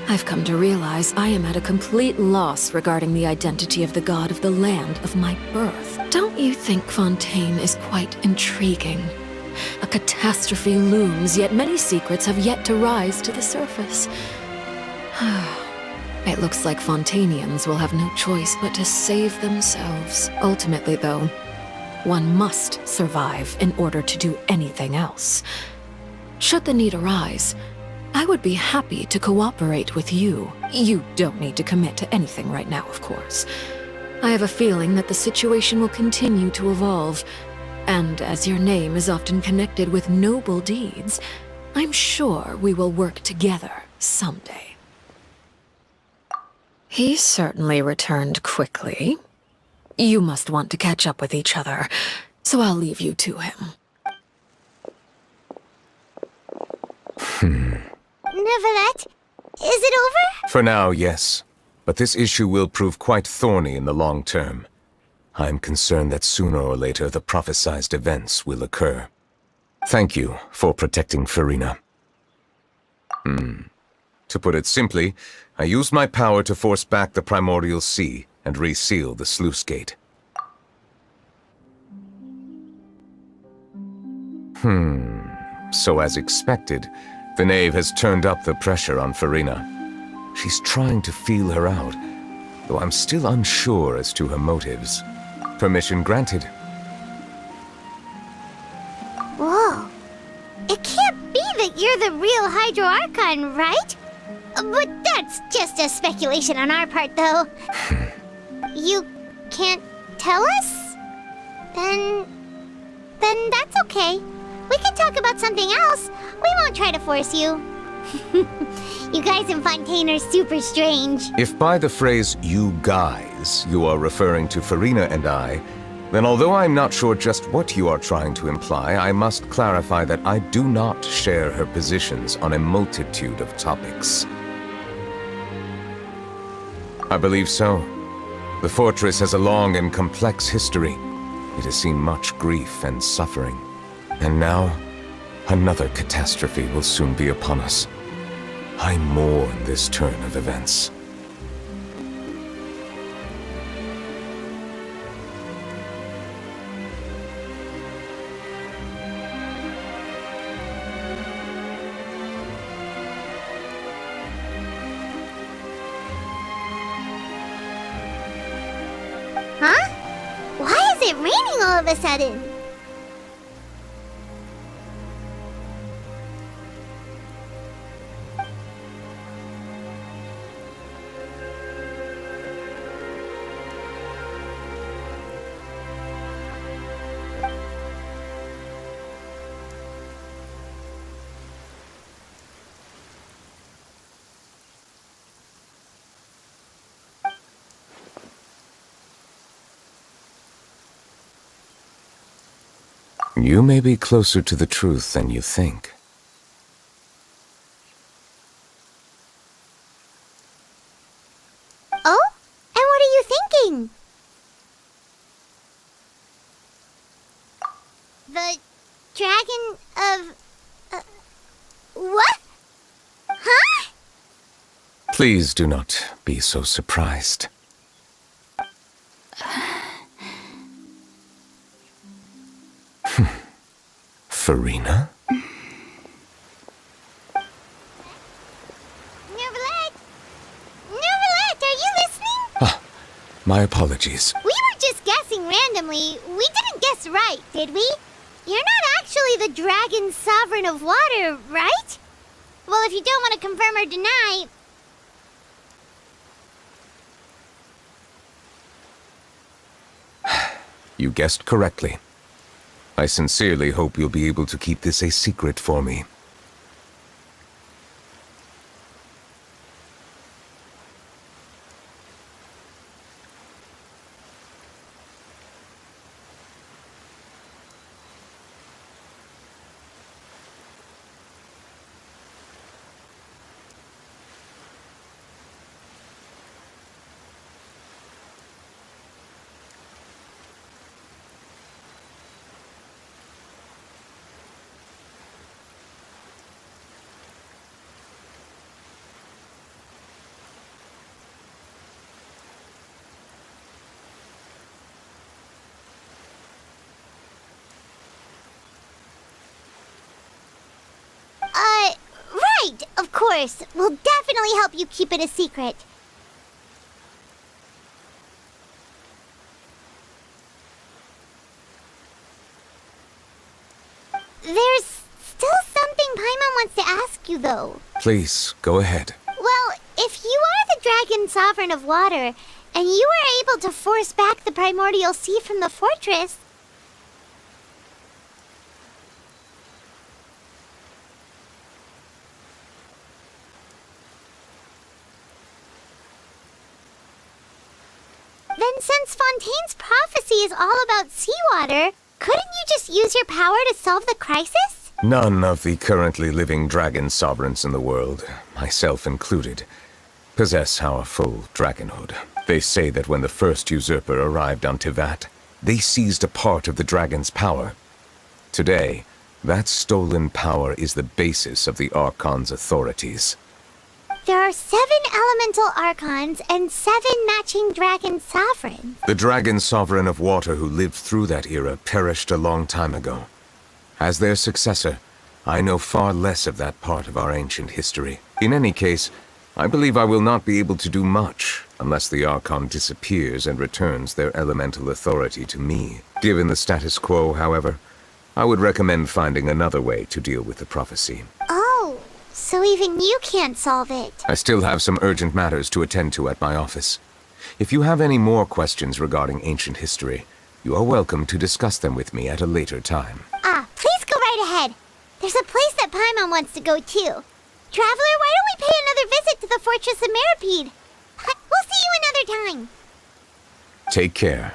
I've come to realize I am at a complete loss regarding the identity of the god of the land of my birth. Don't you think Fontaine is quite intriguing? A catastrophe looms, yet many secrets have yet to rise to the surface. It looks like Fontainians will have no choice but to save themselves. Ultimately, though, one must survive in order to do anything else. Should the need arise, I would be happy to cooperate with you. You don't need to commit to anything right now, of course. I have a feeling that the situation will continue to evolve, and as your name is often connected with noble deeds, I'm sure we will work together someday. He certainly returned quickly. You must want to catch up with each other, so I'll leave you to him. Neuvillette, is it over? For now, yes. But this issue will prove quite thorny in the long term. I'm concerned that sooner or later the prophesized events will occur. Thank you for protecting Farina. To put it simply, I used my power to force back the primordial sea and reseal the sluice gate. So as expected, the knave has turned up the pressure on Farina. She's trying to feel her out, though I'm still unsure as to her motives. Permission granted. Whoa. It can't be that you're the real Hydro Archon, right? But that's just a speculation on our part, though. You can't tell us? Then that's okay. We can talk about something else. We won't try to force you. You guys in Fontaine are super strange. If by the phrase, "you guys," you are referring to Farina and I, then although I'm not sure just what you are trying to imply, I must clarify that I do not share her positions on a multitude of topics. I believe so. The fortress has a long and complex history. It has seen much grief and suffering. And now, another catastrophe will soon be upon us. I mourn this turn of events. Huh? Why is it raining all of a sudden? You may be closer to the truth than you think. Oh? And what are you thinking? The dragon of... what? Huh? Please do not be so surprised. Farina? Neverlet! Neverlet, are you listening? My apologies. We were just guessing randomly. We didn't guess right, did we? You're not actually the dragon sovereign of water, right? Well, if you don't want to confirm or deny... You guessed correctly. I sincerely hope you'll be able to keep this a secret for me. Right, of course. We'll definitely help you keep it a secret. There's still something Paimon wants to ask you, though. Please, go ahead. Well, if you are the dragon sovereign of water, and you were able to force back the primordial sea from the fortress... then since Fontaine's prophecy is all about seawater, couldn't you just use your power to solve the crisis? None of the currently living dragon sovereigns in the world, myself included, possess our full dragonhood. They say that when the first usurper arrived on Tivat, they seized a part of the dragon's power. Today, that stolen power is the basis of the Archon's authorities. There are 7 elemental archons and 7 matching dragon sovereigns. The dragon sovereign of water who lived through that era perished a long time ago. As their successor, I know far less of that part of our ancient history. In any case, I believe I will not be able to do much unless the Archon disappears and returns their elemental authority to me. Given the status quo, however, I would recommend finding another way to deal with the prophecy. Oh, so even you can't solve it. I still have some urgent matters to attend to at my office. If you have any more questions regarding ancient history, you are welcome to discuss them with me at a later time. Please go right ahead. There's a place that Paimon wants to go too. Traveler, why don't we pay another visit to the Fortress of Meripede? We'll see you another time. Take care.